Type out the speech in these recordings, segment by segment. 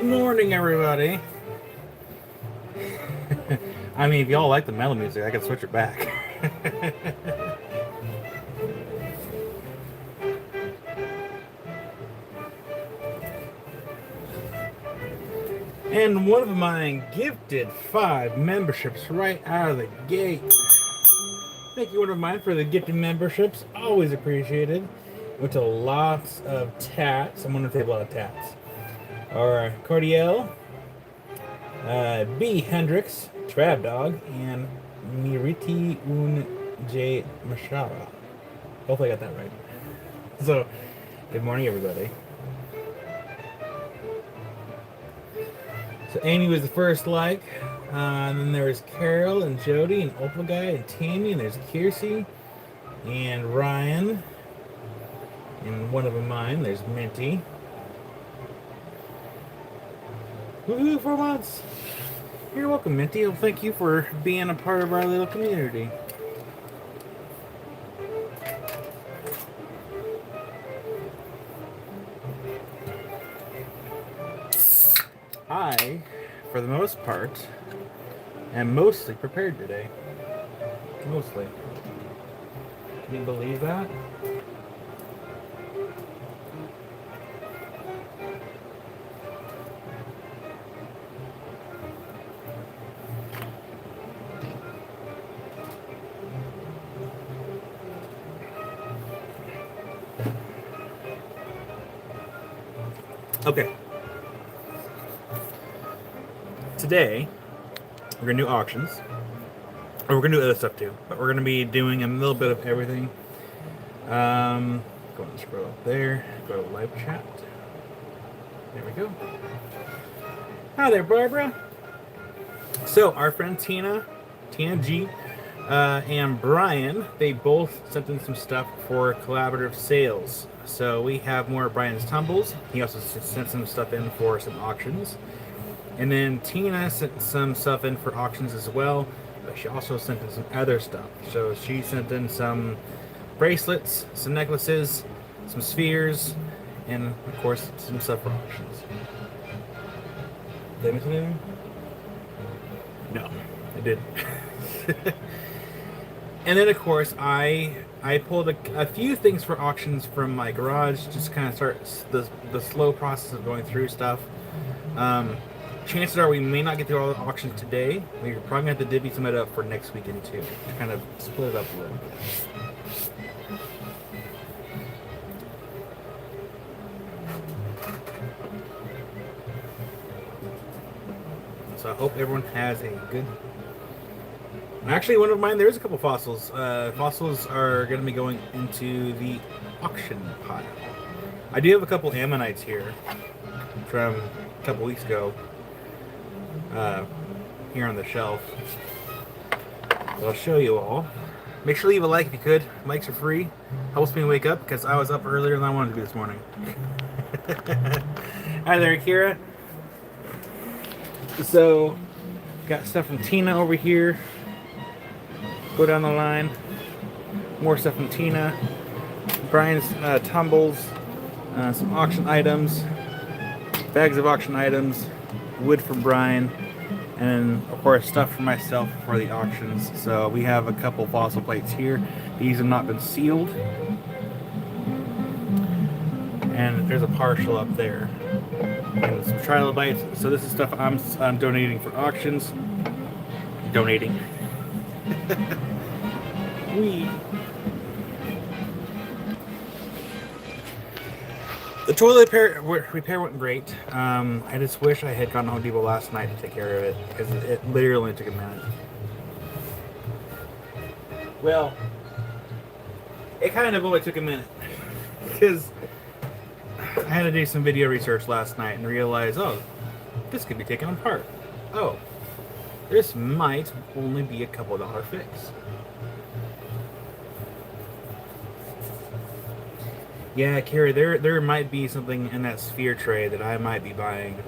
morning, everybody. I mean, if y'all like the metal music, I can switch it back. And one of mine gifted 5 memberships right out of the gate. Thank you, one of mine, for the gifted memberships. Always appreciated. Went to lots of tats. I'm going to take a lot of tats. Alright, Cordial, B. Hendricks, Trab Dog, and Miriti Un J. Mashara. Hopefully I got that right. So, good morning, everybody. So Amy was the first like. And then there was Carol and Jody and Opal Guy and Tammy, and there's Kiersey and Ryan. And one of them mine, there's Minty. Woohoo, 4 months! You're welcome, Minty. Well, thank you for being a part of our little community. I, for the most part, am mostly prepared today. Mostly. Can you believe that? Okay. Today, we're going to do auctions. Or we're going to do other stuff too. But we're going to be doing a little bit of everything. Go and scroll up there. Go to live chat. There we go. Hi there, Barbara. So, our friend Tina G, and Brian, they both sent in some stuff for collaborative sales. So we have more of Brian's tumbles. He also sent some stuff in for some auctions. And then Tina sent some stuff in for auctions as well, but she also sent in some other stuff. So she sent in some bracelets, some necklaces, some spheres, and of course some stuff for auctions. Did I miss anything? No, I didn't. And then of course I pulled a few things for auctions from my garage, just kind of start the slow process of going through stuff. Chances are we may not get through all the auctions today. We're probably going to have to divvy some of it up for next weekend too, to kind of split it up a little bit. So I hope everyone has a good... Actually, one of mine, there's a couple fossils. Fossils are going to be going into the auction pile. I do have a couple ammonites here from a couple weeks ago, here on the shelf. So I'll show you all. Make sure to leave a like if you could. Likes are free. Helps me wake up because I was up earlier than I wanted to be this morning. Hi there, Akira. So, got stuff from Tina over here. Go down the line. More stuff from Tina. Brian's tumbles. Some auction items. Bags of auction items. Wood from Brian. And of course stuff for myself for the auctions. So we have a couple fossil plates here. These have not been sealed. And there's a partial up there. And some trilobites. So this is stuff I'm donating for auctions. Donating. The toilet repair went great. I just wish I had gone to Home Depot last night to take care of it, because it literally only took a minute. Well, it kind of only took a minute, because I had to do some video research last night and realize, oh, this could be taken apart. Oh, this might only be a couple $1 fix. Yeah, Carrie, there might be something in that sphere tray that I might be buying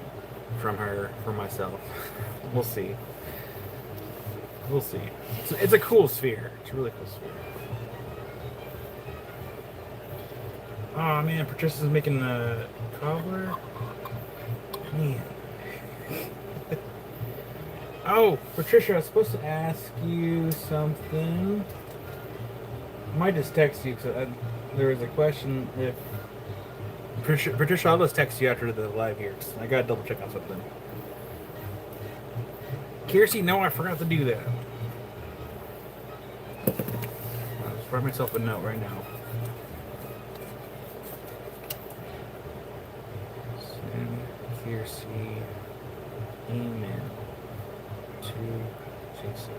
from her for myself. We'll see. We'll see. It's a cool sphere. It's a really cool sphere. Oh man, Patricia's making the cobbler. Man, Oh, Patricia, I was supposed to ask you something. I might just text you because there was a question. If Patricia, I'll just text you after the live here. 'Cause I gotta double check on something. Kiersey, no, I forgot to do that. I'll just write myself a note right now. Send Kiersey email to Jason.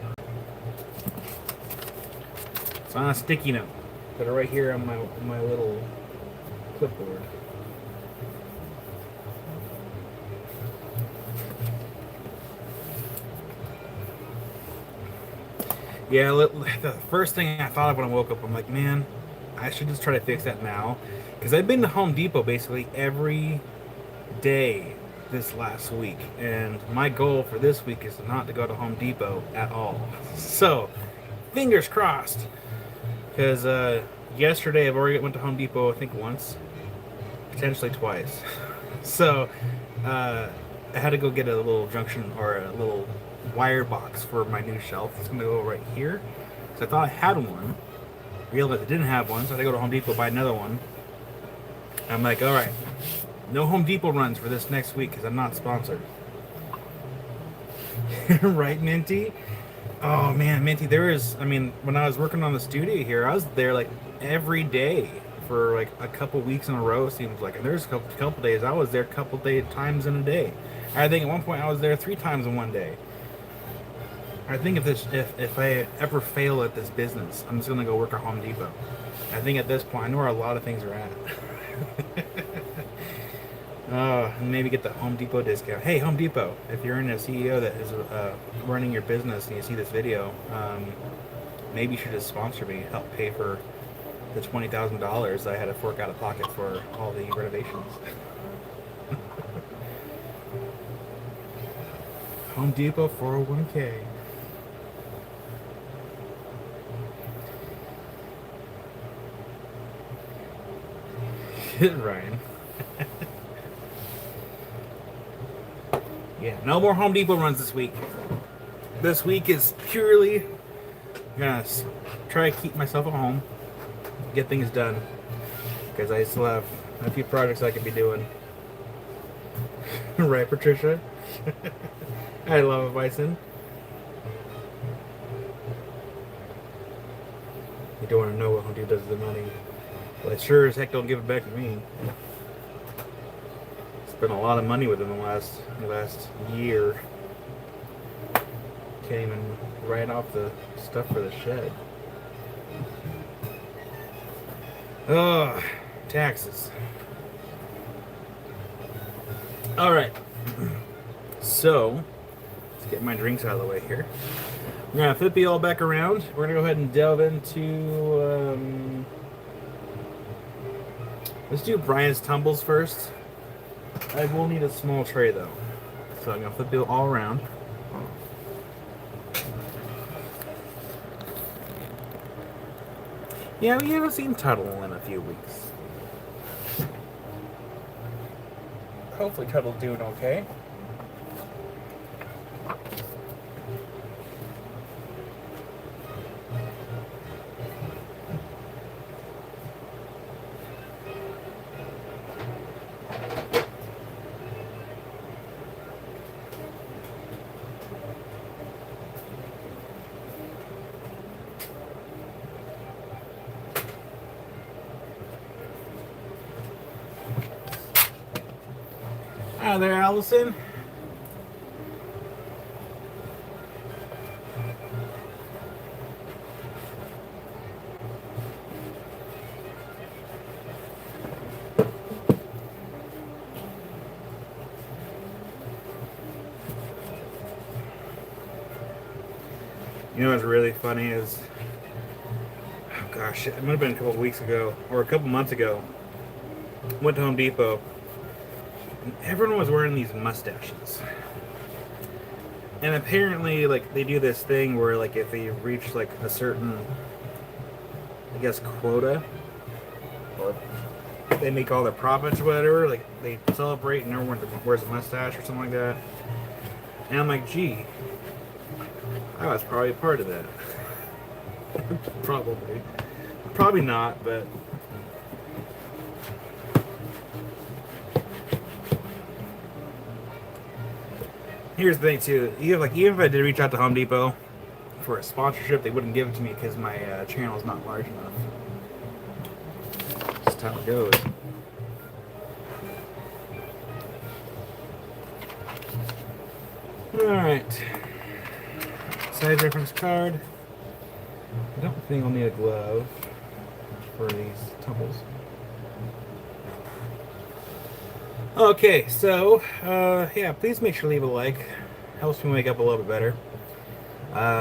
It's on a sticky note. Put it right here on my little clipboard. Yeah, the first thing I thought of when I woke up, I'm like, man, I should just try to fix that now. Because I've been to Home Depot basically every day this last week. And my goal for this week is not to go to Home Depot at all. So, fingers crossed. Because yesterday I've already went to Home Depot, I think once. Potentially twice. So, I had to go get a little junction or a little wire box for my new shelf. It's going to go right here. So I thought I had one. Realized I didn't have one, so I had to go to Home Depot buy another one. I'm like, all right, no Home Depot runs for this next week because I'm not sponsored. Right, Minty? Oh man, Minty, when I was working on the studio here, I was there like every day for like a couple weeks in a row, seems like. And there's a couple days I was there a couple times in a day. I think at one point I was there 3 times in one day. I think if I ever fail at this business, I'm just gonna go work at Home Depot. I think at this point I know where a lot of things are at. Maybe get the Home Depot discount. Hey, Home Depot, if you're in a CEO that is running your business and you see this video, maybe you should just sponsor me, help pay for the $20,000 I had to fork out of pocket for all the renovations. Home Depot 401k. Ryan. Yeah, no more Home Depot runs this week. This week is purely gonna try to keep myself at home, get things done, because I still have a few projects I could be doing. Right, Patricia? I love it, Bison. You don't want to know what Home Depot does with the money. Well, it sure as heck don't give it back to me. Spent a lot of money with them the last year. Can't even write off the stuff for the shed. Ugh, taxes. All right. So, let's get my drinks out of the way here. We're gonna flip you all back around. We're gonna go ahead and delve into. Let's do Brian's tumbles first. I will need a small tray though, so I'm gonna flip you all around. Yeah, we haven't seen Tuttle in a few weeks. Hopefully Tuttle's doing okay. Hi there, Allison. You know what's really funny is, oh gosh, it might have been a couple of weeks ago or a couple months ago. Went to Home Depot. Everyone was wearing these mustaches, and apparently, like, they do this thing where, like, if they reach like a certain, I guess, quota, or they make all their profits or whatever, like they celebrate and everyone wears a mustache or something like that. And I'm like, gee, I was probably part of that. Probably. Probably not, but... Here's the thing, too. Even if I did reach out to Home Depot for a sponsorship, they wouldn't give it to me because my channel is not large enough. That's how it goes. Alright. Size reference card. I don't think I'll need a glove for these tumbles. Okay, so, yeah, please make sure to leave a like. Helps me wake up a little bit better.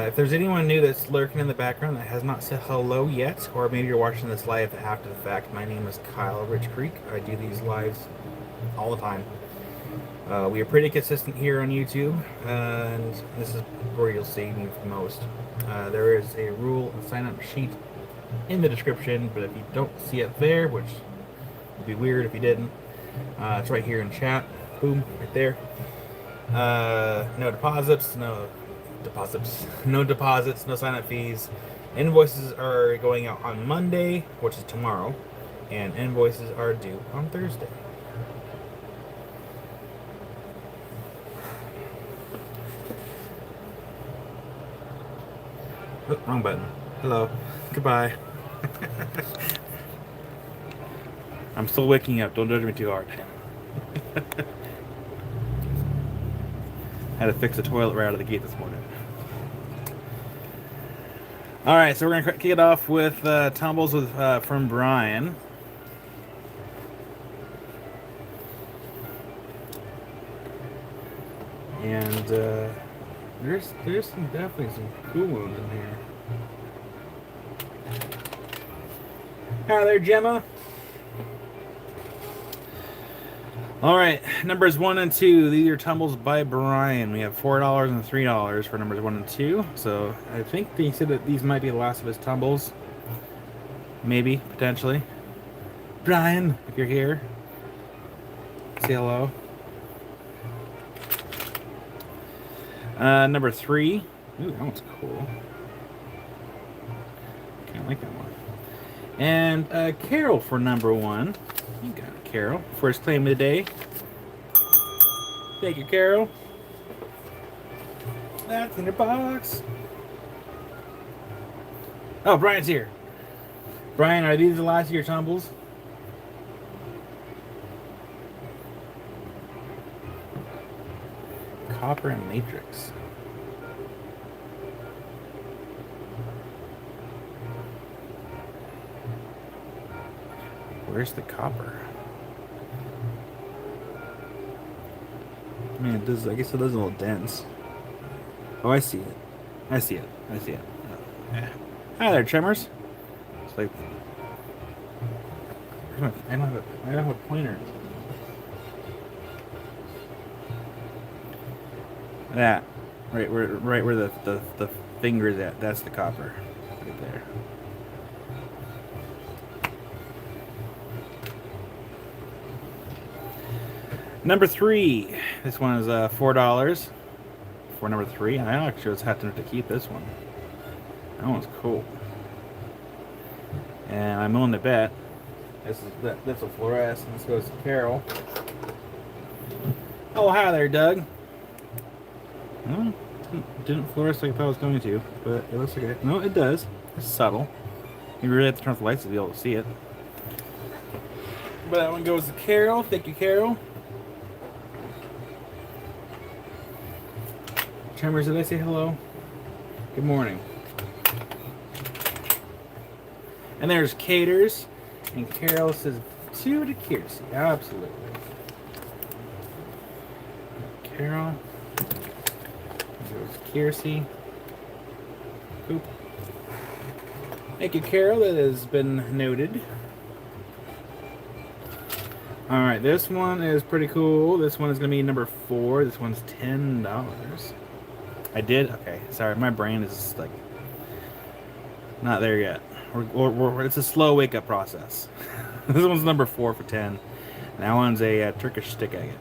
If there's anyone new that's lurking in the background that has not said hello yet, or maybe you're watching this live after the fact, my name is Kyle Rich Creek. I do these lives all the time. We are pretty consistent here on YouTube, and this is where you'll see me the most. There is a rule and sign-up sheet in the description, but if you don't see it there, which would be weird if you didn't, it's right here in chat. Boom, right there. No deposits, no sign-up fees. Invoices are going out on Monday, which is tomorrow, and invoices are due on Thursday. Oh, wrong button. Hello. Goodbye. I'm still waking up. Don't judge me too hard. Had to fix the toilet right out of the gate this morning. Alright, so we're going to kick it off with tumbles with from Brian. And there's definitely some cool ones in here. Hi there, Gemma. Alright, numbers 1 and 2. These are tumbles by Brian. We have $4 and $3 for numbers 1 and 2. So I think they said that these might be the last of his tumbles. Maybe, potentially. Brian, if you're here, say hello. Number 3. Ooh, that one's cool. Kind of like that one. And Carol for number 1. You got it, Carol. First claim of the day. Thank you, Carol. That's in your box. Oh, Brian's here. Brian, are these the last of your tumbles? Copper and Matrix. Where's the copper? I mean, it does. I guess it does a little dense. Oh, I see it. I see it. I see it. Oh, yeah. Hi there, Tremors. It's like I don't have a pointer. That right where the finger is at. That's the copper, right there. Number 3. This one is $4 for number 3. I actually just have to keep this one. That one's cool. And I'm willing to bet this will fluoresce, and this goes to Carol. Oh, hi there, Doug. Well, didn't fluoresce like I thought it was going to, but it looks like it. No, it does. It's subtle. You really have to turn off the lights to be able to see it. But that one goes to Carol. Thank you, Carol. Tremors, did I say hello? Good morning. And there's Caters. And Carol says, to Kiersey. Absolutely. Carol. There's Kiersey. Oop. Thank you, Carol. That has been noted. Alright, this one is pretty cool. This one is going to be number 4. This one's $10. Okay, sorry, my brain is like not there yet. It's a slow wake-up process. This one's number 4 for 10. That one's a Turkish stick agate.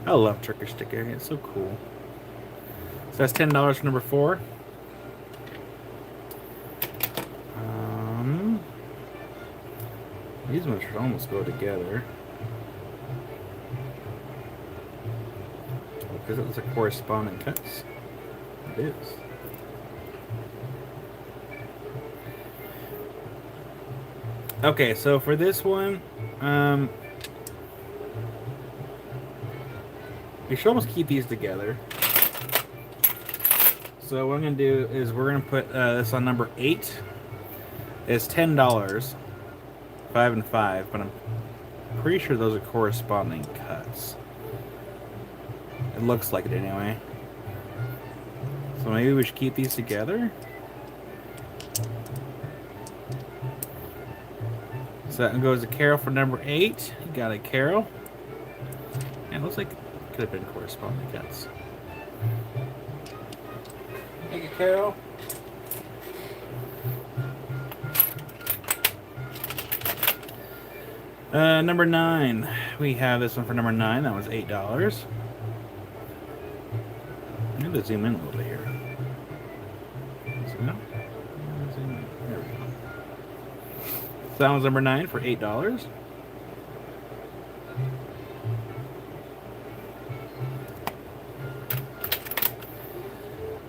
I love Turkish sticker. It's so cool. So that's $10 for number 4. These ones should almost go together. Because it was a corresponding cuts. It is. Okay, so for this one, we should almost keep these together. So what I'm going to do is we're going to put this on number 8. It's $10. 5 and 5, but I'm pretty sure those are corresponding cuts. It looks like it anyway. So maybe we should keep these together. So that goes to Carol for number 8. You got it, Carol. And it looks like it could have been corresponding cuts. Thank you, Carol. Number 9. We have this one for number 9. That was $8. I need to zoom in a little bit here. Zoom in. Zoom in. There we go. So that was number 9 for $8.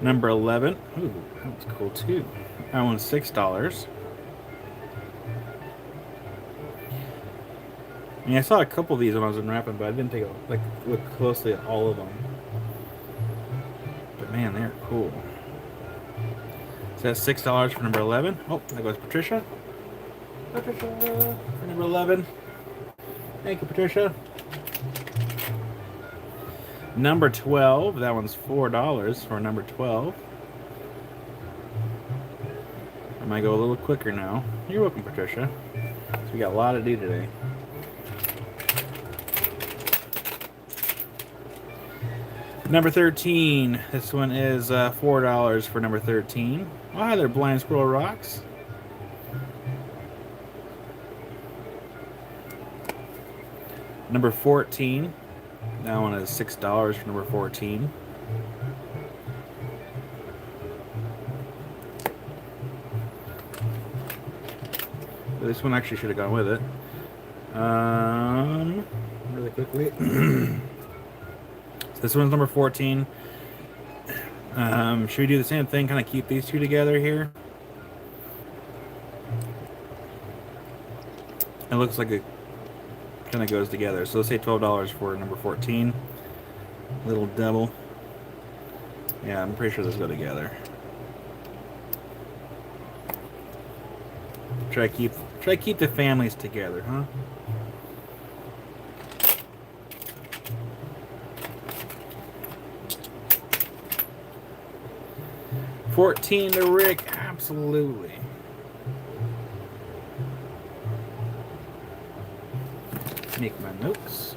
Number 11. Ooh, that was cool too. That one's $6. I mean, I saw a couple of these when I was unwrapping, but I didn't take a look closely at all of them. But man, they're cool. So that's $6 for number 11. Oh, there goes Patricia. Patricia for number 11. Thank you, Patricia. Number 12. That one's $4 for number 12. I might go a little quicker now. You're welcome, Patricia. So we got a lot to do today. Number 13. This one is $4 for number 13. Oh, hi there, Blind Squirrel Rocks. Number 14. That one is $6 for number 14. This one actually should have gone with it. Really quickly. So this one's number 14. Should we do the same thing? Kind of keep these two together here. It looks like it kind of goes together. So let's say $12 for number 14. Little double. Yeah, I'm pretty sure those go together. Try to keep the families together, huh? $14 to Rick, absolutely. Make my notes.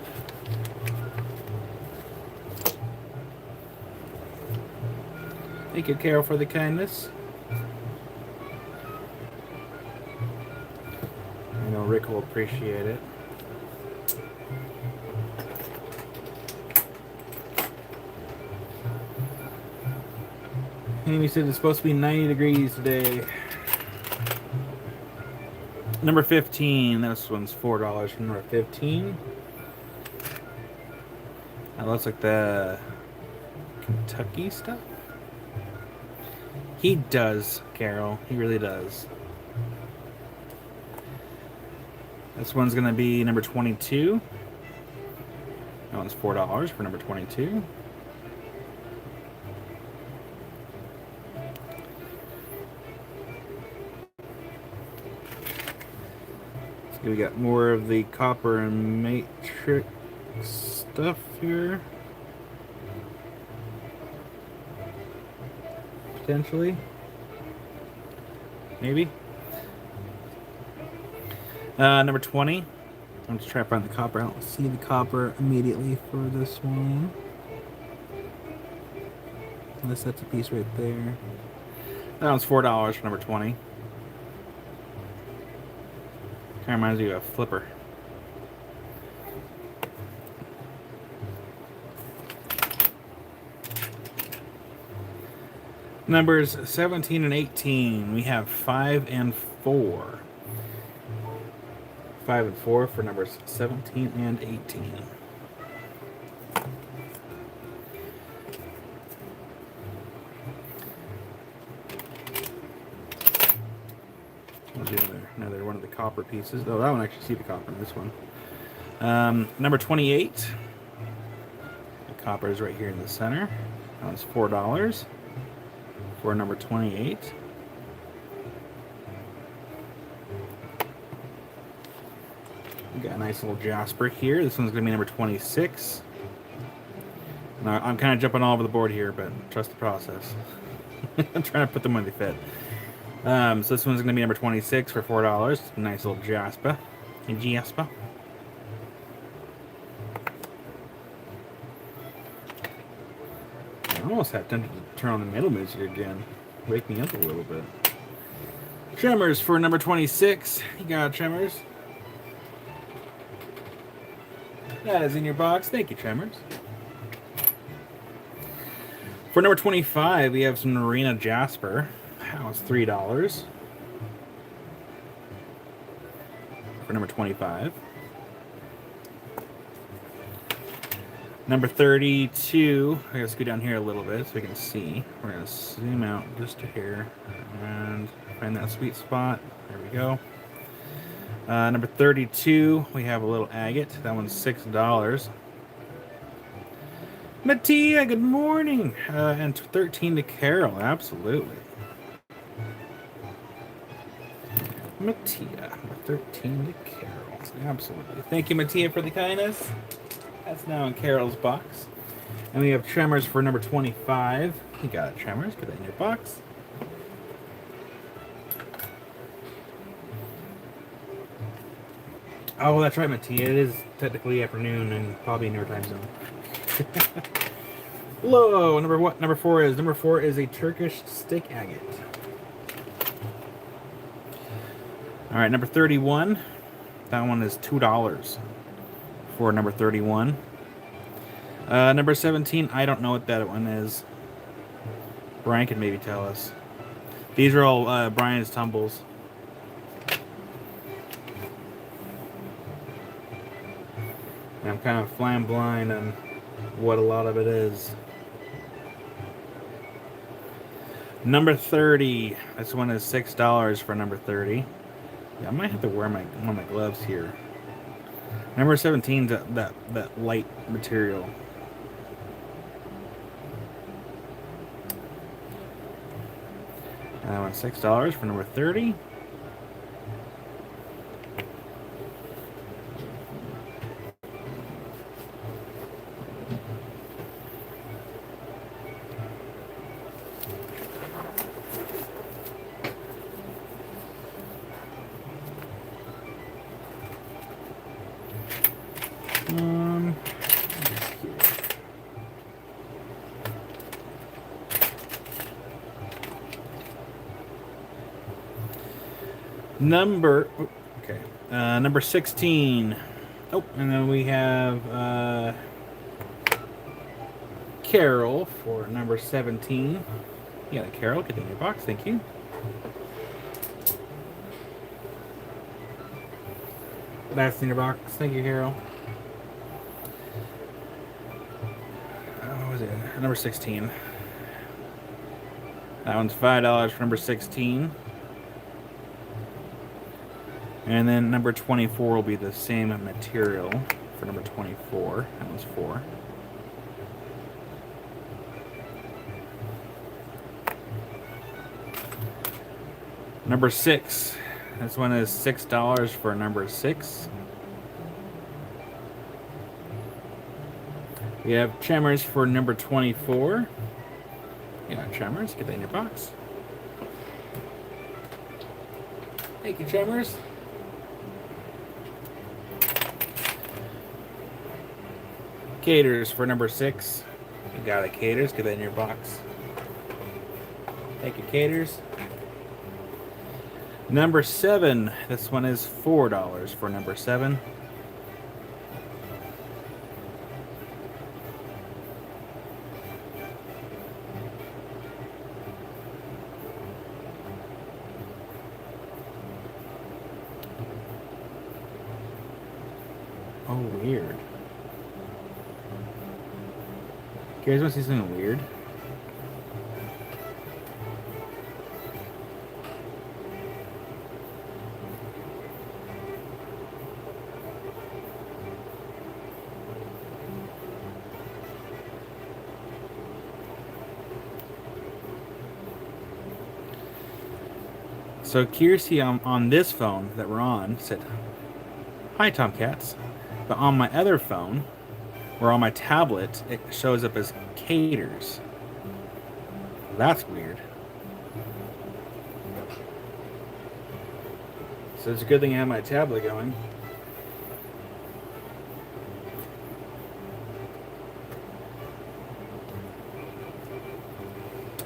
Thank you, Carol, for the kindness. I know Rick will appreciate it. Amy said it's supposed to be 90 degrees today. Number 15. This one's $4 for number 15. That looks like the Kentucky stuff. He does, Carol. He really does. This one's going to be number 22. That one's $4 for number 22. So we got more of the copper and matrix stuff here. Potentially. Maybe. Number 20. I'm just trying to find the copper. I don't see the copper immediately for this one. Unless that's a piece right there. That one's $4 for number 20. Kind of reminds you of a flipper. Numbers 17 and 18. We have 5 and 4. 5 and 4 for numbers 17 and 18. We'll do another one of the copper pieces. Oh, that one, I actually see the copper in this one. Number 28. The copper is right here in the center. That one's $4 for number 28. We got a nice little Jasper here. This one's going to be number 26. Now, I'm kind of jumping all over the board here, but trust the process. I'm trying to put them where they fit. So this one's going to be number 26 for $4. Nice little Jasper. A Jasper. I almost have tempted to turn on the metal music again. Wake me up a little bit. Tremors for number 26. You got Tremors. That is in your box. Thank you, Tremors. For number 25, we have some Marina Jasper. That was $3. For number 25. Number 32, I gotta go down here a little bit so we can see. We're gonna zoom out just to here and find that sweet spot. There we go. Number 32, we have a little agate. That one's $6. Mattia, good morning. And 13 to Carol, absolutely. Mattia, 13 to Carol, absolutely. Thank you, Mattia, for the kindness. That's now in Carol's box. And we have Tremors for number 25. You got it, Tremors. Put that in your box. Oh, that's right, Mattia. It is technically afternoon and probably in your time zone. Hello. Number 4 is? Number 4 is a Turkish stick agate. All right, number 31. That one is $2 for number 31. Number 17, I don't know what that one is. Brian can maybe tell us. These are all Brian's tumbles. And I'm kind of flying blind on what a lot of it is. Number 30. This one is $6 for number 30. Yeah, I might have to wear one of my gloves here. Number 17 is that light material. That one's $6 for number 30. Number 16. Oh, and then we have Carol for number 17. You got a Carol, get in your box, thank you. That's in your box, thank you, Carol. What was it? Number 16. That one's $5 for number 16. And then number 24 will be the same material for number 24. That one's $4. Number 6. This one is $6 for number 6. We have Tremors for number 24. Yeah, Tremors. Get that in your box. Thank you, Tremors. Caters for number 6. You got it, Caters. Get that in your box. Thank you, Caters. Number 7. This one is $4 for number 7. You guys want to see something weird? So Kiersey on this phone that we're on said, "Hi Tomcats," but on my other phone, or on my tablet, it shows up as Caters. That's weird. So it's a good thing I have my tablet going.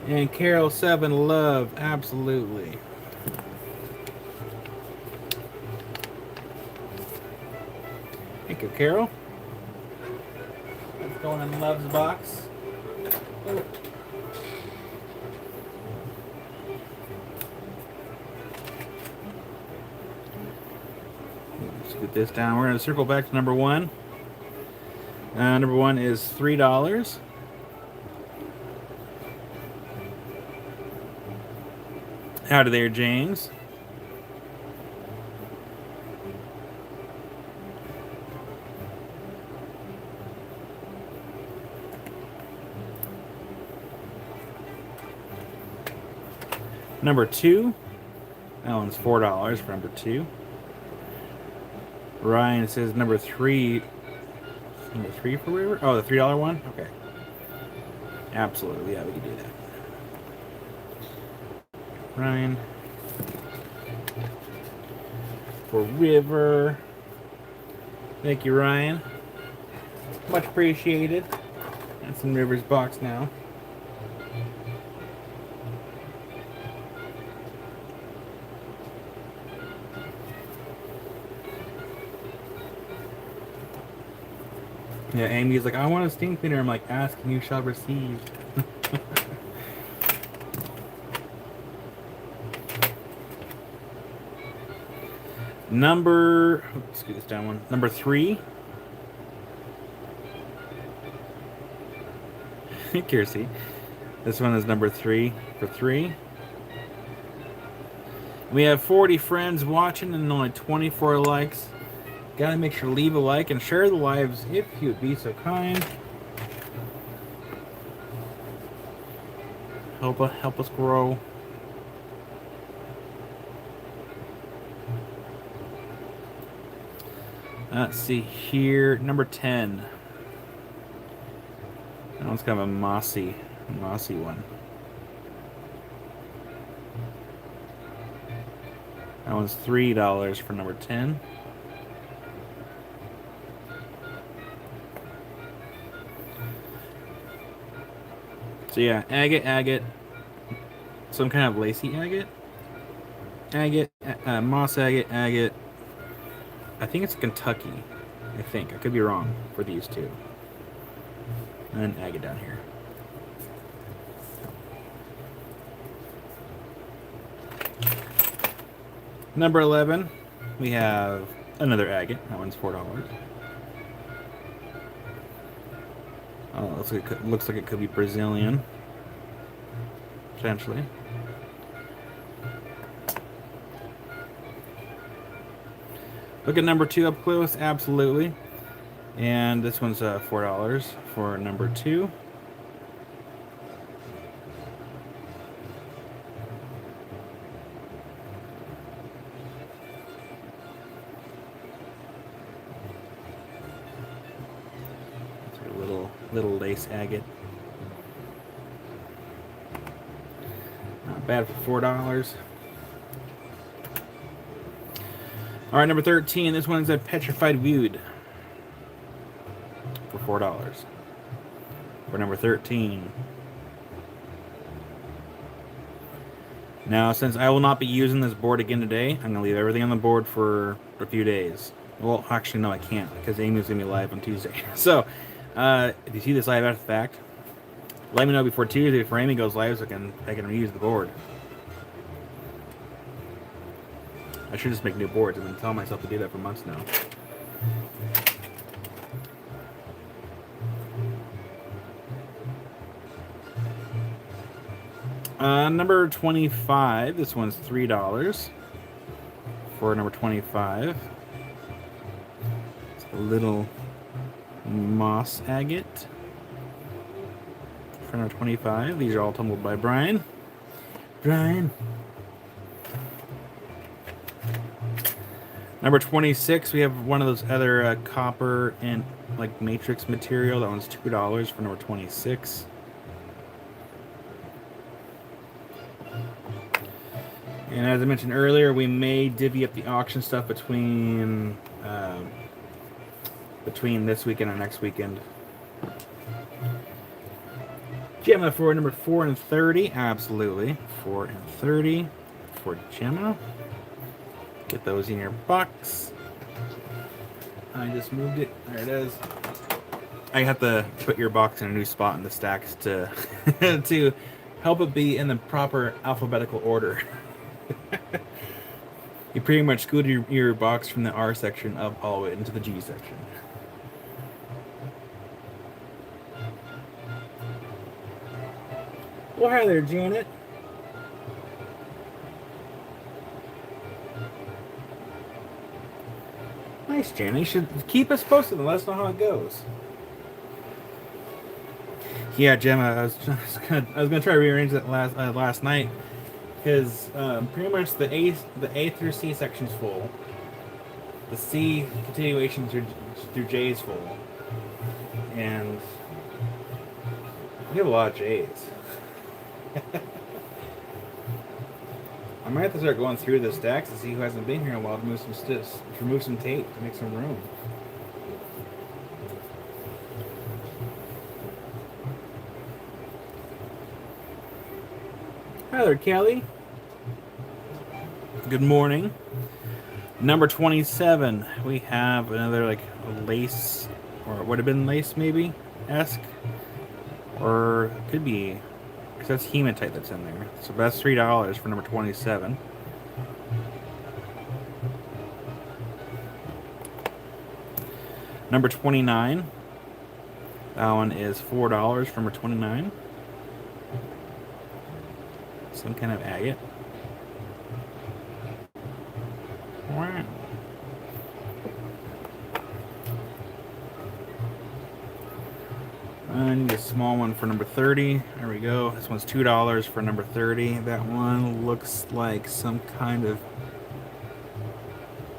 And Carol 7 love, absolutely. Thank you, Carol. Let's go in Love's box. Oh. Scoot this down. We're going to circle back to number 1. Number 1 is $3. Howdy there, James. Number 2. That one's $4 for number 2. Ryan says number 3. Number 3 for River? Oh, the $3 one? Okay. Absolutely, yeah, we can do that. Ryan. For River. Thank you, Ryan. Much appreciated. That's in River's box now. Yeah, Amy's like, I want a steam cleaner. I'm like, ask and you shall receive. Number, let's get this down one. Number 3. Kiersey. This one is number 3 for 3. We have 40 friends watching and only 24 likes. Gotta make sure to leave a like and share the lives if you would be so kind. Help us grow. Let's see here. Number 10. That one's kind of a mossy one. That one's $3 for number 10. So yeah, agate, some kind of lacy agate, moss agate. I think it's Kentucky. I could be wrong for these two. And agate down here. Number 11, we have another agate. That one's $4. Oh, looks like it could be Brazilian, potentially. Look at number 2 up close, absolutely. And this one's $4 for number 2. Little lace agate. Not bad for $4. All right, number 13. This one's a petrified wood for $4. For number 13. Now, since I will not be using this board again today, I'm going to leave everything on the board for a few days. Well, actually, no, I can't because Amy's going to be live on Tuesday. So, if you see this live after the fact, let me know before Tuesday before Amy goes live so I can reuse the board. I should just make new boards. I've been telling myself to do that for months now. Number 25. This one's $3 for number 25. It's a little moss agate for number 25. These are all tumbled by Brian. Brian. Number 26, we have one of those other copper and like matrix material. That one's $2 for number 26. And as I mentioned earlier, we may divvy up the auction stuff between this weekend and next weekend. Gemma for number 4 and 30. Absolutely. 4 and 30 for Gemma. Get those in your box. I just moved it. There it is. I have to put your box in a new spot in the stacks to to help it be in the proper alphabetical order. You pretty much scooted your box from the R section up all the way into the G section. Well, hi there, Janet. Nice, Janet. You should keep us posted and let us know how it goes. Yeah, Gemma, I was gonna try to rearrange that last night because pretty much the A through C section's full. The C continuation through J is full, and we have a lot of J's. I might have to start going through the stacks to see who hasn't been here in a while to remove some tape to make some room. Hi there, Kelly. Good morning. Number 27, we have another like lace, or it would have been lace maybe, esque, or it could be, because that's hematite that's in there. So that's $3 for number 27. Number 29, that one is $4 for number 29. Some kind of agate. Wow. I need a small one for number 30. There we go. This one's $2 for number 30. That one looks like some kind of...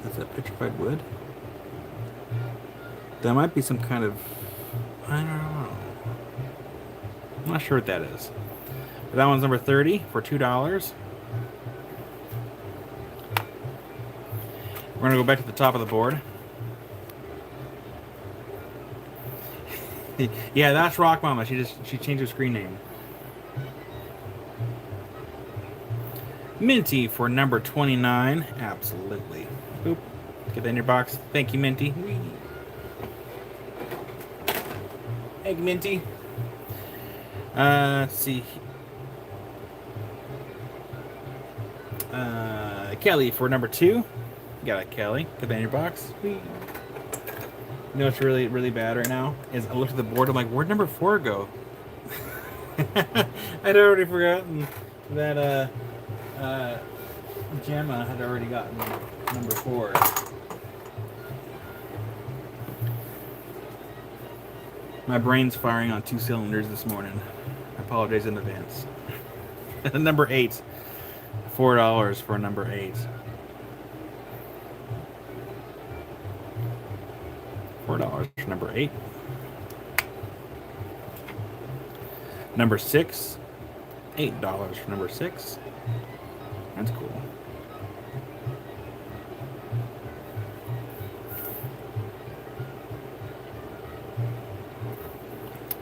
Is that petrified wood? That might be some kind of... I don't know. I'm not sure what that is. But that one's number 30 for $2. We're going to go back to the top of the board. Yeah, that's Rock Mama. She changed her screen name. Minty for number 29. Absolutely. Boop. Get that in your box. Thank you, Minty. Whee. Egg Minty. Let's see. Kelly for number 2. Got it, Kelly. Get that in your box. Whee. You know what's really, really bad right now? Is I looked at the board, I'm like, where'd number 4 go? I'd already forgotten that Gemma had already gotten number 4. My brain's firing on 2 cylinders this morning. I apologize in advance. Number 8. $4 for number 8. $4 for number 8. Number 6. $8 for number 6. That's cool.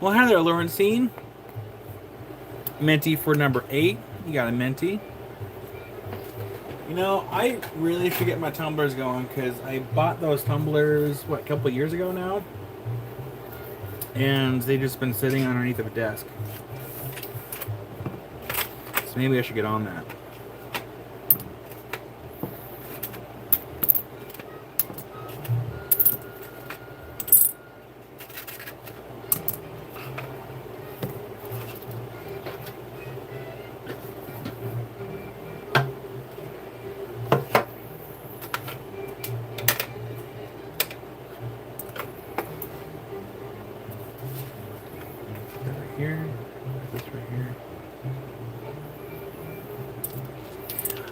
Well, hi there, Lawrencine. Minty for number 8. You got a Minty. You know, I really should get my tumblers going because I bought those tumblers, a couple of years ago now? And they've just been sitting underneath of a desk. So maybe I should get on that.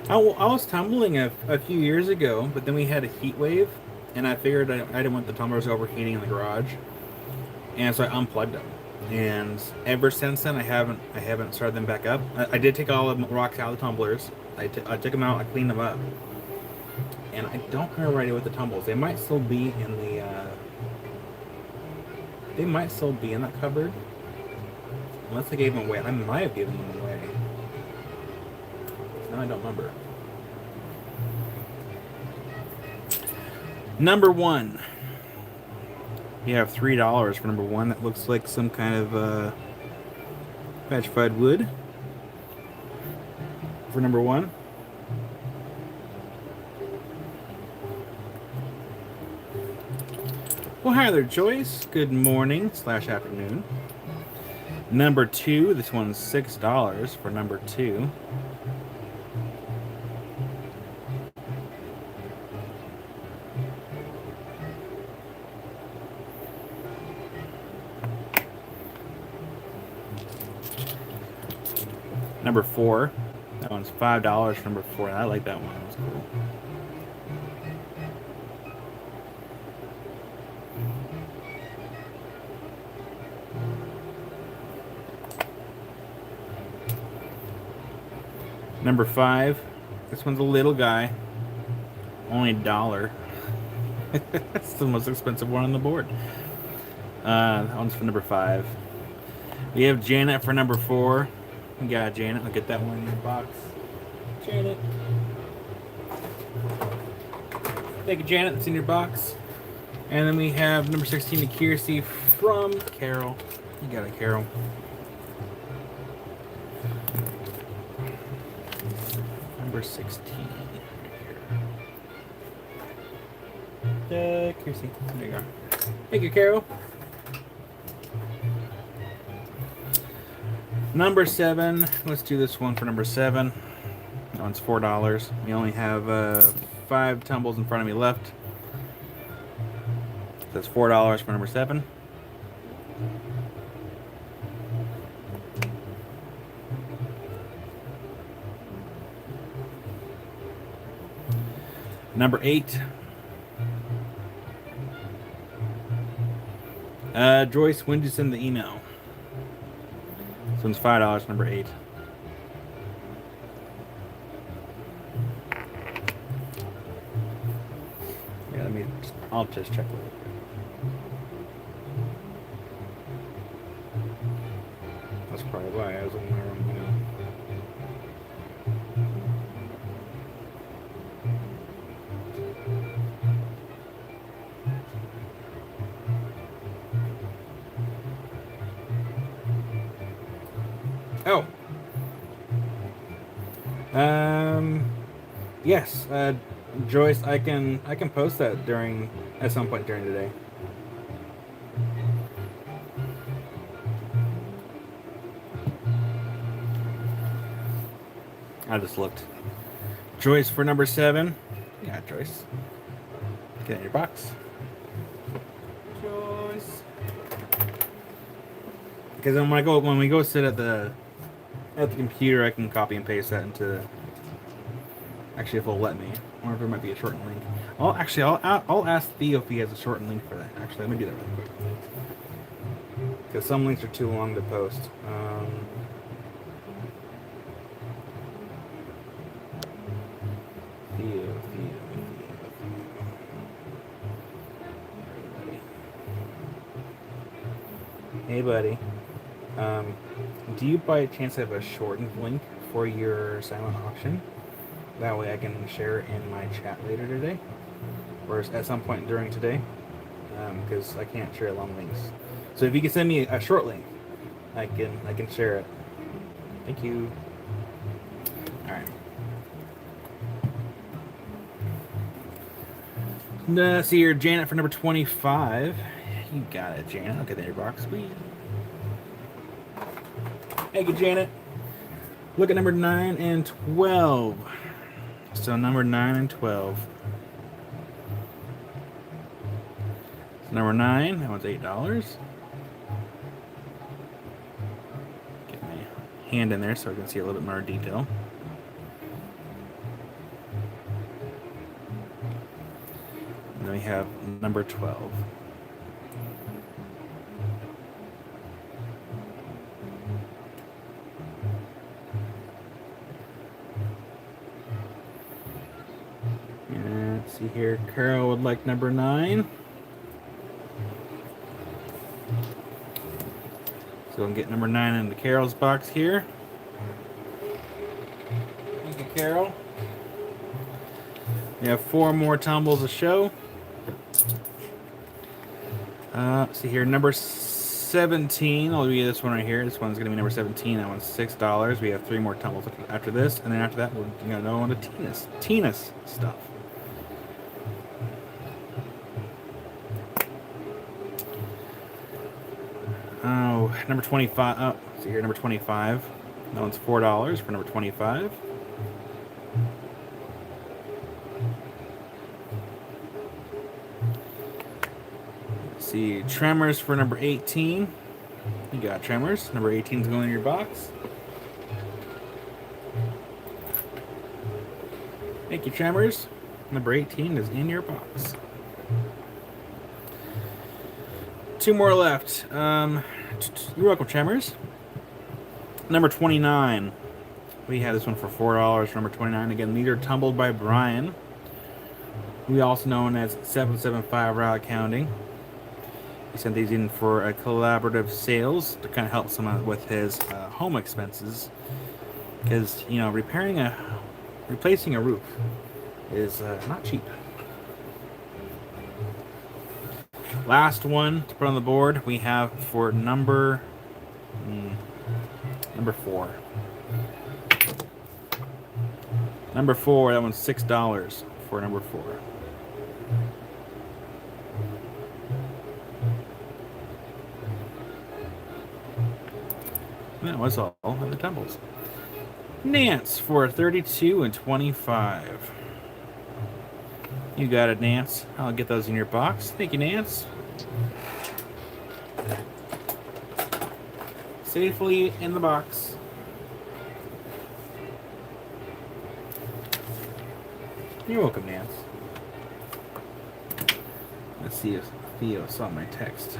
I was tumbling a few years ago, but then we had a heat wave, and I figured I didn't want the tumblers overheating in the garage, and so I unplugged them. And ever since then, I haven't started them back up. I did take all the rocks out of the tumblers. I took them out. I cleaned them up, and I don't remember what I did with the tumbles. They might still be in the. They might still be in that cupboard, unless I gave them away. I might have given them away. No, I don't remember. Number one. You have $3 for number one. That looks like some kind of petrified wood. For number one. Well, hi there, Joyce. Good morning / afternoon. Number two. This one's $6 for number two. Number four. That one's $5 for number four. I like that one. That was cool. Number five. This one's a little guy. Only $1. That's the most expensive one on the board. That one's for number five. We have Janet for number four. We got Janet. I'll get that one in your box. Janet. Thank you, Janet. It's in your box. And then we have number 16 to Kiersey from Carol. You got it, Carol. Number 16. Kiersey. There you go. Thank you, Carol. Number 7. Let's do this one for number 7. That one's $4. We only have 5 tumbles in front of me left. That's $4 for number 7. Number 8. Joyce, when did you send the email? This one's $5, number 8. Yeah, I'll just check real quick. That's probably why I was on my wrong email. Oh. Yes, Joyce, I can post that at some point during the day. I just looked. Joyce for number 7. Yeah, Joyce. Get in your box. Joyce. Because then when we go sit at the computer, I can copy and paste that into. Actually, if it'll let me, or if there might be a shortened link. I'll ask Theo if he has a shortened link for that. Actually, let me do that really quick. Because some links are too long to post. Theo. Hey, buddy. Do you by chance have a shortened link for your silent auction? That way I can share it in my chat later today, or at some point during today, because I can't share long links. So if you can send me a short link, I can share it. Thank you. All right. See your Janet for number 25. You got it, Janet. I'll get that in your box. Sweet. Thank you, Janet. Look at number 9 and 12. So number 9 and 12. So number 9, that one's $8. Get my hand in there so I can see a little bit more detail. we have number 12. And let's see here. Carol would like number 9. So we'll get number 9 into Carol's box here. Thank you, Carol. We have 4 more tumbles to show. Let's see here, number 17. I'll be this one right here. This one's going to be number 17. That one's $6. We have 3 more tumbles after this, and then after that, we're going to go on to Tina's stuff. Oh, number 25. Oh, see here, number 25. That one's $4 for number 25. See, Tremors for number 18. You got Tremors. Number 18 is going in your box. Thank you, Tremors. Number 18 is in your box. 2 more left. You're welcome, Tremors. Number 29. We have this one for $4. Number 29. Again, these are tumbled by Brian. We also known as 775 Raw Accounting. He sent these in for a collaborative sales to kind of help someone with his home expenses, because replacing a roof is not cheap. Last one to put on the board we have for number 4. Number 4. That one's $6 for number 4. That was all of the tumbles. Nance for 32 and 25. You got it, Nance. I'll get those in your box. Thank you, Nance. Safely in the box. You're welcome, Nance. Let's see if Theo saw my text.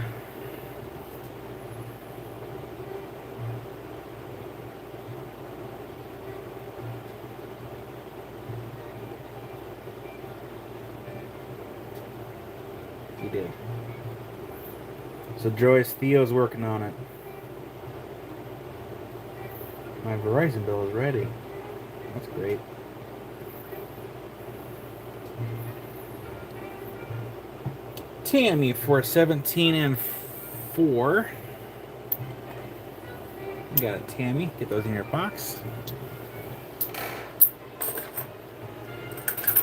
He did. So Joyce, Theo's working on it. My Verizon bill is ready. That's great. Tammy for 17 and 4. You got it, Tammy. Get those in your box.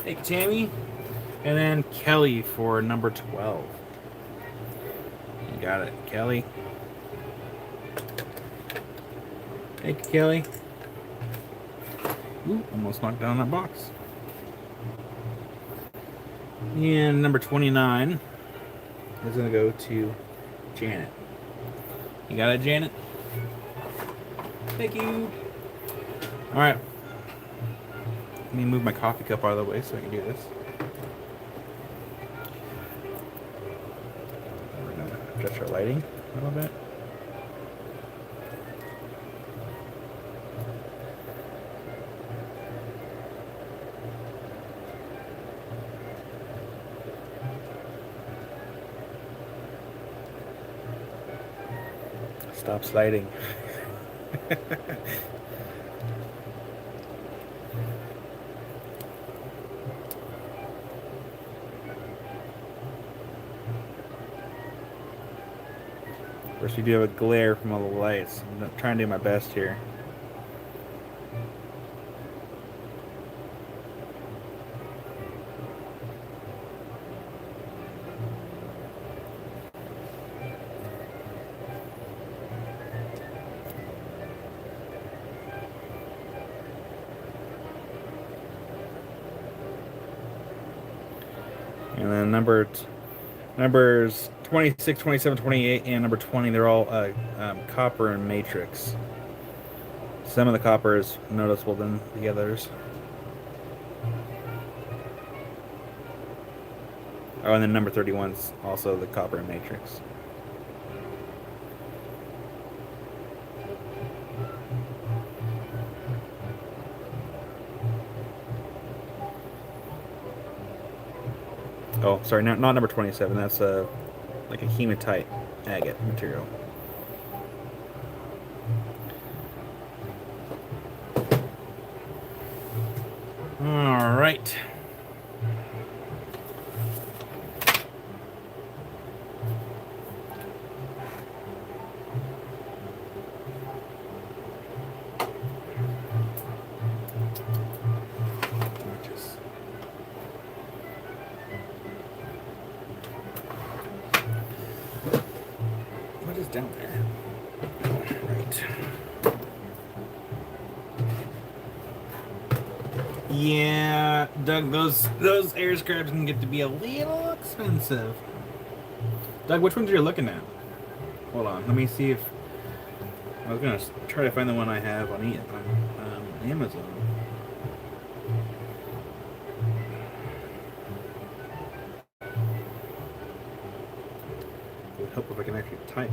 Thank you, Tammy. And then Kelly for number 12. You got it, Kelly. Thank you, Kelly. Ooh, almost knocked down that box. And number 29 is going to go to Janet. You got it, Janet? Thank you. All right. Let me move my coffee cup out of the way so I can do this. We're going to adjust our lighting a little bit. Stop sliding. Of course, we do have a glare from all the lights. I'm trying to do my best here. And then numbers 26, 27, 28, and number 20, they're all copper and matrix. Some of the copper is noticeable than the others. Oh, and then number 31's also the copper matrix. Oh, sorry, not number 27. That's like a hematite agate material. All right. What is down there? Right. Yeah, Doug, those air scarabs can get to be a little expensive. Doug, which ones are you looking at? Hold on, let me see if I was gonna try to find the one I have on Amazon. It would help if I can actually type.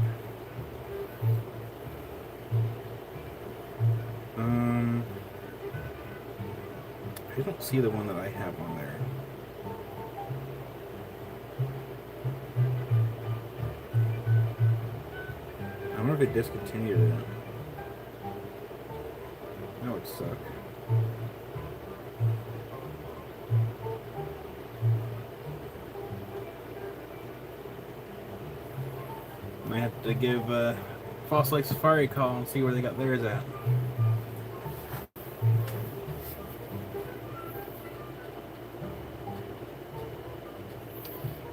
I don't see the one that I have on there. I wonder if they discontinued it. That would suck. I have to give False Lake Safari a call and see where they got theirs at.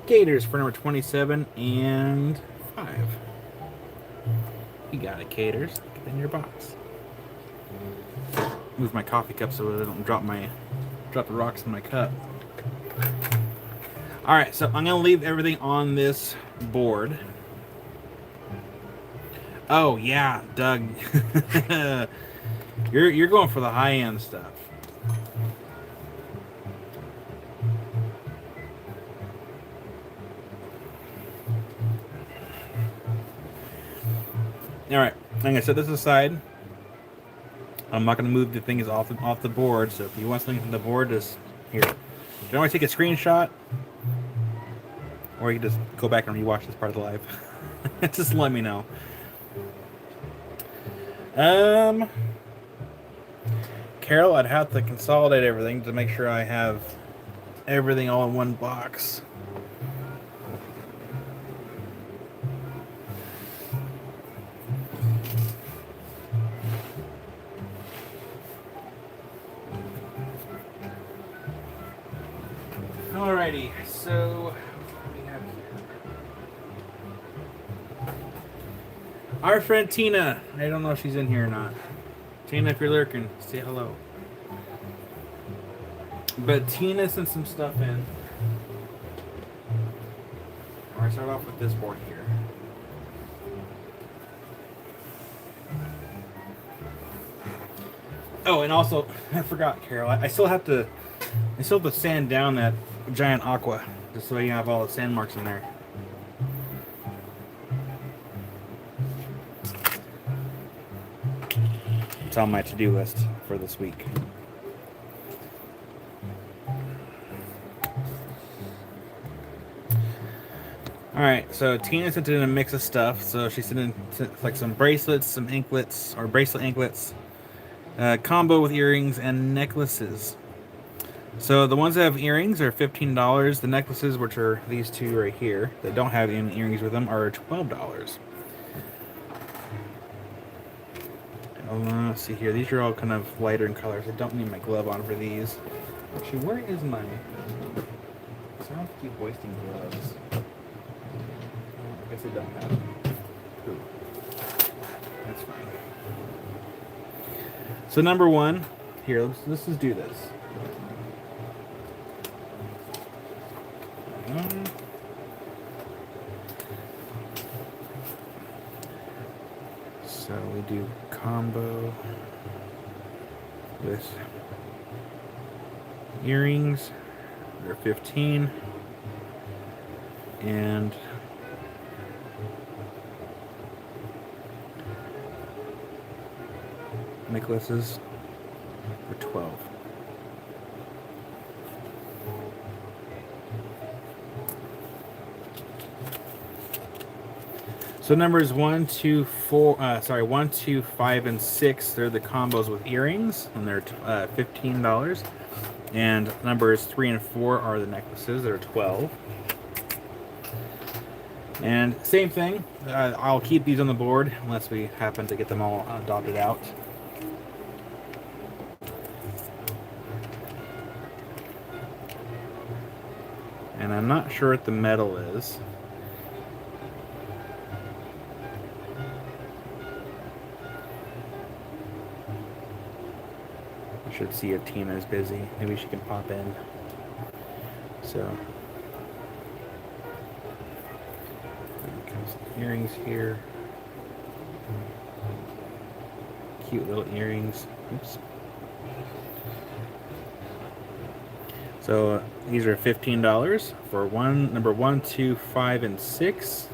Gators for number 27 and 5. You got it, Gators. Get in your box. Move my coffee cup so that I don't drop the rocks in my cup. All right, so I'm gonna leave everything on this board. Oh yeah, Doug, you're going for the high end stuff. All right, I'm gonna set this aside. I'm not gonna move the things off the board. So if you want something from the board, just here. You can always take a screenshot, or you can just go back and rewatch this part of the live. Just let me know. Carol, I'd have to consolidate everything to make sure I have everything all in one box. Alrighty, so what do we have here? Our friend Tina. I don't know if she's in here or not. Tina, if you're lurking, say hello. But Tina sent some stuff in. We're gonna start off with this board here. Oh, and also, I forgot, Carol. I still have to sand down that giant aqua, just so you have all the sand marks in there. It's on my to-do list for this week. Alright, so Tina sent in a mix of stuff. So she sent in like some bracelets, some anklets, or bracelet anklets, combo with earrings and necklaces. So the ones that have earrings are $15. The necklaces, which are these two right here, that don't have any earrings with them, are $12. Let's see here. These are all kind of lighter in colors. I don't need my glove on for these. Actually, where is my... So I don't have to keep wasting gloves. I guess I don't have them. Ooh. That's fine. So number one, here, let's just do this. So we do combo with earrings. They're 15. and necklaces for 12. So numbers 1, 2, 5, and 6, they're the combos with earrings, and they're $15. And numbers 3 and 4 are the necklaces, they're 12. And same thing, I'll keep these on the board unless we happen to get them all dotted out. And I'm not sure what the metal is. I should see if Tina's busy. Maybe she can pop in. So, comes some earrings here. Cute little earrings. Oops. So these are $15 for number 1, 2, 5, and 6.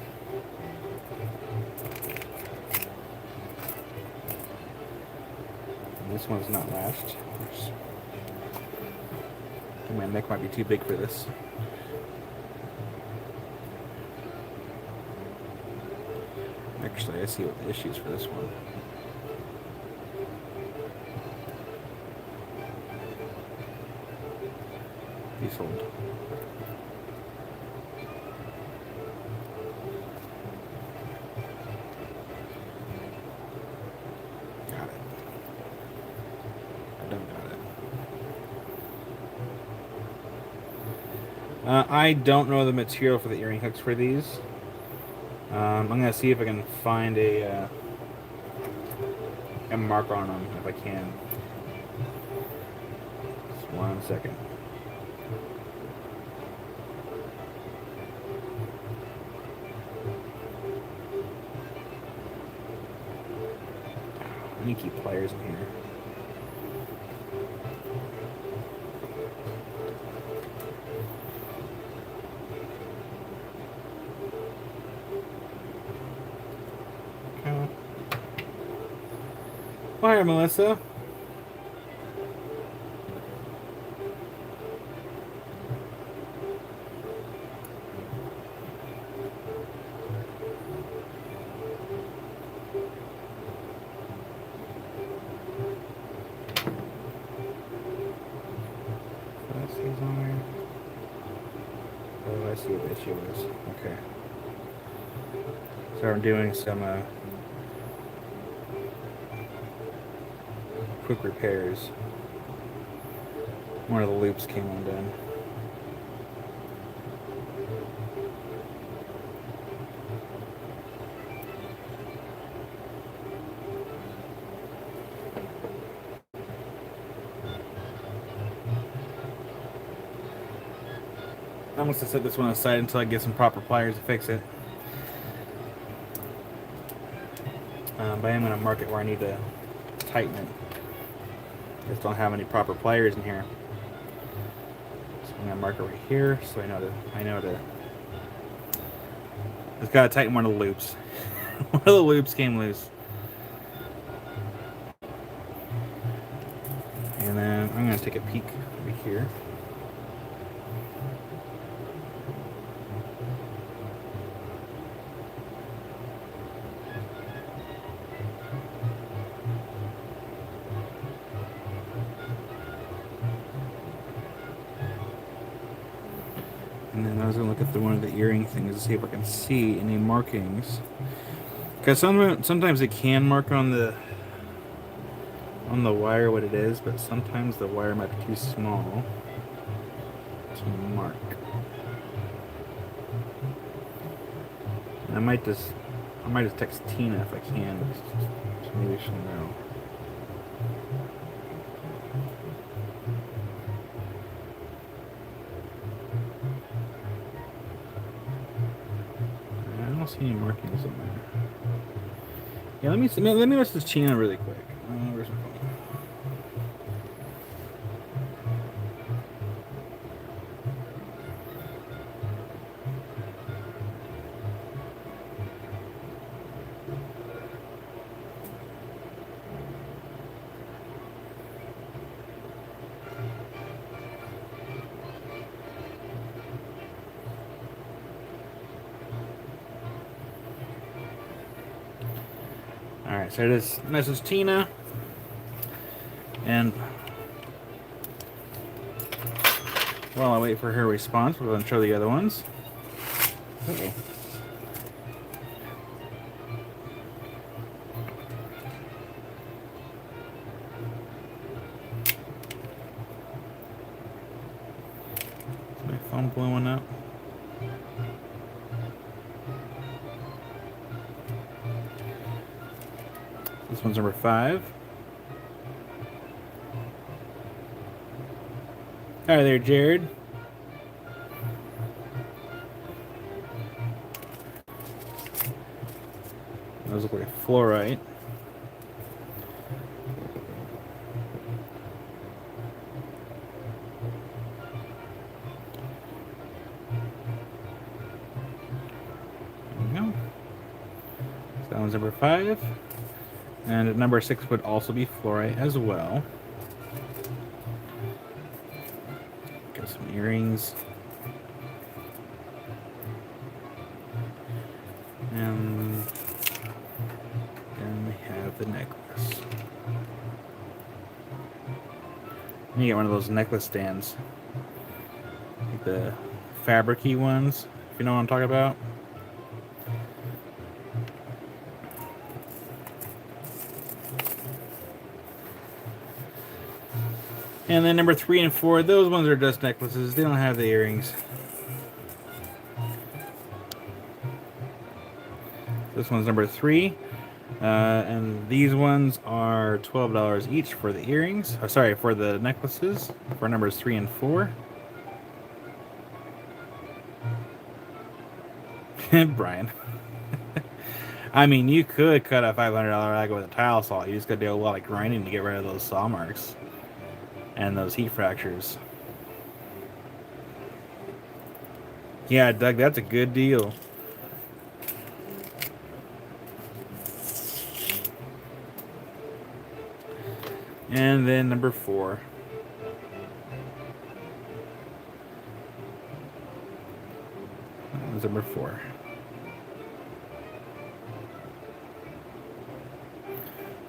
And this one's not latched. My neck might be too big for this. Actually, I see what the issue is for this one. Be sold. Got it. I don't got it. I don't know the material for the earring hooks for these. I'm gonna see if I can find a marker on them if I can. Just 1 second. I need to keep pliers in here. Okay. Oh, hi, Melissa. Oh, I see what the issue is. Okay. So I'm doing some quick repairs. One of the loops came undone. I'm going to set this one aside until I get some proper pliers to fix it. But I am going to mark it where I need to tighten it. Just don't have any proper pliers in here. So I'm going to mark it right here so I know to just got to tighten one of the loops. One of the loops came loose. And then I'm going to take a peek over here. And then I was going to look at one of the earring things to see if I can see any markings. Because sometimes it can mark on the wire what it is, but sometimes the wire might be too small to mark. I might just text Tina if I can, so maybe she'll know. I don't see any markings on there. Yeah, let me message Tina really quick. Where's my phone? Alright, so this is Tina. And while I wait for her response, we're going to show the other ones. Uh-oh. Is my phone blowing up? This one's number 5. Hi there, Jared. Those look like fluorite. There we go. So that one's number 5. And number 6 would also be fluorite as well. Got some earrings. And then we have the necklace. You get one of those necklace stands. Like the fabric-y ones, if you know what I'm talking about. And then number 3 and 4, those ones are just necklaces. They don't have the earrings. This one's number 3. And these ones are $12 each for the earrings. Oh, sorry, for the necklaces. For numbers 3 and 4. Brian. I mean, you could cut a $500 rag with a tile saw. You just got to do a lot of grinding to get rid of those saw marks and those heat fractures. Yeah, Doug, that's a good deal. And then number 4. That was number 4.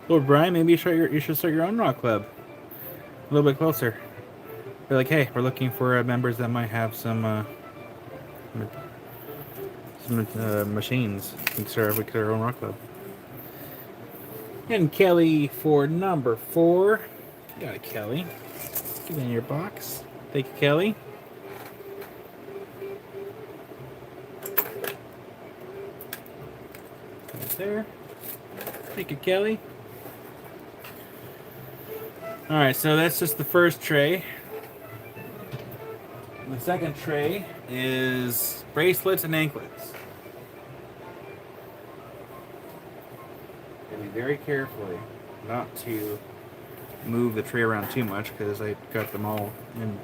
Well, Brian, maybe you should start your own rock club. A little bit closer. Be like, hey, we're looking for members that might have some machines. We can start our own rock club. And Kelly for number 4. You got it, Kelly. Get in your box. Thank you, Kelly. Right there. Thank you, Kelly. Alright, so that's just the first tray. The second tray is bracelets and anklets. Be very carefully not to move the tray around too much because I got them all in.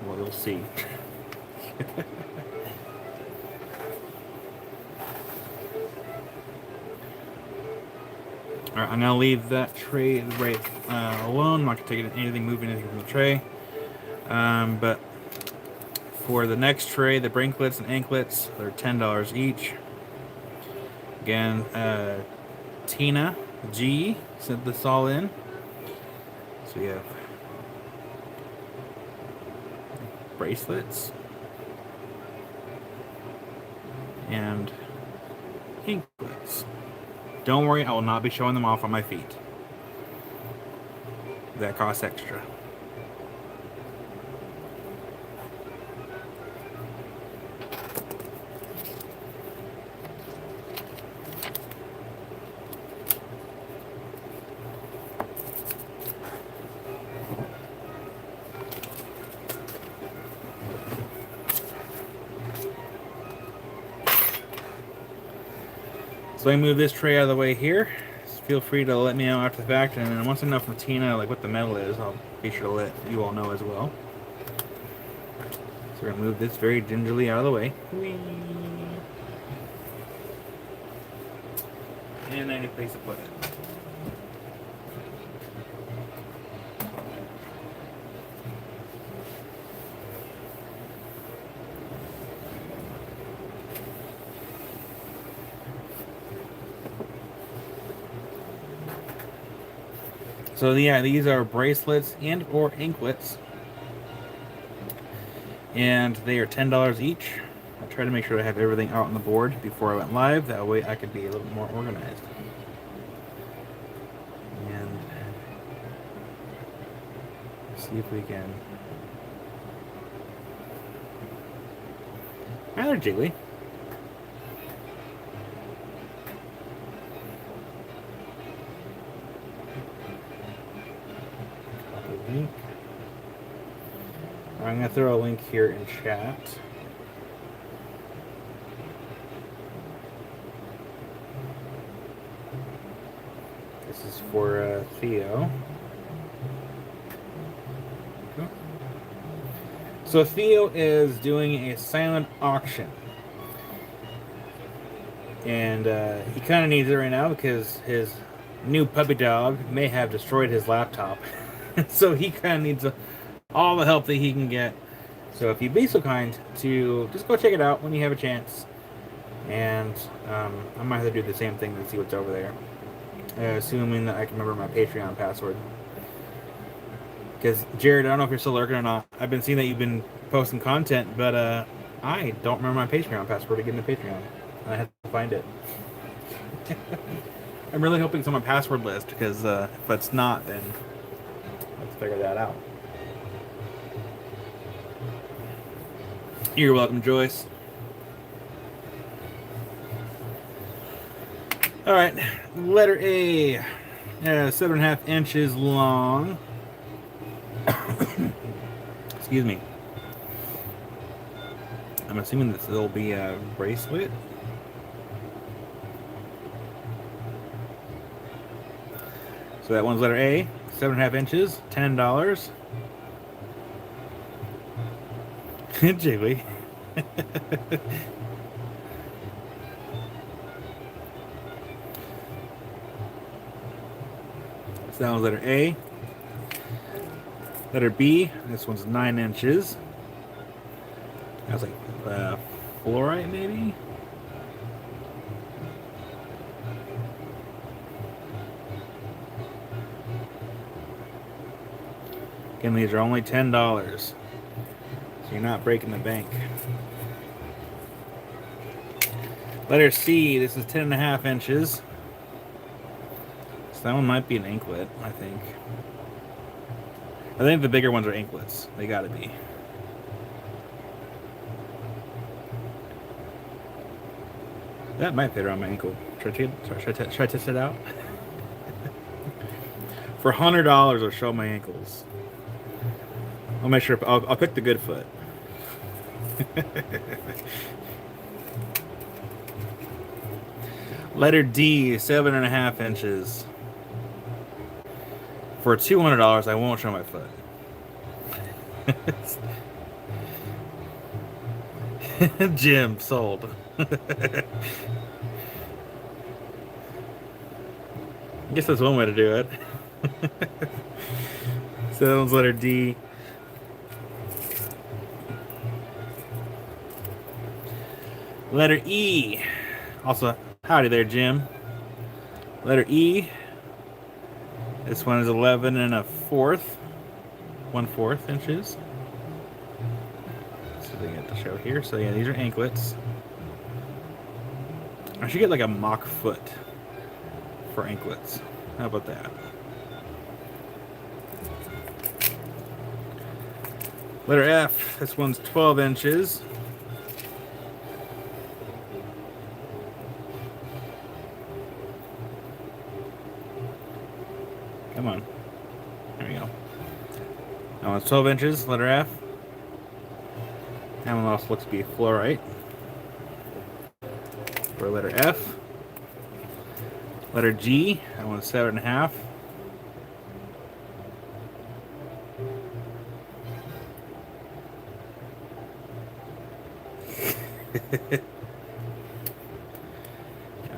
Well, you'll see. Alright, I'm gonna leave that tray right alone. I'm not gonna take anything from the tray. But for the next tray, the bracelets and anklets, they're $10 each. Again, Tina G sent this all in. So we have bracelets and anklets. Don't worry, I will not be showing them off on my feet. That costs extra. So I move this tray out of the way here. Just feel free to let me know after the fact, and then once I know from Tina like what the metal is, I'll be sure to let you all know as well. So we're gonna move this very gingerly out of the way. Whee! And I need a place to put it. So yeah, these are bracelets and or anklets, and they are $10 each. I try to make sure I have everything out on the board before I went live. That way I could be a little more organized. And see if we can. Hi there, Jiggly. Copy link. I'm going to throw a link here in chat. This is for Theo. Okay. So Theo is doing a silent auction. And he kind of needs it right now because his new puppy dog may have destroyed his laptop. So he kind of needs all the help that he can get. So if you'd be so kind to just go check it out when you have a chance. And I might have to do the same thing to see what's over there. Assuming that I can remember my Patreon password. Because, Jared, I don't know if you're still lurking or not. I've been seeing that you've been posting content, but I don't remember my Patreon password to get into Patreon. I have to find it. I'm really hoping it's on my password list, because if it's not, then let's figure that out. You're welcome, Joyce. Alright, letter A. 7.5 inches long. Excuse me. I'm assuming this will be a bracelet. So that one's letter A, 7.5 inches, $10. Jiggly. So that one's letter A. Letter B, this one's 9 inches. That's like fluorite, maybe? Again, these are only $10. So you're not breaking the bank. Letter C, this is 10.5 inches. So that one might be an anklet, I think. I think the bigger ones are anklets. They gotta be. That might fit around my ankle. Should I test it out? For $100, I'll show my ankles. I'll make sure. I'll pick the good foot. Letter D, 7.5 inches. For $200, I won't show my foot. Jim, sold. I guess that's one way to do it. So that one's letter D. Letter E. Also, howdy there, Jim. Letter E. This one is 11.25, 1/4 inches. So they get to show here. So yeah, these are anklets. I should get like a mock foot for anklets. How about that? Letter F. This one's 12 inches. Come on. There we go. That one's 12 inches, letter F. That one also looks to be fluorite. For letter F. Letter G, that one's 7.5.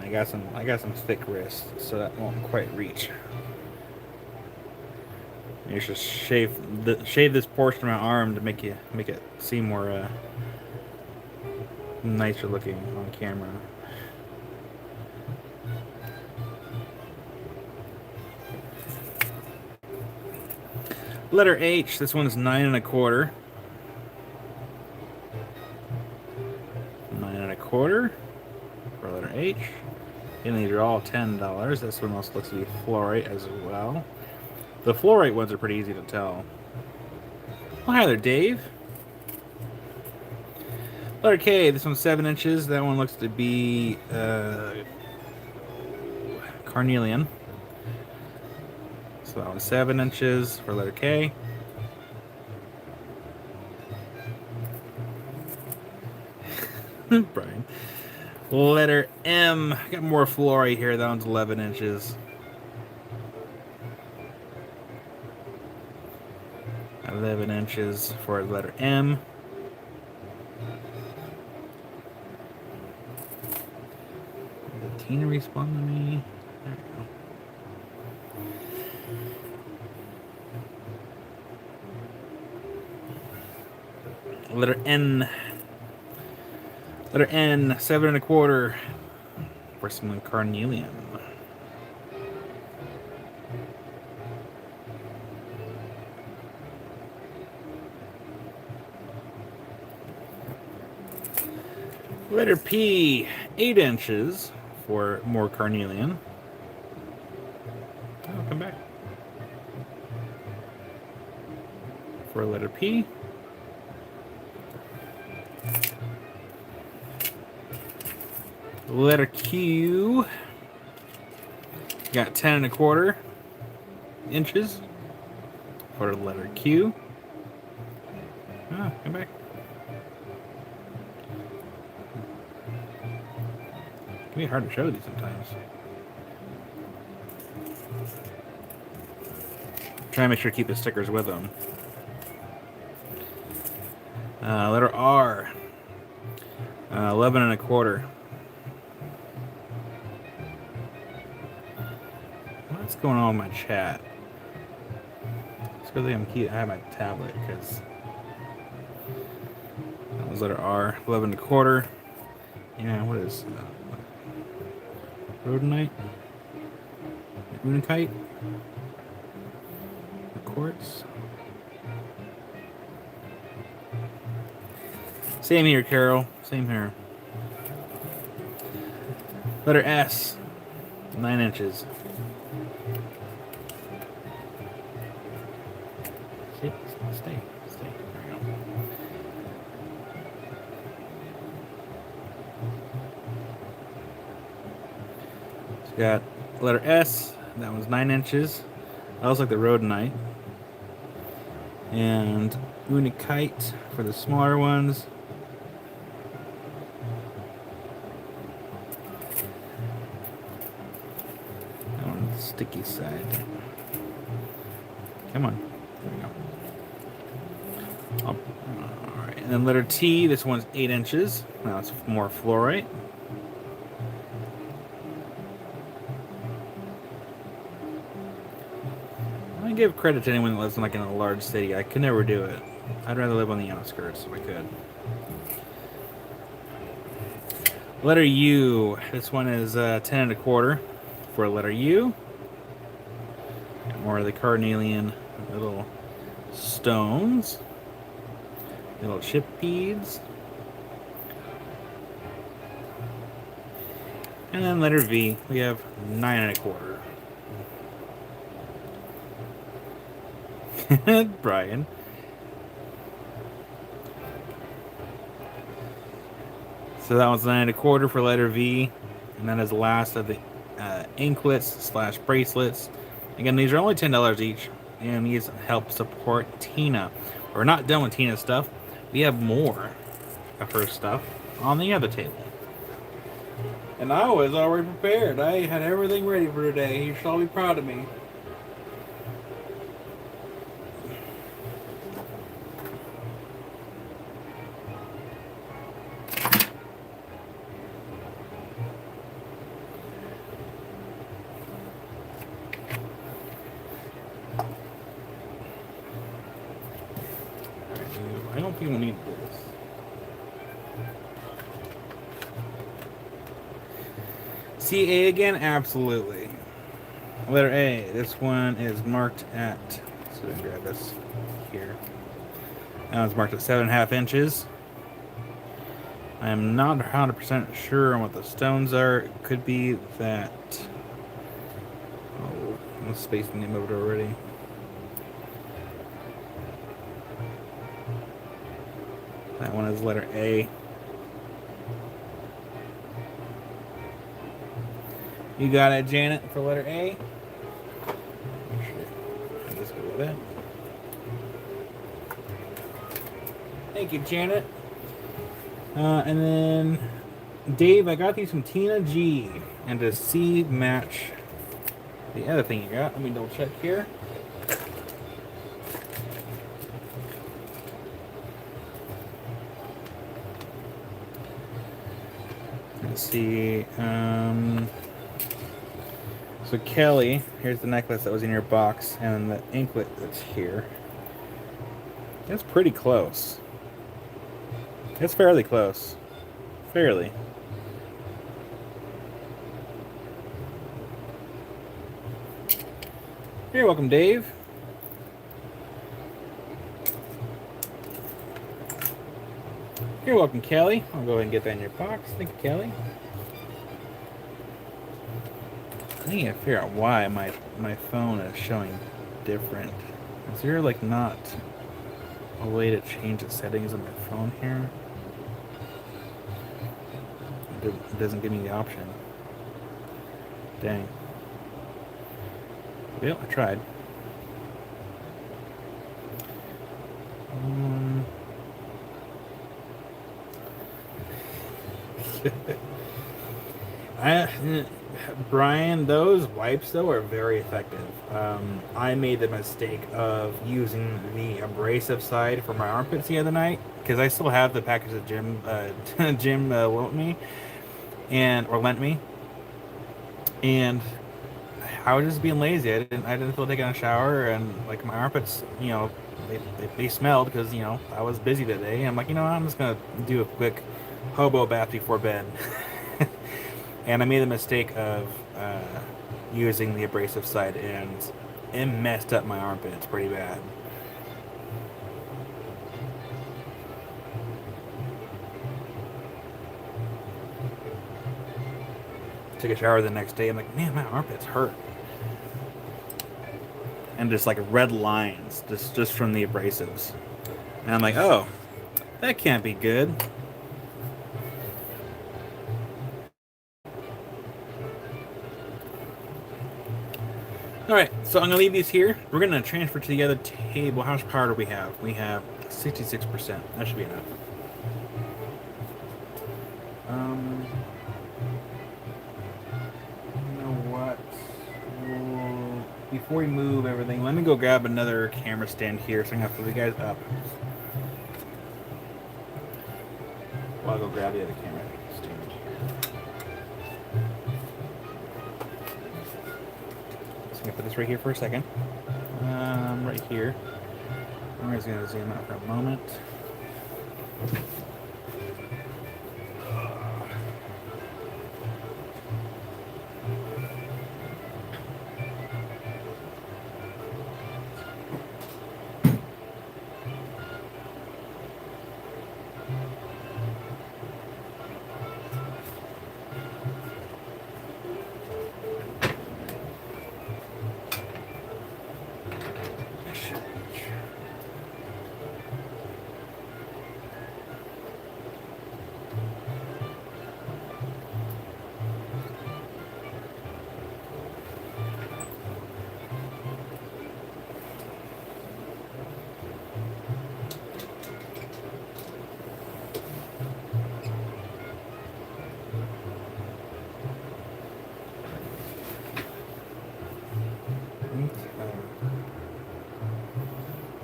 I got some thick wrists, so that won't quite reach. You should shave this portion of my arm to make it seem more nicer looking on camera. Letter H, this one's 9.25. 9.25 for letter H. And these are all $10. This one also looks to be fluorite as well. The fluorite ones are pretty easy to tell. Oh, hi there, Dave. Letter K, this one's 7 inches. That one looks to be carnelian. So that one's 7 inches for letter K. Brian. Letter M. Got more fluorite here. That one's 11 inches. 11 inches for letter M. Did Tina respond to me? There we go. Letter N. Letter N, 7.25 for some carnelian. Letter P, 8 inches for more carnelian. Oh, come back. For letter P. Letter Q, got 10.25 inches for letter Q. Ah, come back. It can be hard to show these sometimes. Try and make sure to keep the stickers with them. Letter R, 11.25. What's going on with my chat? It's really I have my tablet because that was letter R, 11.25. Yeah, what is rhodonite? Unakite? The quartz? Same here, Carol. Same here. Letter S, 9 inches. Stay. There we go. So we got letter S. That one's 9 inches. That looks like the rhodonite. And unakite for the smaller ones. That one's sticky side. Come on. There we go. Alright, and then letter T, this one's 8 inches. Now it's more fluorite. I give credit to anyone that lives in like in a large city. I could never do it. I'd rather live on the outskirts if I could. Letter U, this one is 10.25 for letter U. Got more of the carnelian little stones. Little chip beads. And then letter V, we have 9.25. Brian. So that one's 9.25 for letter V. And that is the last of the anklets / bracelets. Again, these are only $10 each. And these help support Tina. We're not done with Tina's stuff. We have more of her stuff on the other table. And I was already prepared. I had everything ready for today. You should all be proud of me. I don't think we'll need this. CA again? Absolutely. Letter A. This one is marked at So then grab this here. Now it's marked at 7.5 inches. I am not 100% sure on what the stones are. It could be that... Oh, I'm spacing them out already. That one is letter A. You got it, Janet, for letter A? Let's go with that. Thank you, Janet. And then, Dave, I got these from Tina G. And to C match the other thing you got. Let me double check here. Let's see. So Kelly, here's the necklace that was in your box, and the anklet that's here. That's pretty close. It's fairly close. Fairly. You're welcome, Dave. You're welcome, Kelly. I'll go ahead and get that in your box. Thank you, Kelly. I need to figure out why my phone is showing different. Is there like not a way to change the settings on my phone here? It doesn't give me the option. Dang. Well, I tried. Brian, those wipes though are very effective. I made the mistake of using the abrasive side for my armpits the other night because I still have the package that Jim lent me, or lent me, and I was just being lazy. I didn't feel taking a shower, and like my armpits, you know, they smelled because you know I was busy that day. I'm like, you know, I'm just gonna do a quick hobo bath before bed. And I made the mistake of using the abrasive side, and it messed up my armpits pretty bad. Took a shower the next day. I'm like, man, my armpits hurt. And just like red lines, just from the abrasives. And I'm like, oh, that can't be good. Alright, so I'm going to leave these here. We're going to transfer to the other table. How much power do we have? We have 66%. That should be enough. You know what? Before we move everything, let me go grab another camera stand here so I can have to put you guys up. Well, I'll go grab the other camera stand. I'm gonna put this right here for a second. Right here. I'm just gonna zoom out for a moment.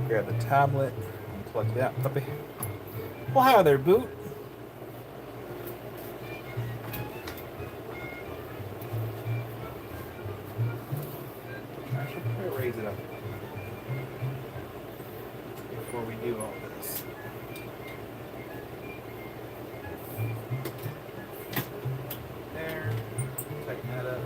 Grab the tablet and plug that puppy. Well, hi there, Boot. I should probably raise it up before we do all this. There. Tighten that up.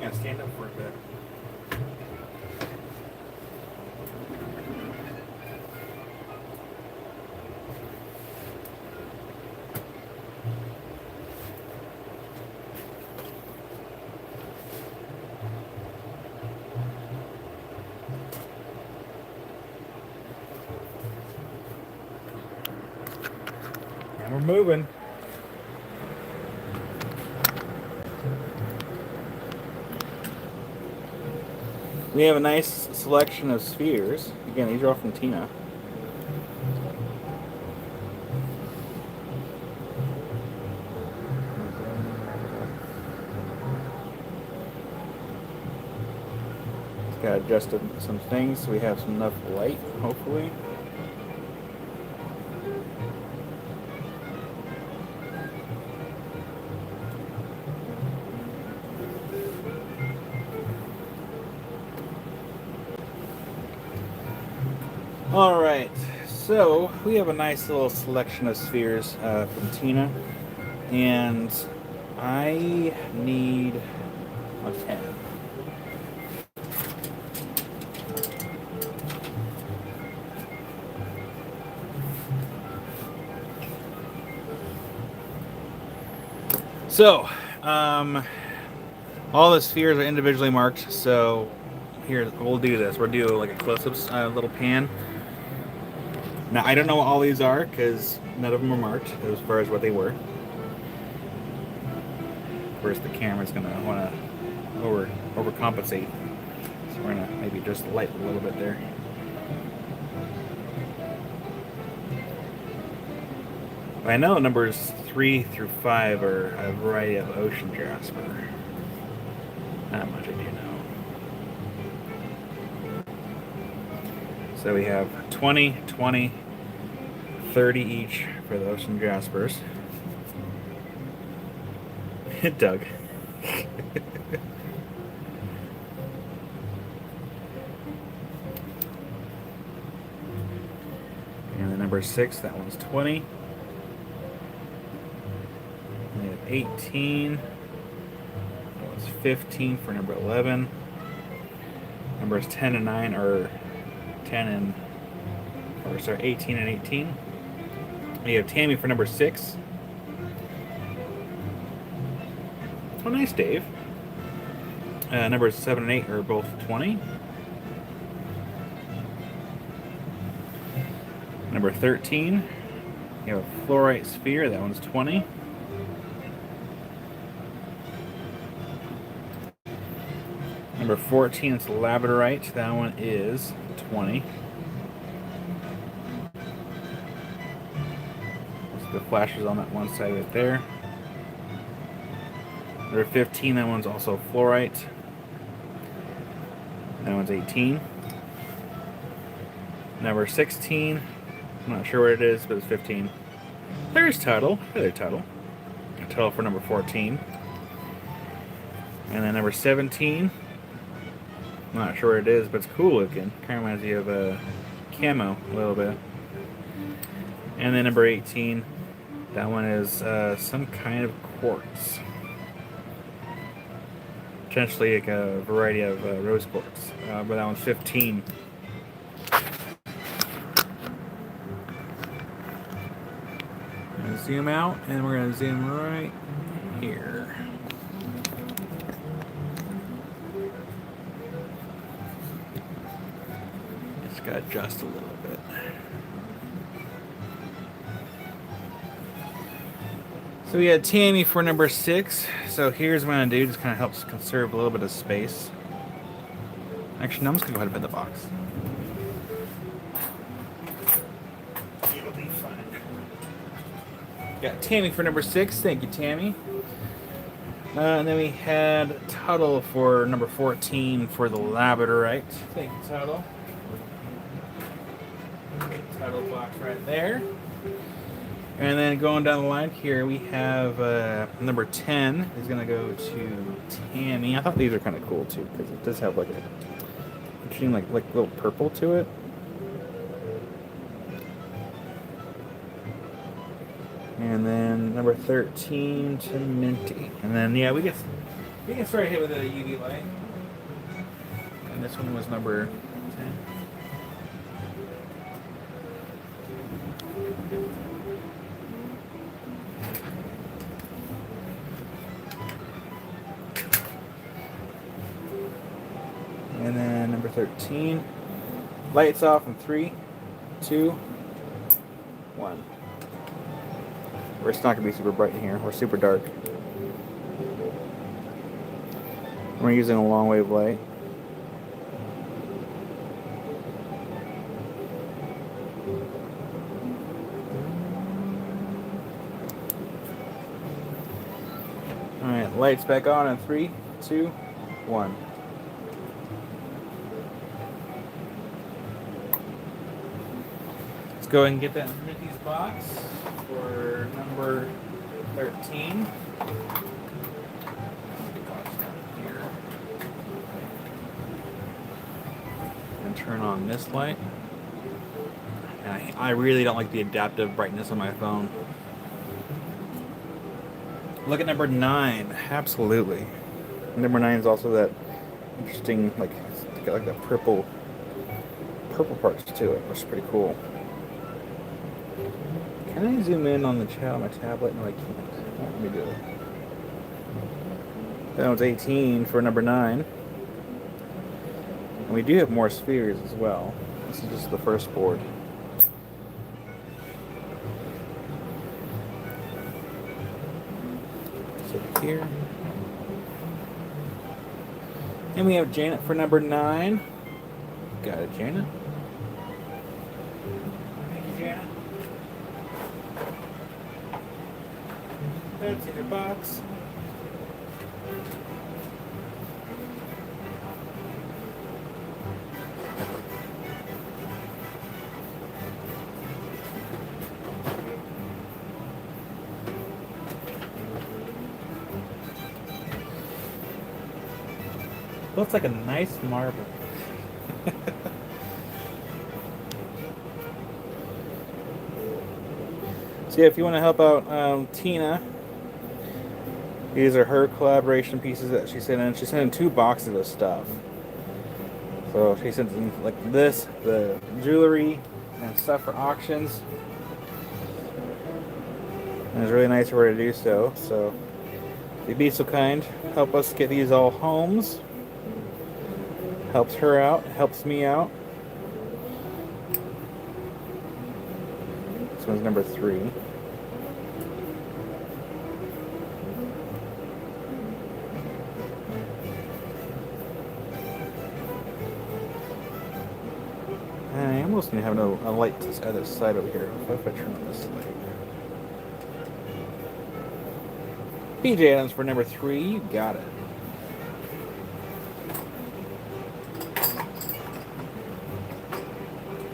gonna stand up for a bit. And we're moving. We have a nice selection of spheres. Again, these are all from Tina. Just got adjusted some things so we have some enough light, hopefully. All right, so we have a nice little selection of spheres from Tina, and I need a 10. So, all the spheres are individually marked, so here, we'll do this. We'll do like a close-up little pan. Now, I don't know what all these are because none of them are marked as far as what they were. Of course, the camera's going to want to overcompensate. So we're going to maybe just light a little bit there. I know numbers 3 through 5 are a variety of ocean jasper. Not much I do know. So we have 20, 20, 30 each for the ocean jaspers. Doug. And the number 6, that one's 20. And we have 18. That one's 15 for number 11. Numbers 10 and 9 are 10 and, or sorry, 18 and 18. We have Tammy for number 6. Oh, nice, Dave. Numbers 7 and 8 are both 20. Number 13, you have a fluorite sphere. That one's 20. Number 14, it's labradorite. That one is 20. The flashes on that one side right there. Number 15, that one's also fluorite. That one's 18. Number 16, I'm not sure what it is, but it's 15. There's Tuttle. There's Tuttle. Tuttle for number 14. And then number 17, I'm not sure what it is, but it's cool looking. Kind of reminds you of a camo a little bit. And then number 18, that one is some kind of quartz. Potentially like a variety of rose quartz. But that one's 15. I'm going to zoom out, and we're going to zoom right here. Just got to adjust a little bit. So we had Tammy for number 6. So here's what I'm going to do. Just kind of helps conserve a little bit of space. Actually, no, I'm just going to go ahead and put the box. It'll be fine. Got Tammy for number 6. Thank you, Tammy. And then we had Tuttle for number 14 for the labradorite. Thank you, Tuttle. Tuttle box right there. And then going down the line here, we have number 10 is going to go to Tammy. I thought these are kind of cool too, because it does have like a interesting like little purple to it. And then number 13 to Minty. And then, yeah, we get We can start here with a UV light. And this one was number 10. And then number 13. Lights off in 3, 2, 1. It's not going to be super bright in here. We're super dark. We're using a long wave light. Alright, lights back on in 3, 2, 1. Let's go ahead and get that Mickey's box for number 13. And turn on this light. And I really don't like the adaptive brightness on my phone. Look at number 9. Absolutely. Number 9 is also that interesting, like, it's got like that purple parts to it, which is pretty cool. Can I zoom in on the my tablet? No, I can't. Let me do it. That was 18 for number 9. And we do have more spheres as well. This is just the first board. So here. And we have Janet for number 9. Got it, Janet. Thank you, Janet. That's in your box. Looks like a nice marble. So yeah, if you want to help out Tina, these are her collaboration pieces that she sent in. She sent in 2 boxes of stuff. So she sent in like this, the jewelry and stuff for auctions. And it's really nice of her to do so. So if you'd be so kind, help us get these all homes. Helps her out, helps me out. This one's number 3. I almost need to have a light to this other side over here. What if I turn on this light? PJ Adams for number 3. You got it.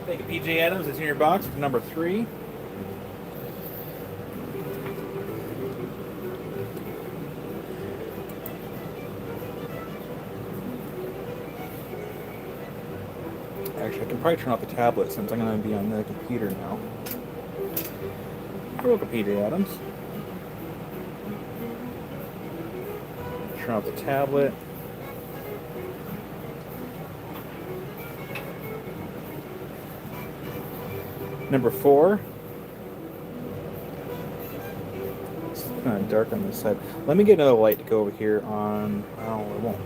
Thank you, PJ Adams. It's in your box for number 3. Actually, I can probably turn off the tablet since I'm going to be on the computer now. You're welcome, PJ Adams. Turn off the tablet. Number 4. It's kind of dark on this side. Let me get another light to go over here on... Oh, it won't.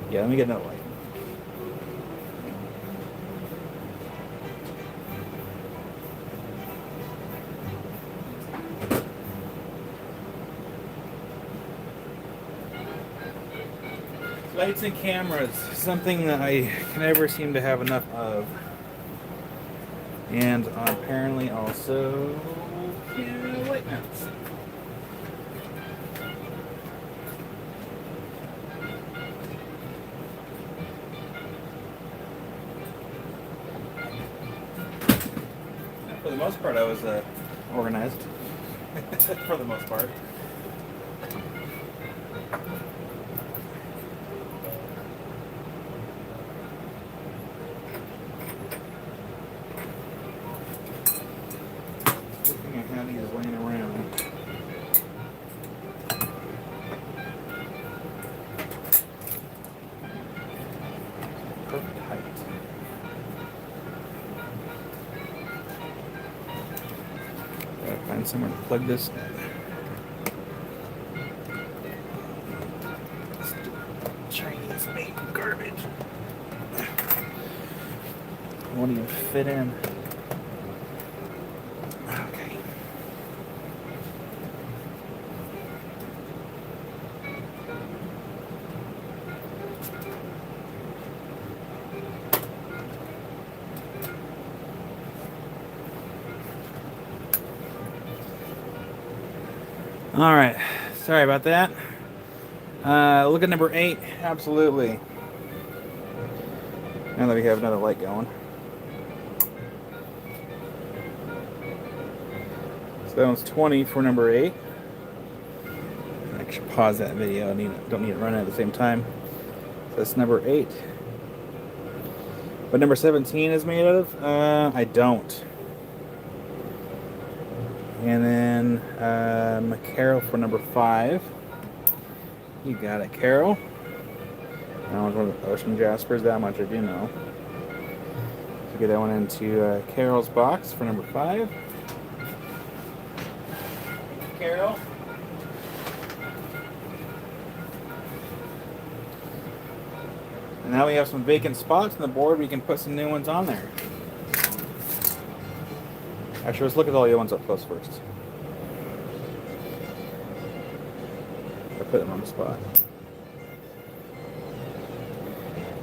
Yeah, let me get another light. Lights and cameras, something that I can never seem to have enough of. And apparently also light mounts. For the most part, I was organized. For the most part. Laying around. somewhere to plug this. Chinese made garbage. Won't even fit in. Okay. All right. Sorry about that. Look at number 8. Absolutely. Now that we have another light going. So that one's 20 for number 8. I should pause that video. Don't need it running at the same time. So that's number 8. What number 17 is made out of? I don't. And then Carol for number 5. You got it, Carol. That one's one of the Ocean Jaspers. That much I do know. So get that one into Carol's box for number 5. Carol. And now we have some vacant spots on the board. We can put some new ones on there. Actually, let's look at all the other ones up close first. I put them on the spot.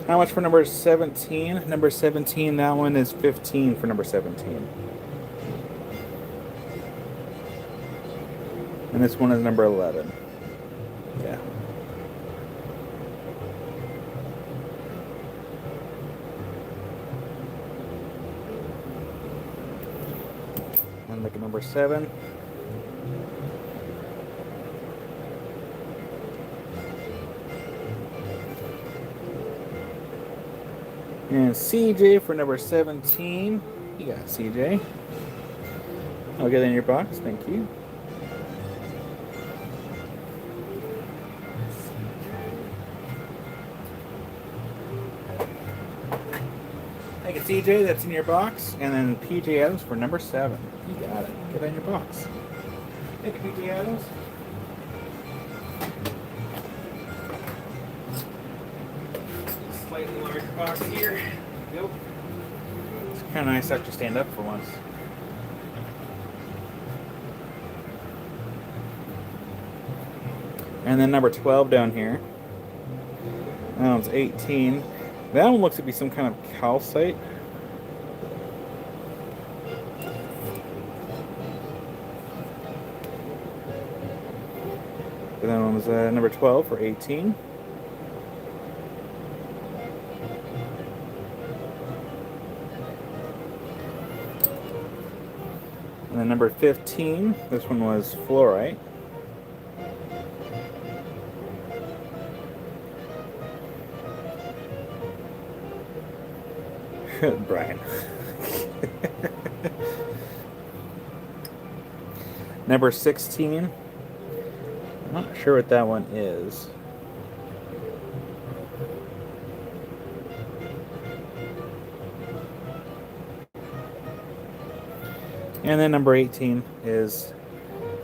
How much for number 17? Number 17, that one is 15 for number 17. And this one is number 11. Yeah. And look at number 7. And CJ for number 17. You got CJ. I'll get it in your box. Thank you. Thank you, CJ. That's in your box. And then PJ Adams for number 7. You got it. Get it in your box. Thank you, PJ Adams. Slightly larger box here. Yep. It's kind of nice to actually stand up for once. And then number 12 down here. That one's 18. That one looks to be some kind of calcite. But that one was number 12 for 18. And then number 15, this one was fluorite. Brian. Number 16. I'm not sure what that one is. And then number 18 is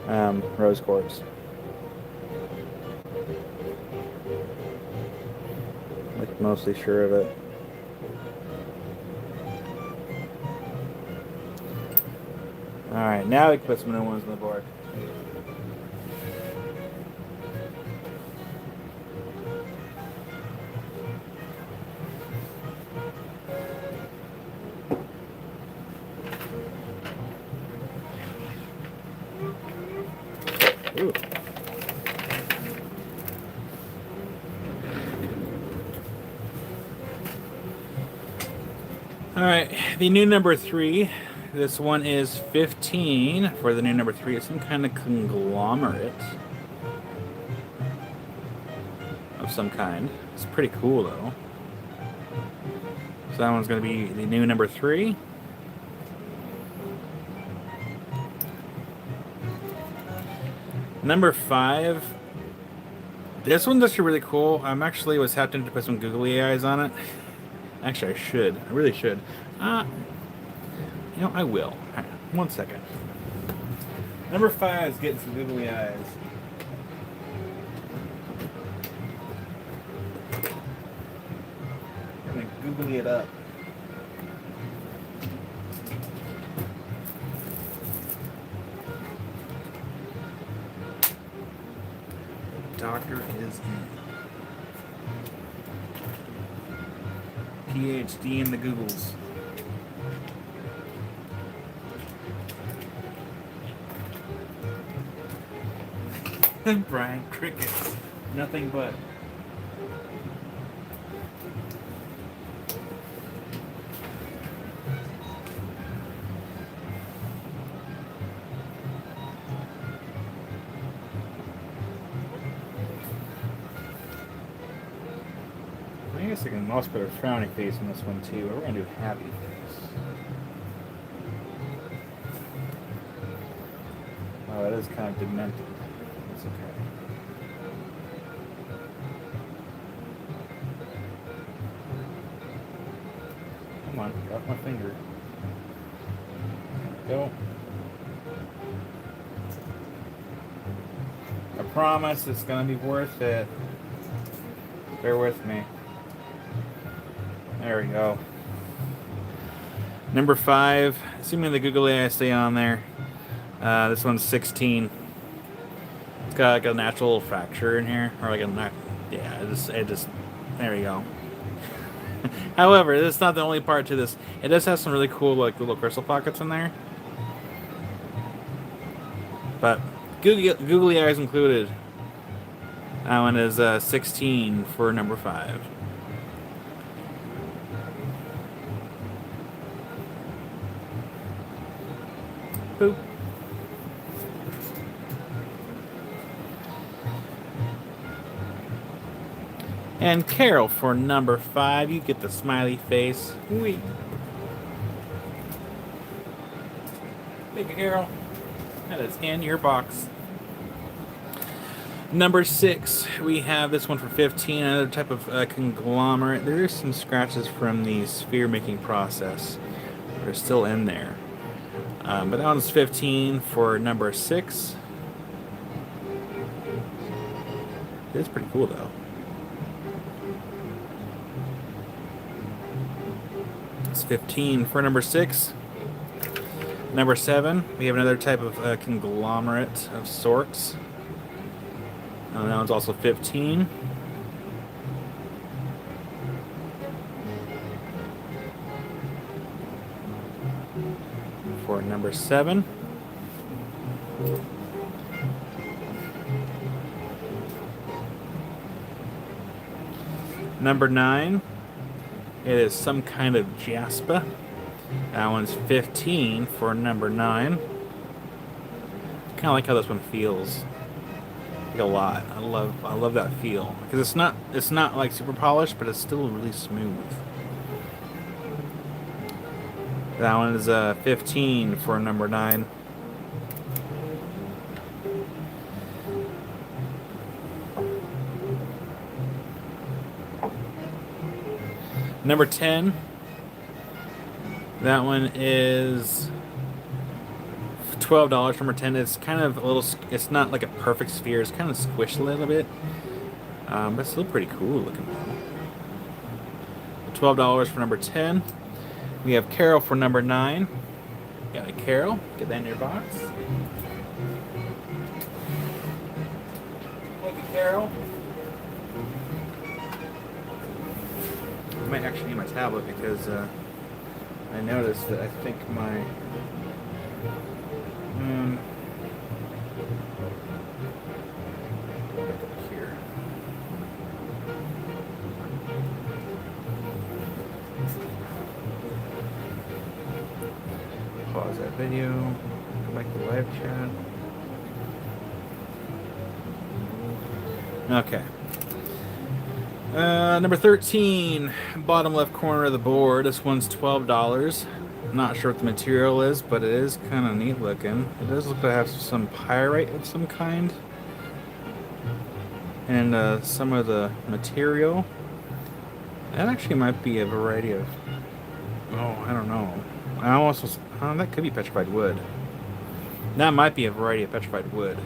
rose quartz. Like mostly sure of it. Alright, now we can put some new ones on the board. Ooh. Alright, the new number 3. This one is 15 for the new number 3. It's some kind of conglomerate of some kind. It's pretty cool though. So that one's going to be the new number 3. Number 5. This one's actually really cool. I'm actually was tempted to put some googly eyes on it. Actually, I should. I really should. You know, I will. Hang on 1 second. Number 5 is getting some googly eyes. I'm gonna googly it up. Doctor is in. PhD in the Googles. Brian Crickets. Nothing but. I guess I can also put a frowny face on this one too, but we're going to do happy face. Oh, it is kind of demented. It's okay. Come on, drop my finger. Go. I promise it's going to be worth it. Bear with me. There we go. Number 5, assuming the googly eyes stay on there. This one's 16. It's got like a natural fracture in here, or like a it just there we go. However, that's not the only part to this. It does have some really cool like little crystal pockets in there, but googly eyes included. That one is 16 for number 5. Boop. And Carol for number 5. You get the smiley face. Wee. Thank you, Carol. That is in your box. Number 6, we have this one for 15. Another type of conglomerate. There is some scratches from the sphere making process. They're still in there. But that one's 15 for number 6. It's pretty cool though. It's 15 for number 6. Number 7, we have another type of conglomerate of sorts. That one's also 15. For number 7. Number 9, it is some kind of jasper. That one's 15 for number 9. Kind of like how this one feels. Like a lot. I love that feel because it's not like super polished, but it's still really smooth. That one is 15 for number 9. Number 10. That one is $12. Number 10. It's kind of a little. It's not like a perfect sphere. It's kind of squished a little bit, but it's still pretty cool looking. $12 for number 10. We have Carol for number 9. Got a Carol. Get that in your box. Thank you, Carol. I might actually need my tablet because I noticed that I think my here. Pause that video. Go back to the live chat. Okay. Number 13, bottom left corner of the board. This one's $12. Not sure what the material is, but it is kind of neat looking. It does look to have some pyrite of some kind. And some of the material. That actually might be a variety of... Oh, I don't know. I almost was... that could be petrified wood. That might be a variety of petrified wood.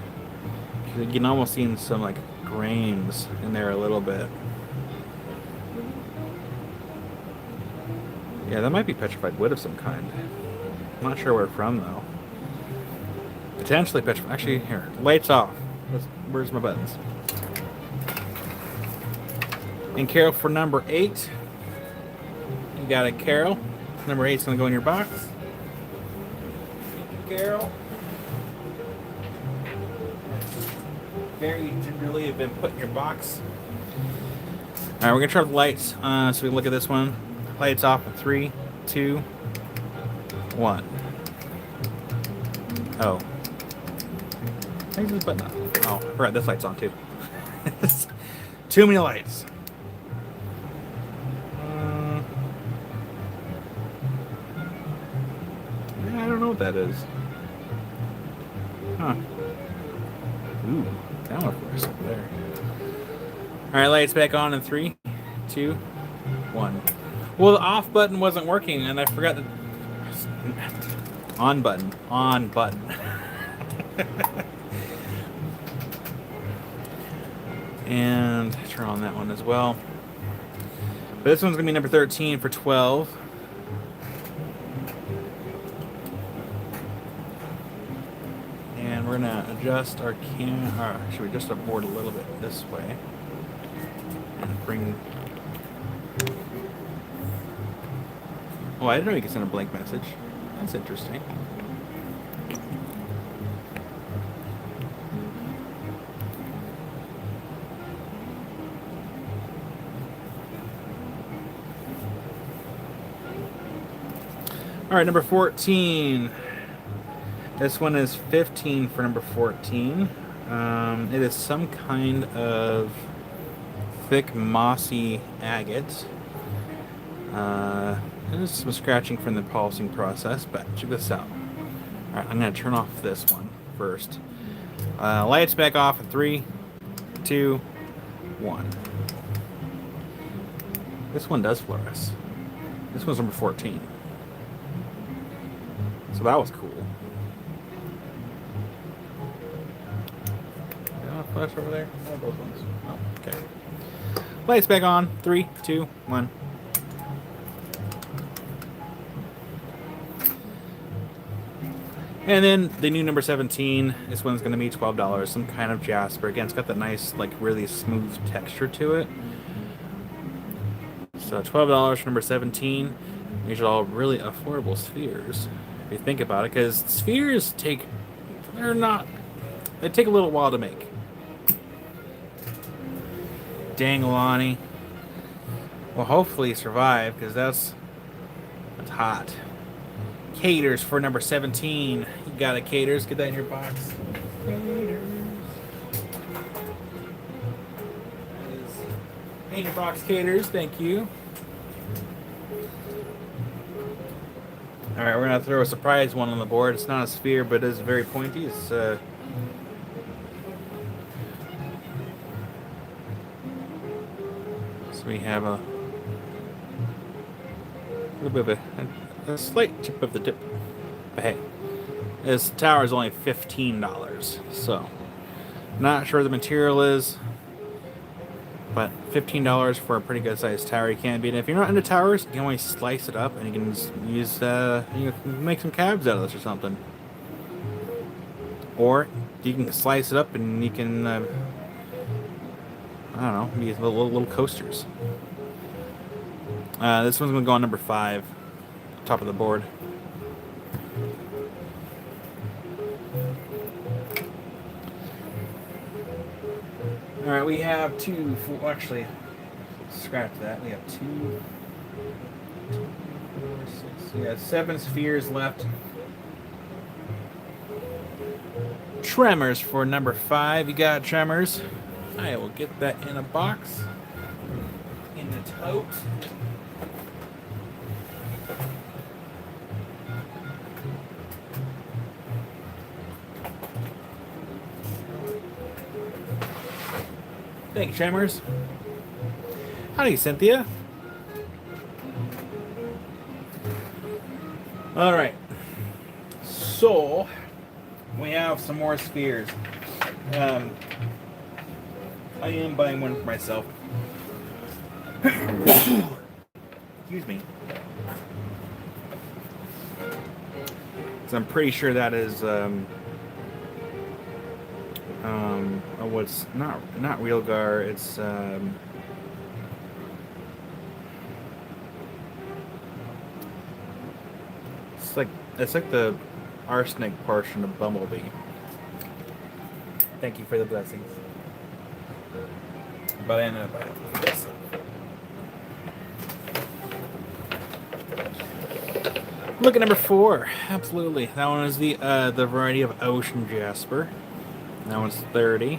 You can almost see some like grains in there a little bit. Yeah, that might be petrified wood of some kind. I'm not sure where from though. Potentially petrified. Actually, here, lights off. Where's my buttons? And Carol for number 8. You got it, Carol. Number 8 is going to go in your box. Thank you, Carol. Very gingerly have been put in your box. Alright, we're going to turn off the lights so we can look at this one. Lights off in 3, 2, 1. Oh. Why is this button on? Oh, I forgot this light's on too. Too many lights. I don't know what that is. Huh. Ooh, that one for us over there. Alright, lights back on in 3, 2, 1. Well, the off button wasn't working, and I forgot the on button. On button. And turn on that one as well. But this one's going to be number 13 for 12. And we're going to adjust our camera. Should we adjust our board a little bit this way? And bring... Oh, I didn't know you could send a blank message. That's interesting. All right, number 14. This one is 15 for number 14. It is some kind of thick, mossy agate. There's some scratching from the polishing process, but check this out. All right, I'm going to turn off this one first. Lights back off in 3, 2, 1. This one does fluoresce. This one's number 14. So that was cool. Flash over there? Oh, both ones. Oh, okay. Lights back on. 3, 2, 1. And then the new number 17. This one's going to be $12. Some kind of jasper. Again, it's got that nice, like, really smooth texture to it. So $12 for number 17. These are all really affordable spheres, if you think about it, because spheres they take a little while to make. Dang, Lonnie. Well, hopefully you survive, because that's hot. Caters for number 17. You got it, Caters. Get that in your box. Caters. In your box, Caters. Thank you. Alright, we're going to throw a surprise one on the board. It's not a sphere, but it is very pointy. It's, so we have a little bit of a slight tip of the tip. But hey, this tower is only $15. So, not sure the material is, but $15 for a pretty good sized tower, you can't beat it. If you're not into towers, you can always slice it up and you can just use, you can make some cabs out of this or something. Or you can slice it up and you can, I don't know, use little coasters. This one's going to go on number 5, top of the board. Alright, we have actually, scratch that. We have 2, 4, 6. We have 7 spheres left. Tremors for number 5. You got Tremors. I will get that in a box. In the tote. Thank you, Tremors. Howdy, Cynthia. Alright. So, we we have some more spheres. I am buying one for myself. Excuse me. So I'm pretty sure that is what's not Realgar, it's it's like the arsenic portion of Bumblebee. Thank you for the blessings. But I ended up buying this. Look at number 4. Absolutely. That one is the variety of Ocean Jasper. That one's 30.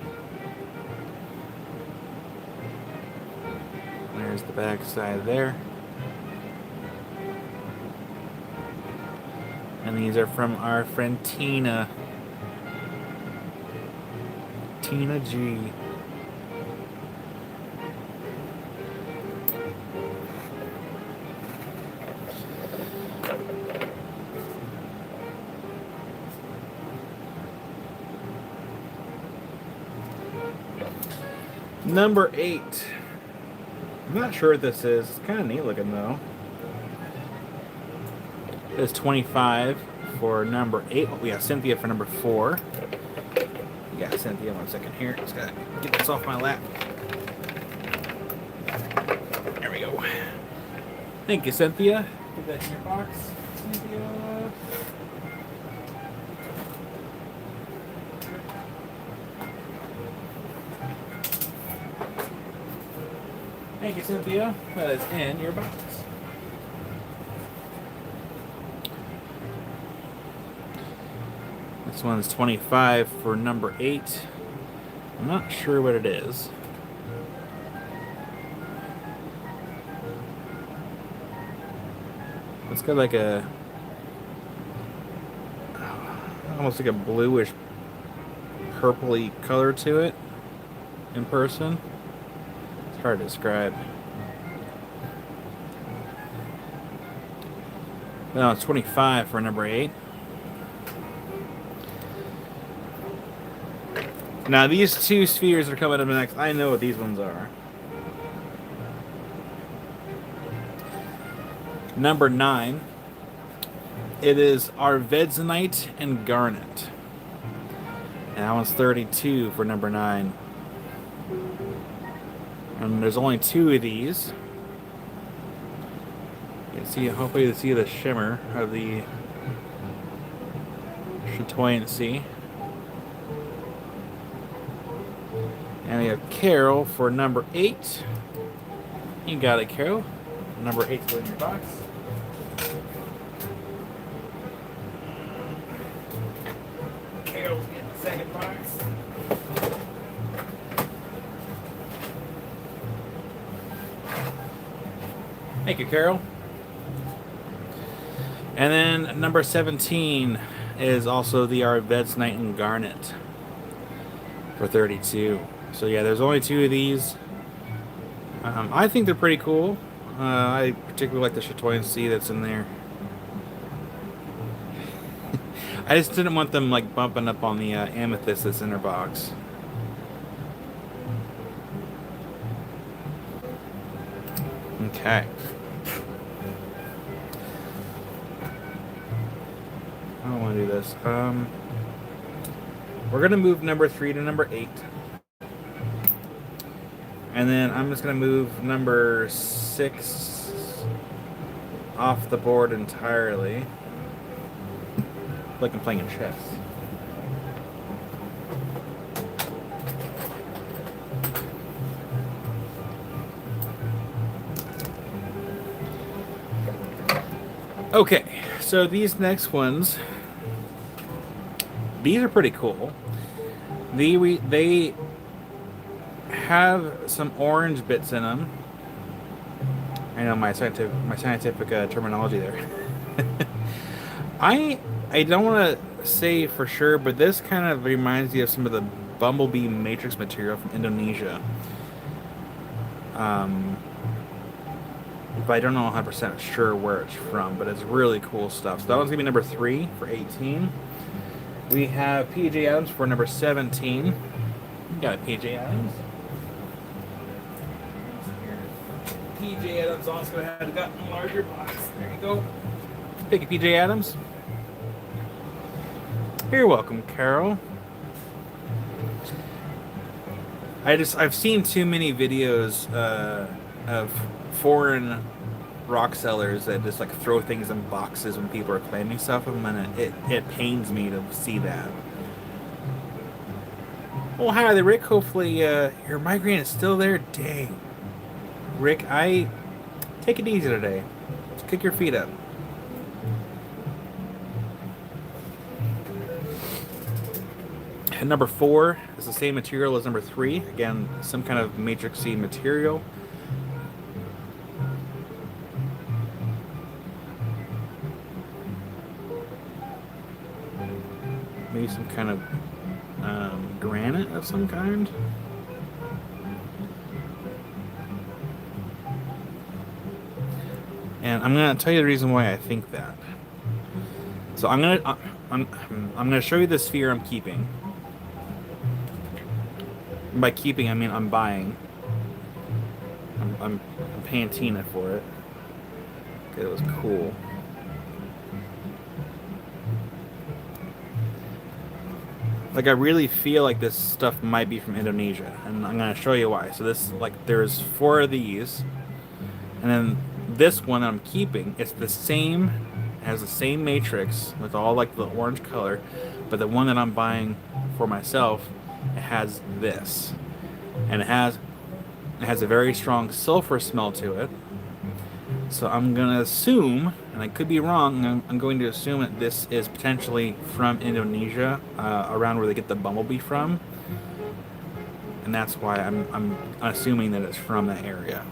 There's the back side there. And these are from our friend Tina. Tina G. Number 8. I'm not sure what this is. It's kind of neat looking though. It's 25 for number 8. Oh, we got Cynthia for number 4. We got Cynthia. 1 second here. Just gotta get this off my lap. There we go. Thank you, Cynthia. Put that in your box, Cynthia. Thank you, Cynthia. That is in your box. This one's 25 for number 8. I'm not sure what it is. It's got like a almost like a bluish purpley color to it in person. It's hard to describe. No, it's 25 for number 8. Now these 2 spheres are coming up next. I know what these ones are. Number 9. It is Arvedzonite and Garnet. And that one's 32 for number 9. And there's only 2 of these. You can see, hopefully you see the shimmer of the chatoyancy. And we have Carol for number 8. You got it, Carol. Number 8's in your box. Carol's getting the second box. Thank you, Carol. And then number 17 is also the Arvedzonite and Garnet for 32. So yeah, there's only 2 of these. I think they're pretty cool. I particularly like the chatoyancy that's in there. I just didn't want them like bumping up on the amethyst that's in their box. Okay. I don't want to do this. We're going to move number 3 to number 8. And then I'm just going to move number 6 off the board entirely. Like I'm playing in chess. Okay, so these next ones, these are pretty cool. They have some orange bits in them. I know my scientific terminology there. I don't want to say for sure, but this kind of reminds me of some of the Bumblebee Matrix material from Indonesia. But I don't know 100% sure where it's from, but it's really cool stuff. So that one's going to be number 3 for 18. We have PJ Adams for number 17. We got a PJ Adams. PJ Adams also had gotten a larger box. There you go. Thank you, PJ Adams. You're welcome, Carol. I've seen too many videos of foreign rock sellers that just like throw things in boxes when people are claiming stuff of them, and it pains me to see that. Well, hi there, Rick. Hopefully your migraine is still there. Dang, Rick, I take it easy today. Just kick your feet up. And number 4 is the same material as number 3. Again, some kind of matrixy material. Maybe some kind of granite of some kind. And I'm gonna tell you the reason why I think that. So I'm gonna show you the sphere I'm keeping. And by keeping, I mean I'm buying. I'm paying Tina for it. Okay, it was cool. Like, I really feel like this stuff might be from Indonesia, and I'm gonna show you why. So this, like, there's 4 of these, and then this one that I'm keeping, it's the same, has the same matrix with all like the orange color, but the one that I'm buying for myself, it has this, and it has a very strong sulfur smell to it. So I'm gonna assume, and I could be wrong, I'm going to assume that this is potentially from Indonesia, around where they get the bumblebee from, and that's why I'm assuming that it's from that area.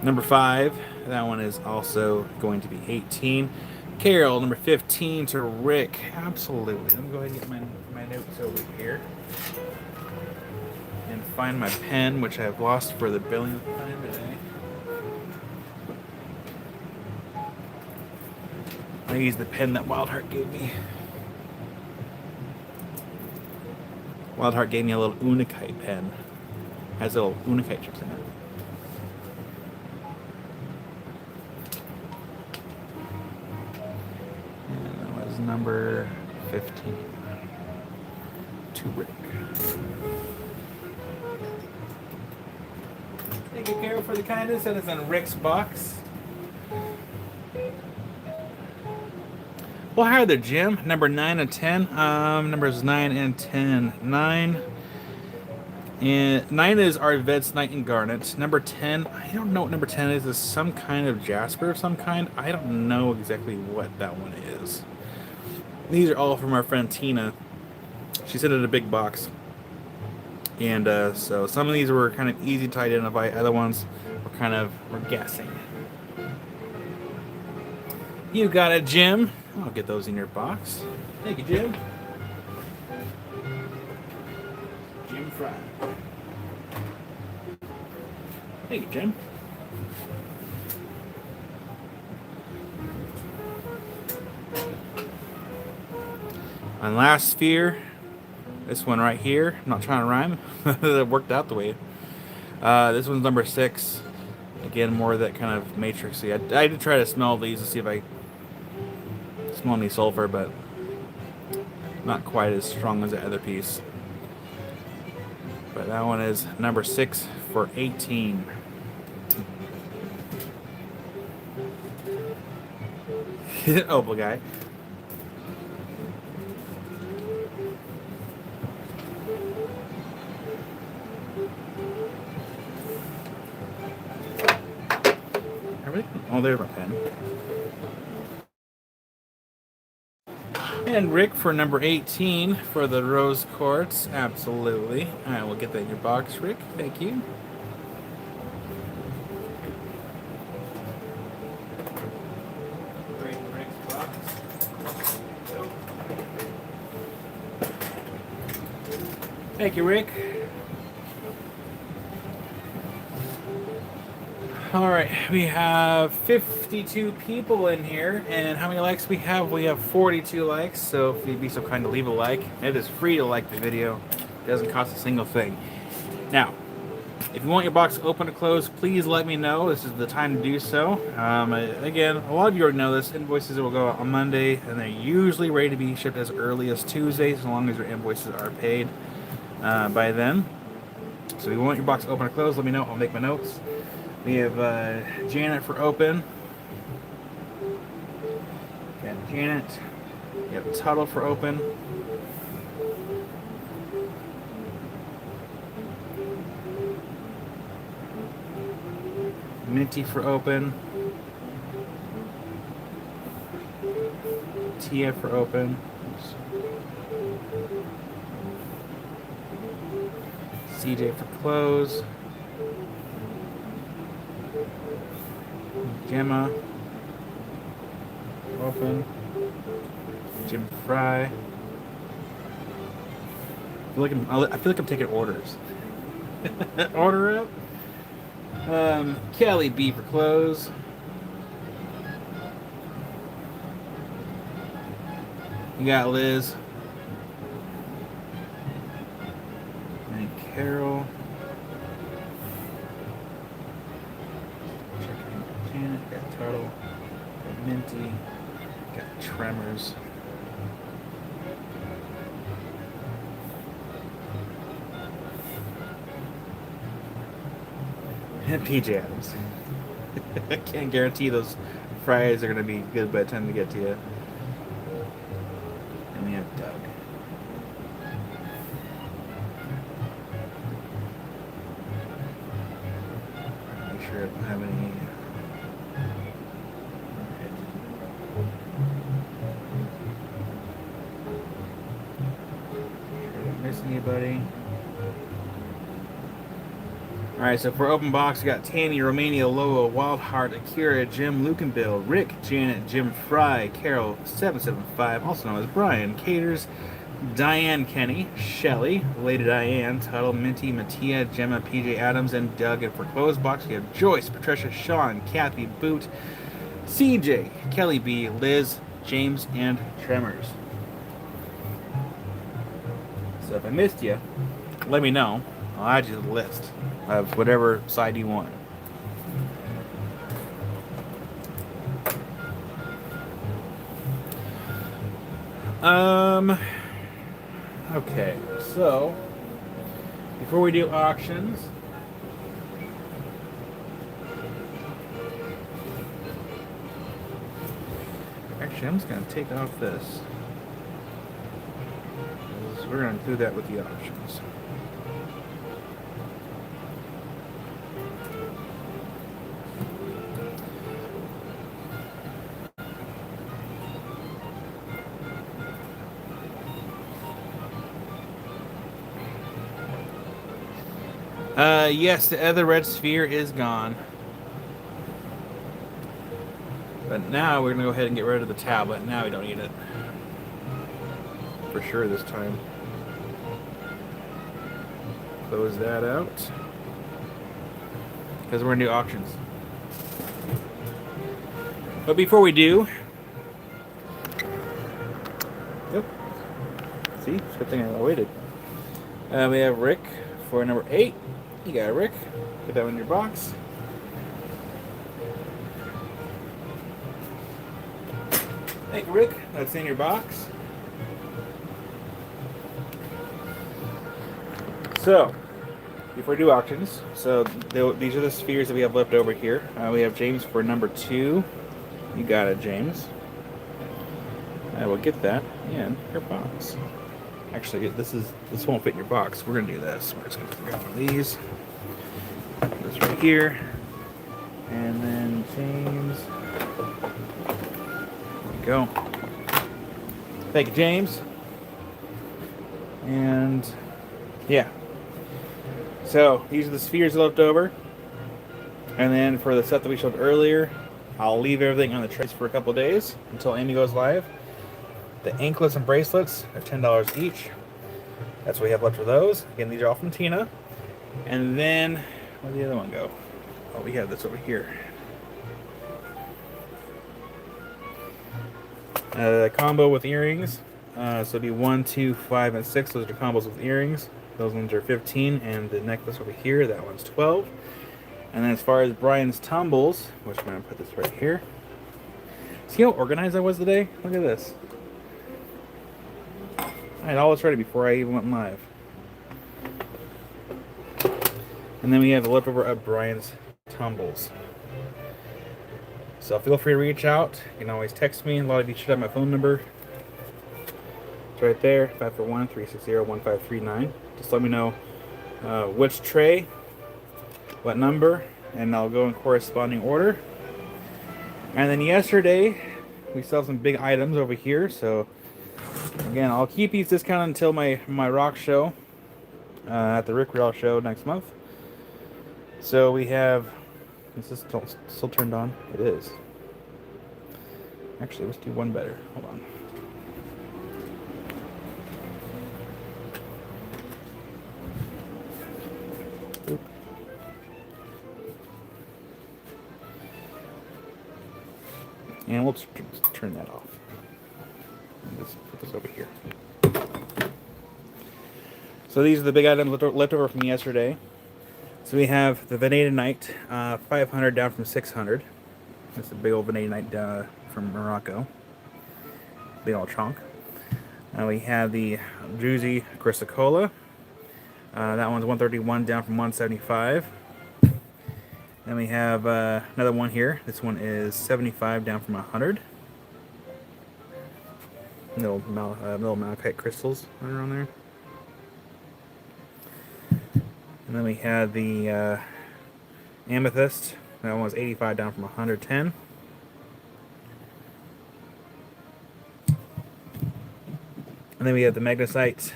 Number 5, that one is also going to be 18. Carol, number 15 to Rick. Absolutely. Let me go ahead and get my notes over here. And find my pen, which I've lost for the billionth time today. I use the pen that Wildheart gave me. Wildheart gave me a little Unakite pen. Has little Unakite chips in it. Number 15 to Rick. Thank you, Carol, for the kindness. That is on Rick's box. Well, hi there, Jim. Number 9 and 10. Numbers 9 and 10. 9. And 9 is Arved's Knight and Garnet. Number 10, I don't know what number 10 is. It's some kind of jasper of some kind. I don't know exactly what that one is. These are all from our friend Tina. She sent it in a big box. And so some of these were kind of easy to identify. Other ones we're guessing. You got it, Jim. I'll get those in your box. Thank you, Jim. Jim Fry. Thank you, Jim. And last sphere, this one right here. I'm not trying to rhyme. It worked out the way. This one's number 6. Again, more of that kind of matrixy. I did try to smell these to see if I smell any sulfur, but not quite as strong as the other piece. But that one is number 6 for 18. Opal guy. Oh, there's my pen. And Rick for number 18 for the rose quartz. Absolutely. I will get that in your box, Rick. Thank you. Great Rick's box. Thank you, Rick. All right, we have 52 people in here, and how many likes we have? We have 42 likes, so if you'd be so kind to leave a like. It is free to like the video. It doesn't cost a single thing. Now, if you want your box open or closed, please let me know. This is the time to do so. Again, a lot of you already know this. Invoices will go out on Monday, and they're usually ready to be shipped as early as Tuesday, as long as your invoices are paid by then. So if you want your box open or closed, let me know. I'll make my notes. We have Janet for open. Got Janet. We have Tuttle for open. Minty for open. Tia for open. CJ for close. Gemma open. Jim Fry. I feel like I'm taking orders. Order up. Kelly B for close. You got Liz. And Carol. Janet, got Tuttle. Got Minty. Got Tremors. And PJ Adams. I can't guarantee those fries are going to be good by the time we get to you. And we have Doug. Make sure I don't have any. Make sure I don't miss anybody. Alright, so for open box, we got Tammy, Romania, Loa, Wildheart, Akira, Jim, Luke and Bill, Rick, Janet, Jim Fry, Carol, 775, also known as Brian, Caters, Diane Kenny, Shelly, Lady Diane, Tuttle, Minty, Mattia, Gemma, PJ Adams, and Doug. And for closed box, we have Joyce, Patricia, Sean, Kathy, Boot, CJ, Kelly B, Liz, James, and Tremors. So if I missed you, let me know. I'll add you to the list of whatever side you want. Okay, so before we do auctions, actually I'm just going to take off this. We're going to do that with the auctions. Yes, the other red sphere is gone. But now we're going to go ahead and get rid of the tablet. Now we don't need it. For sure this time. Close that out. Because we're going to do auctions. But before we do... Yep. See? It's a good thing I waited. We have Rick for number 8. You got it, Rick. Put that one in your box. Thank you, Rick. That's in your box. So, before we do auctions, so these are the spheres that we have left over here. We have James for number 2. You got it, James. I will get that in your box. Actually, this won't fit in your box. We're gonna do this. We're just gonna grab one of these. This right here, and then James. There we go. Thank you, James. And yeah. So these are the spheres left over. And then for the set that we showed earlier, I'll leave everything on the trays for a couple of days until Amy goes live. The anklets and bracelets are $10 each. That's what we have left for those. Again, these are all from Tina. And then, where'd the other one go? Oh, we have this over here. Combo with earrings. So it'd be 1, 2, 5, and 6. Those are combos with earrings. Those ones are 15, and the necklace over here, that one's 12. And then as far as Brian's tumbles, which I'm gonna put this right here. See how organized I was today? Look at this. I had all this ready before I even went live. And then we have the leftover of Brian's tumbles. So feel free to reach out. You can always text me. A lot of you should have my phone number. It's right there, 541-360-1539. Just let me know which tray, what number, and I'll go in corresponding order. And then yesterday, we saw some big items over here. So again, I'll keep these discounted until my rock show at the Rick Real show next month. So we have, is this still turned on? It is. Actually, let's do one better. Hold on. Oop. And we'll turn that off. Let's put this over here. So these are the big items left over from yesterday. So we have the Veneta Knight, 500 down from 600. That's a big old Veneta Knight from Morocco. Big old chunk. We have the Druzy Chrysocolla. That one's 131 down from 175. Then we have another one here. This one is 75 down from 100. Little malachite crystals right around there. And then we had the amethyst. That one was 85 down from 110. And then we have the magnesite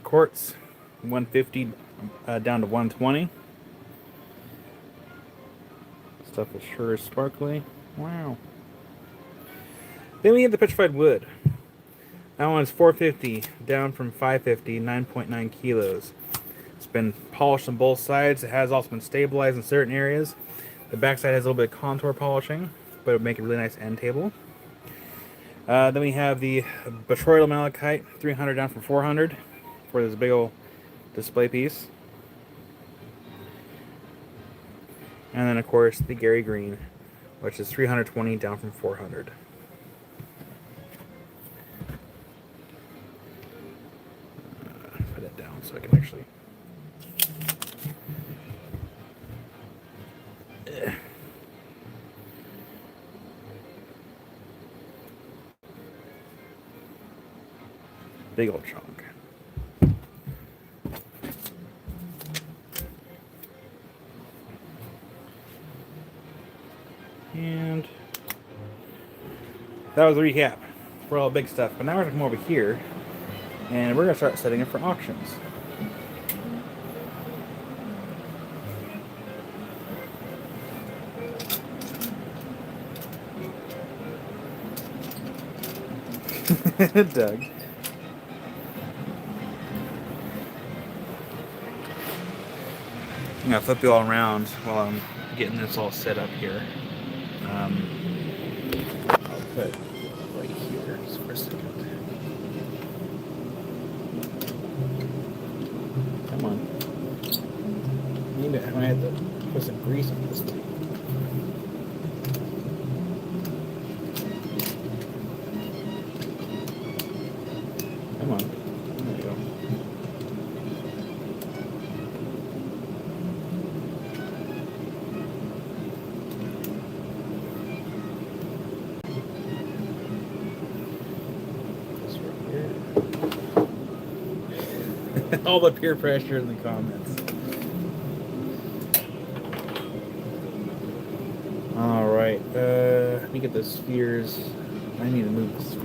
quartz, 150 down to 120. Stuff is sure sparkly. Wow. Then we have the petrified wood. That one's 450 down from 550, 9.9 kilos. It's been polished on both sides. It has also been stabilized in certain areas. The backside has a little bit of contour polishing, but it would make a really nice end table. Then we have the botryoidal malachite, 300 down from 400 for this big old display piece. And then, of course, the Gary Green, which is 320 down from 400. Put that down so I can actually... Big old chunk. And that was a recap for all the big stuff. But now we're going to come over here and we're going to start setting it for auctions. Doug. I'm going to flip you all around while I'm getting this all set up here. I'll put it right here just for a second. Come on. I might have to put some grease on this thing. Come on. There we go. All the peer pressure in the comments. All right, let me get the spheres. I need to move the spheres.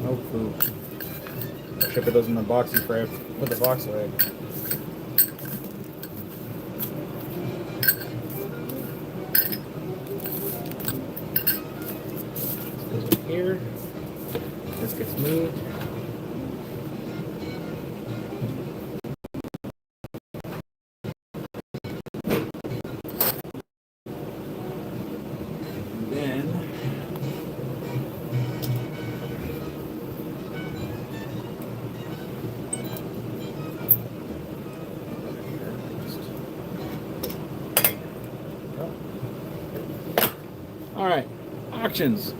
No food. I should put those in the box before I put the box away. This goes in here. This gets moved. All right, auctions.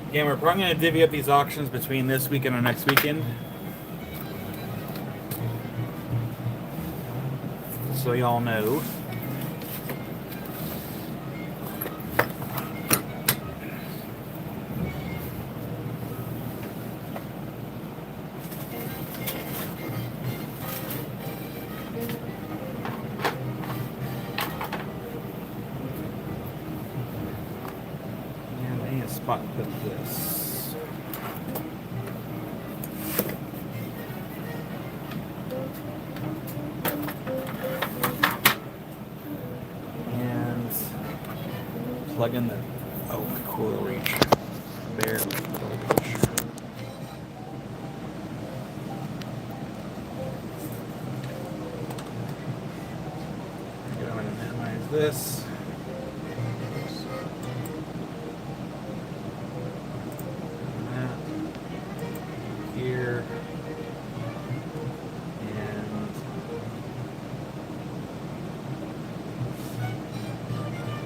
Again, we're probably going to divvy up these auctions between this weekend and next weekend. So y'all know. Spot and put this. And plug in the coil reach. Barely coil reach. I'm going to minimize this. Here and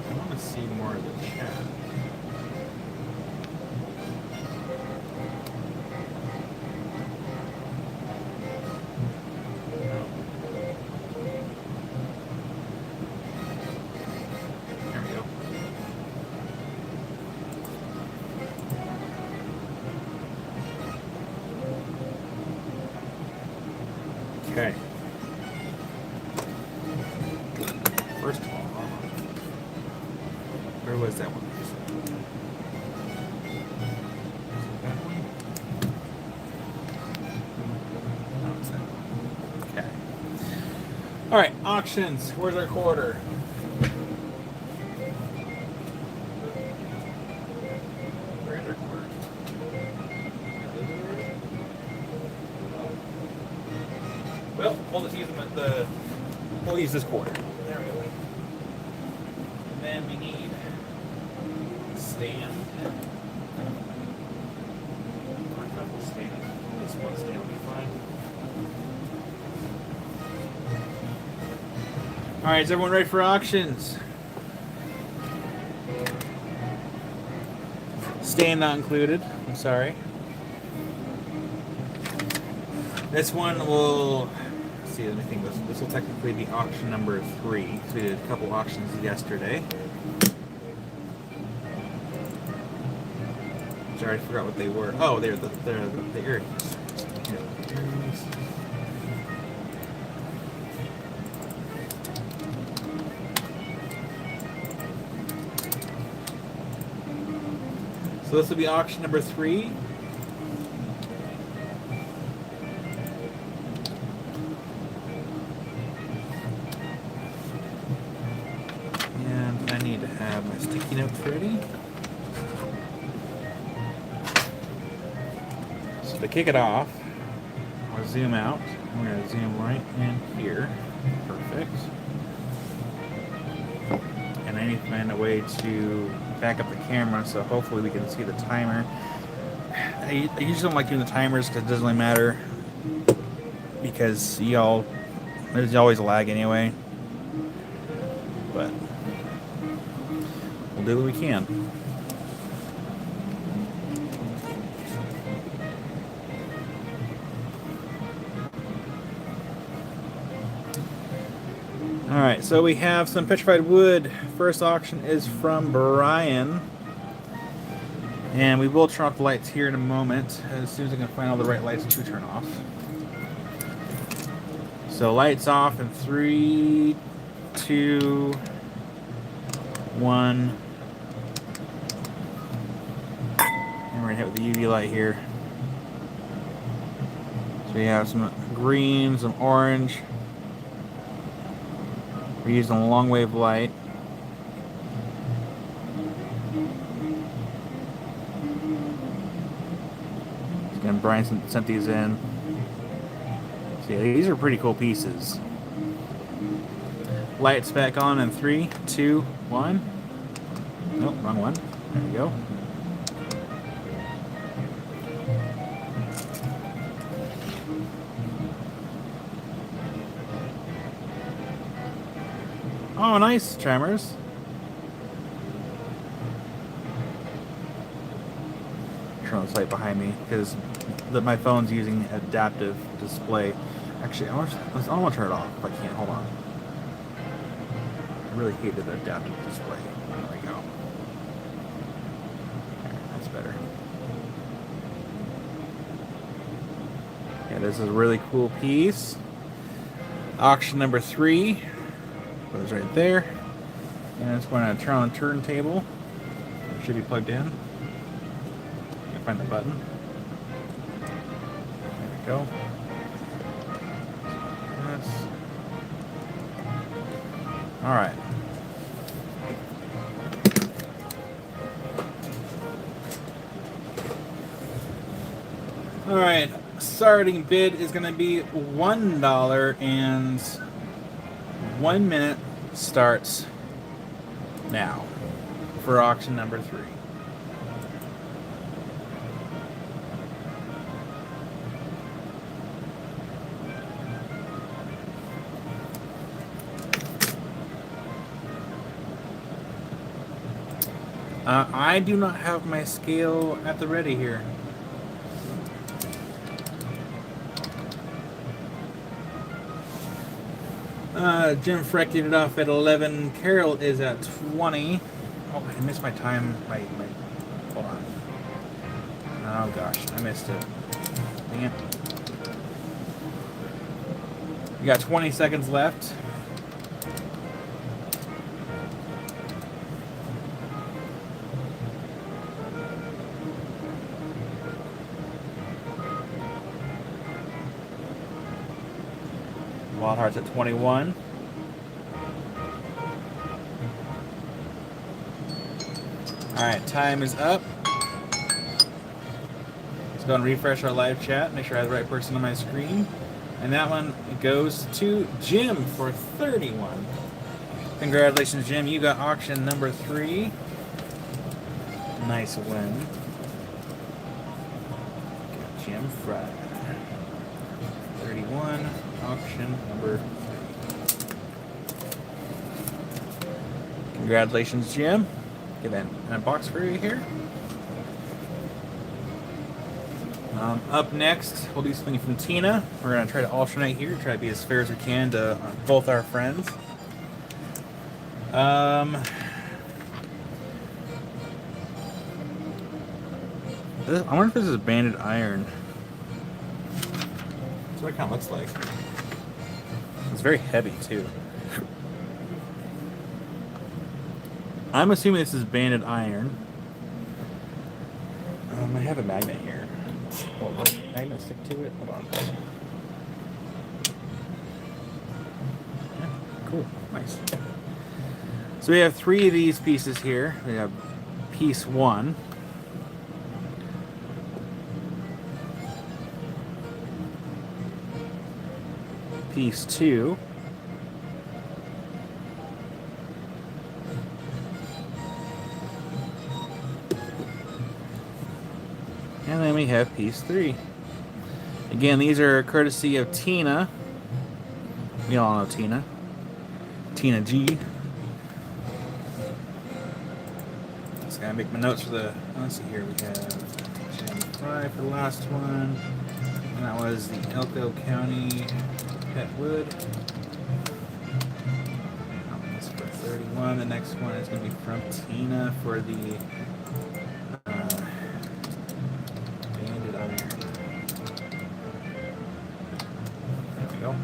I want to see more of the chat. There we go. Okay. First of all, where was that one? Is it that one? No, it's that one. Okay. All right, auctions. Where's our quarter? Where's our quarter? Well, we'll just use them at the. We'll use this quarter. There we go. And then we need stand. Stand. This one stand will be fine. All right, is everyone ready for auctions? Stand not included. I'm sorry. This one will. Let's see, let me think. This will technically be auction number 3 because we did a couple auctions yesterday. Sorry, I forgot what they were. Oh, they're the earrings. Yeah, earrings. So this will be auction number 3. And I need to have my sticky notes ready. So to kick it off, I was zoom out. We're going to zoom right in here. Perfect. And I need to find a way to back up the camera so hopefully we can see the timer. I usually don't like doing the timers because it doesn't really matter, because there's always a lag anyway. But we'll do what we can. Alright, so we have some petrified wood. First auction is from Brian. And we will turn off the lights here in a moment, as soon as I can find all the right lights to turn off. So lights off in 3, 2, 1. And we're going to hit with the UV light here. So we have some green, some orange. We're using a long wave light. And Brian sent these in. So yeah, these are pretty cool pieces. Lights back on in 3, 2, 1. Nope, wrong one. There we go. Oh, nice, Tremors. Turn on this light behind me because my phone's using adaptive display. Actually, I want to turn it off if I can't. Hold on. I really hated the adaptive display. There we go. Okay, that's better. Yeah, this is a really cool piece. Auction number 3. Goes right there. And it's going to turn on the turntable. It should be plugged in. Find the button. There we go. All right. All right. Starting bid is going to be $1, and 1 minute starts now for auction number 3. I do not have my scale at the ready here. Jim Freck did it off at 11. Carol is at 20. Oh, I missed my time. Hold on. Oh gosh, I missed it. Dang it. You got 20 seconds left. Wild Hearts at 21. Alright, time is up. Let's go and refresh our live chat. Make sure I have the right person on my screen. And that one goes to Jim for 31. Congratulations, Jim. You got auction number 3. Nice win. Got Jim Fry. 31. Auction number 3. Congratulations, Jim. Get that in a box for you here. Up next, we'll do something from Tina. We're going to try to alternate here, try to be as fair as we can to both our friends. I wonder if this is banded iron. That's what it kind of looks like. It's very heavy, too. I'm assuming this is banded iron. I have a magnet here. Will the magnet stick to it? Hold on. Yeah, cool. Nice. So we have 3 of these pieces here. We have piece 1. piece 2. And then we have piece 3. Again, these are courtesy of Tina. We all know Tina. Tina G. Just gotta make my notes for the. Let's see here. We have Gen 5 for the last one. And that was the Elko County Pet Wood. That was for 31. The next one is going to be from Tina for the Banded Iron. There we go.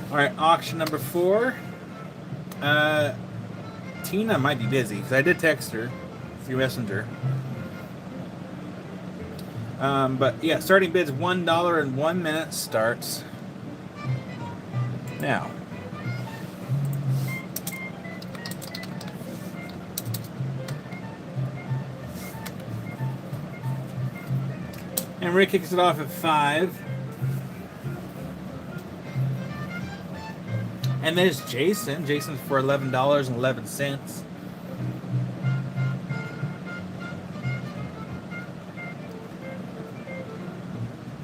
Alright, auction number 4. Tina might be busy because I did text her through Messenger. But yeah, starting bids $1 and 1 minute starts now. And Rick kicks it off at 5. And there's Jason. Jason's for $11.11.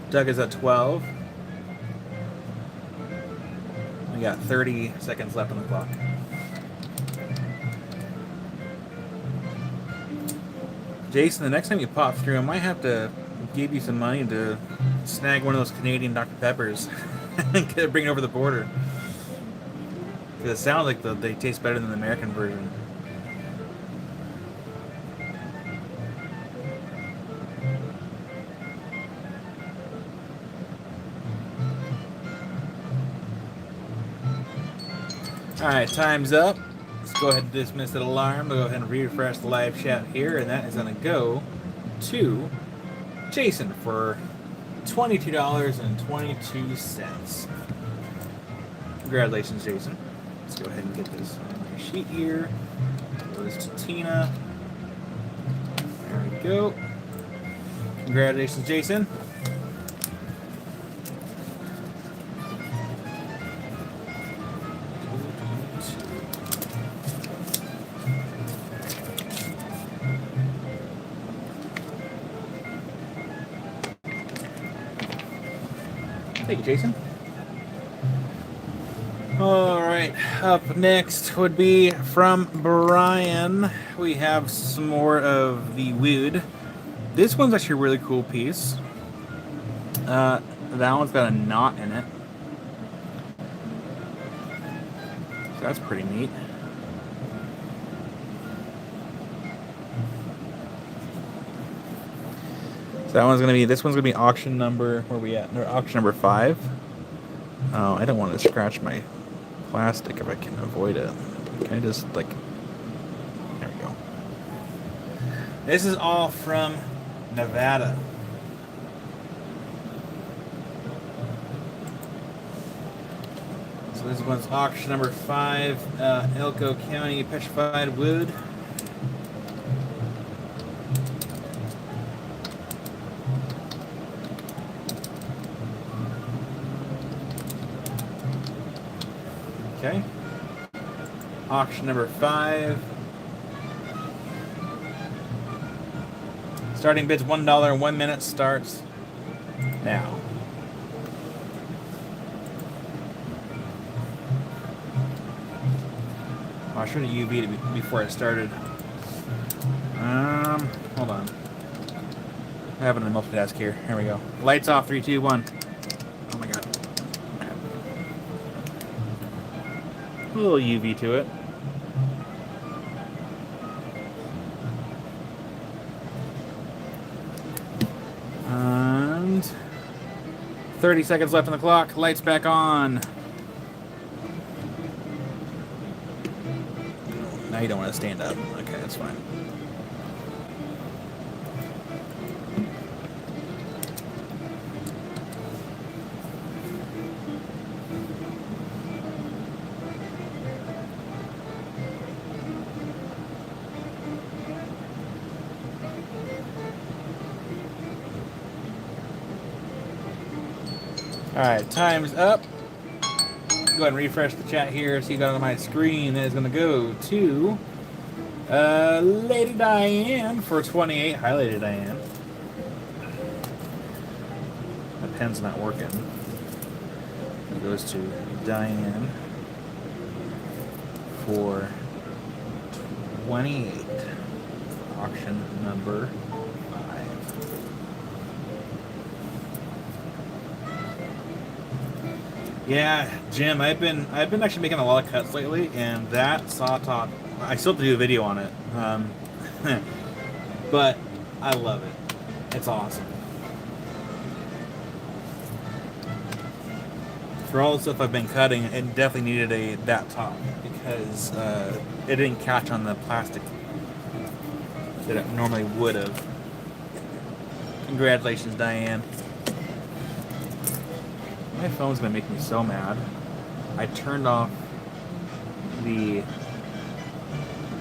Doug is at 12. We got 30 seconds left on the clock. Jason, the next time you pop through, I might have to give you some money to snag one of those Canadian Dr. Peppers and bring it over the border. Because it sounds like they taste better than the American version. Alright, time's up. Let's go ahead and dismiss that alarm. We'll go ahead and refresh the live chat here, and that is going to go to Jason for $22.22. Congratulations, Jason. Let's go ahead and get this on my sheet here. Goes to Tina. There we go. Congratulations, Jason. Thank you, Jason. Alright, up next would be from Brian. We have some more of the wood. This one's actually a really cool piece. That one's got a knot in it. So that's pretty neat. So that one's gonna be, this one's gonna be auction number, where are we at? No, auction number 5. Oh, I don't want to scratch my plastic if I can avoid it. Can I just, like, there we go. This is all from Nevada. So this one's auction number 5, Elko County Petrified Wood. Okay. Auction number 5. Starting bids $1 and 1 minute starts now. Oh, I should have UV'd it before I started. Hold on. I have it on the multitask here. Here we go. Lights off. 3, 2, 1. Oh my god. A little UV to it. And 30 seconds left on the clock. Lights back on. Now you don't want to stand up. Okay, that's fine. Alright, time's up. Go ahead and refresh the chat here. See, got on my screen. That is going to go to Lady Diane for 28. Hi, Lady Diane. My pen's not working. It goes to Diane for 28. Auction number 5. Yeah, Jim, I've been actually making a lot of cuts lately, and that saw top, I still have to do a video on it, but I love it. It's awesome. For all the stuff I've been cutting, it definitely needed that top because it didn't catch on the plastic that it normally would have. Congratulations, Diane. My phone's been making me so mad. I turned off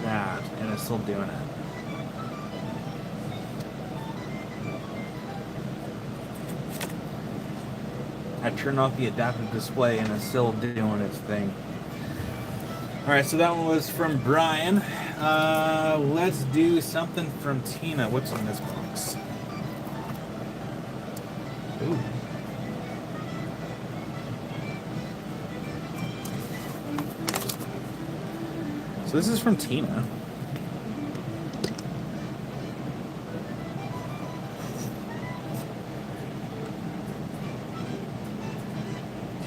that and it's still doing it. I turned off the adaptive display and it's still doing its thing. Alright, so that one was from Brian. Let's do something from Tina. What's in this box? Ooh. So this is from Tina.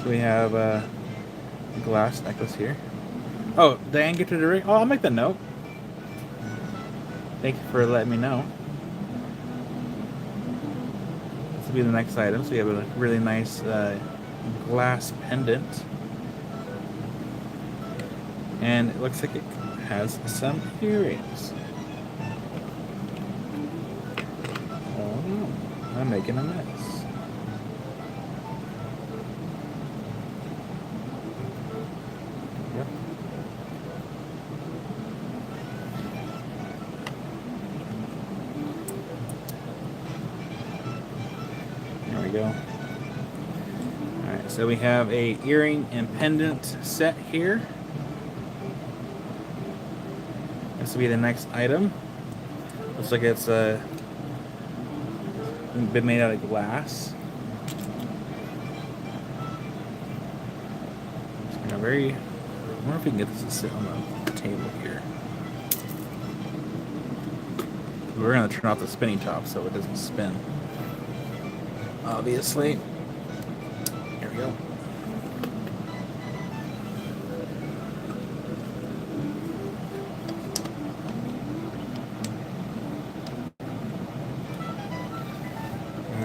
So we have a glass necklace here. Oh, Diane gifted a ring. Oh, I'll make the note. Thank you for letting me know. This will be the next item. So we have a really nice glass pendant. And it looks like it has some earrings. Oh no, I'm making a mess. Yep. There we go. Alright, so we have a earring and pendant set here. This will be the next item. Looks like it's been made out of glass. It's kind of very. I wonder if we can get this to sit on the table here. We're gonna turn off the spinning top so it doesn't spin. Obviously. Here we go.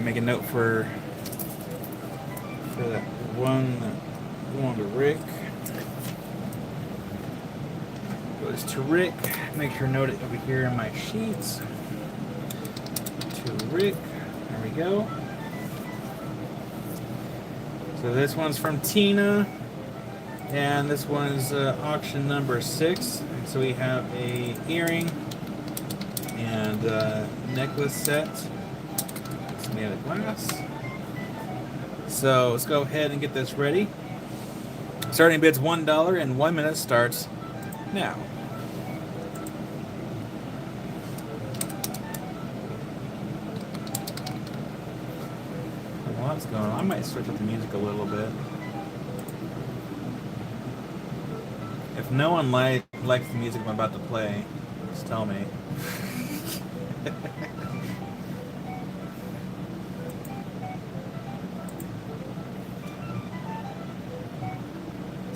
Make a note for that one going to Rick. Goes to Rick. Make sure to note it over here in my sheets. To Rick. There we go. So this one's from Tina, and this one's auction number 6. So we have a earring and necklace set. Made of glass. So let's go ahead and get this ready. Starting bid's $1 and 1 minute starts now. What's going on? I might switch up the music a little bit. If no one likes the music I'm about to play, just tell me.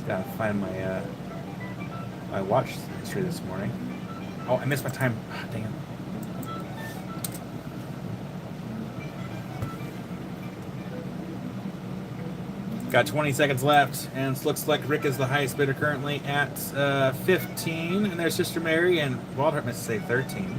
Gotta find my watch history this morning. Oh, I missed my time. Oh, dang it. Got 20 seconds left, and it looks like Rick is the highest bidder currently at 15. And there's Sister Mary, and Walter must say 13.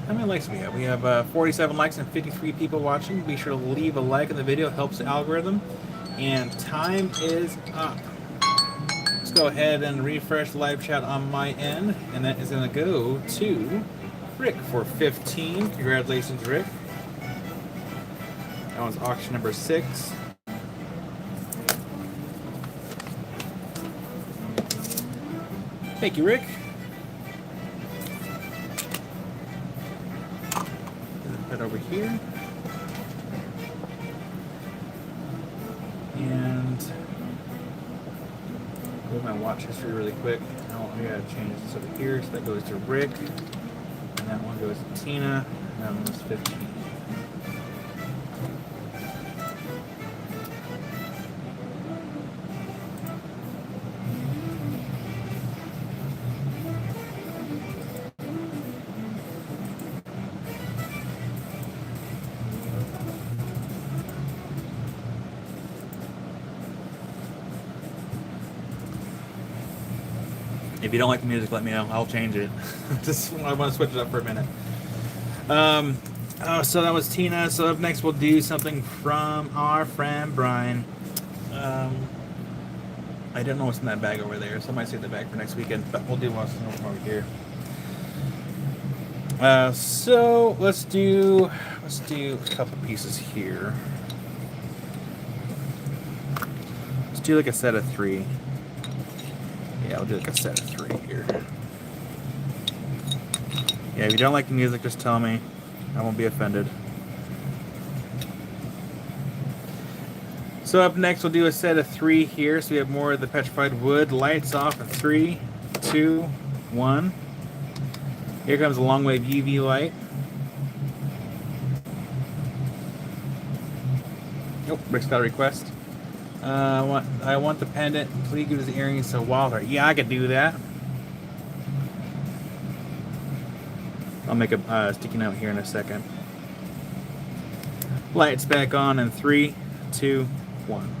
How many likes do we have? We have 47 likes and 53 people watching. Be sure to leave a like in the video. It helps the algorithm. And time is up. Let's go ahead and refresh the live chat on my end. And that is going to go to Rick for 15. Congratulations, Rick. That was auction number 6. Thank you, Rick. Head over here. And go to my watch history really quick. Now I gotta change this over here. So that goes to Rick. And that one goes to Tina. And that one was 15. If you don't like the music, let me know. I'll change it. I want to switch it up for a minute. So that was Tina. So up next, we'll do something from our friend Brian. I don't know what's in that bag over there, so I might save the bag for next weekend. But we'll do what's over here. So let's do a couple pieces here. Let's do like a set of 3. Yeah, I'll do like a set of 3 here. Yeah, if you don't like the music, just tell me. I won't be offended. So up next, we'll do a set of 3 here. So we have more of the petrified wood. Lights off in 3, 2, 1. Here comes a long wave UV light. Nope, Rick's got a request. I want the pendant. Please give us the earrings to Walter. Yeah, I could do that. I'll make a sticky note here in a second. Lights back on in 3, 2, 1.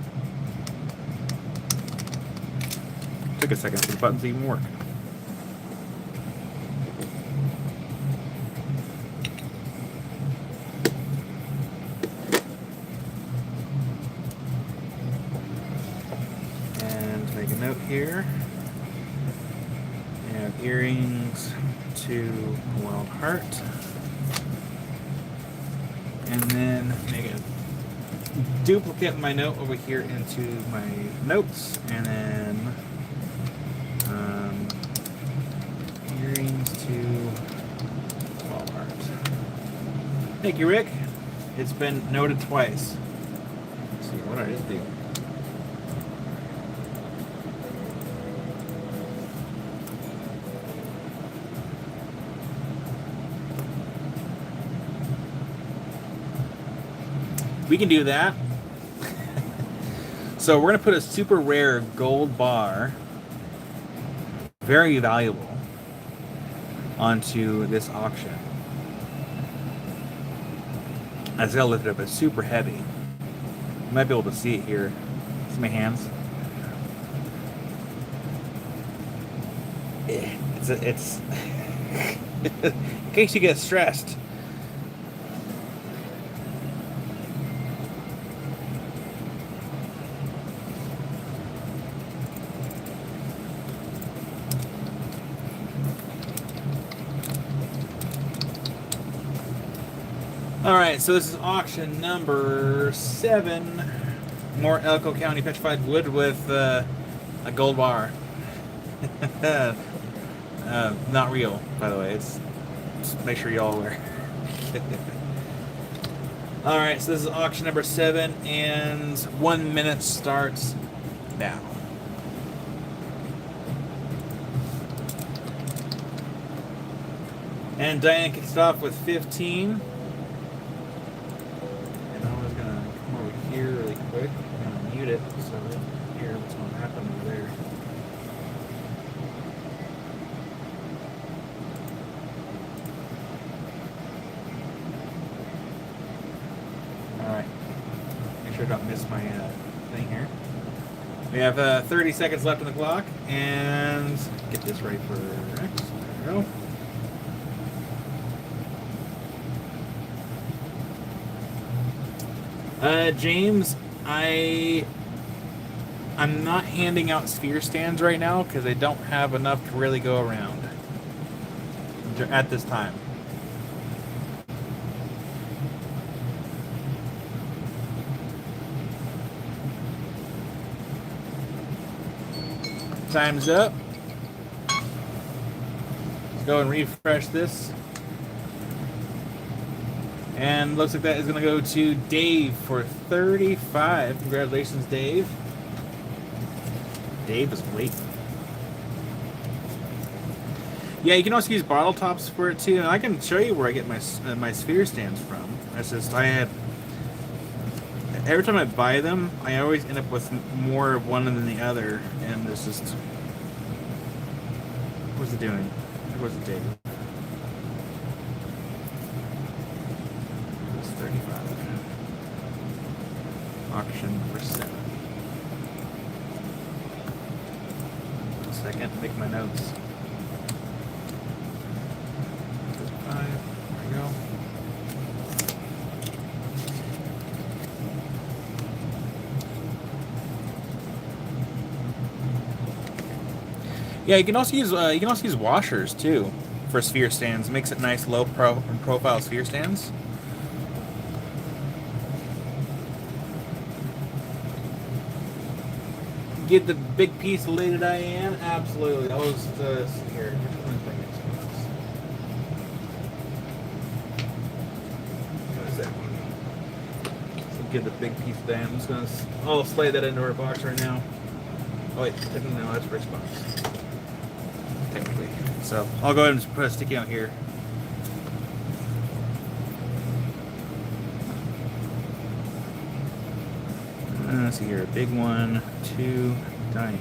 Took a second for the buttons to even work. Note here. We have earrings to Wild Heart. And then make a duplicate my note over here into my notes. And then earrings to Wild Heart. Thank you, Rick. It's been noted twice. Let's see, what did I just do? We can do that. So we're going to put a super rare gold bar, very valuable, onto this auction. I just got to lift it up. It's super heavy. You might be able to see it here. See my hands? It's in case you get stressed. Alright, so this is auction number 7. More Elko County petrified wood with a gold bar. Not real, by the way. It's just make sure y'all aware. Alright, so this is auction number 7, and 1 minute starts now. And Diane kicks off with 15. Here really quick. I'm going to mute it so that you hear what's going to happen over there. Alright. Make sure I don't miss my thing here. We have 30 seconds left on the clock, and get this right for Rex. There we go. James, I'm not handing out sphere stands right now because I don't have enough to really go around at this time. time's up. Let's go and refresh this. And looks like that is going to go to Dave for 35. Congratulations, Dave. Dave is waiting. Yeah, you can also use bottle tops for it too. And I can show you where I get my sphere stands from. That's just every time I buy them, I always end up with more of one than the other, and it's just what's it doing? What's it doing? It's 35. Auction for 7. 1 second, make my notes. 5. There we go. Yeah, you can also use washers too for sphere stands. It makes it nice low profile sphere stands. Get the big piece of Lady Diane? Absolutely. That was here. What is that one? So get the big piece of Diane. I'm just gonna I'll slide that into our box right now. Oh wait, no, that's Rick's box. Technically. So I'll go ahead and put a sticky out here. Let's see here, a big one, 2, Diane.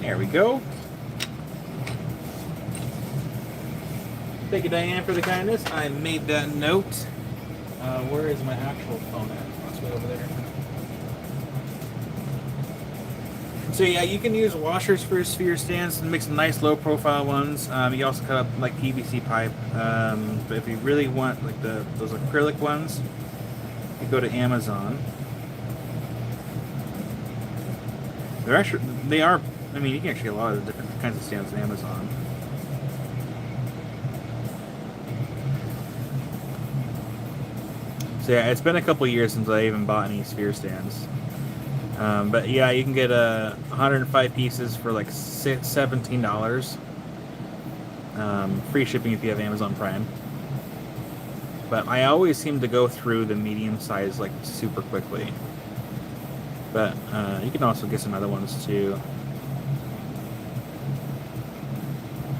There we go. Thank you, Diane, for the kindness. I made that note. Where is my actual phone at? It's way over there. So yeah, you can use washers for sphere stands and make some nice low-profile ones. You also cut up like PVC pipe. But if you really want like those acrylic ones, you go to Amazon. They are. I mean, you can actually get a lot of different kinds of stands on Amazon. So yeah, it's been a couple years since I even bought any sphere stands. But yeah, you can get 105 pieces for like $17. Free shipping if you have Amazon Prime. But I always seem to go through the medium size like super quickly. But you can also get some other ones too.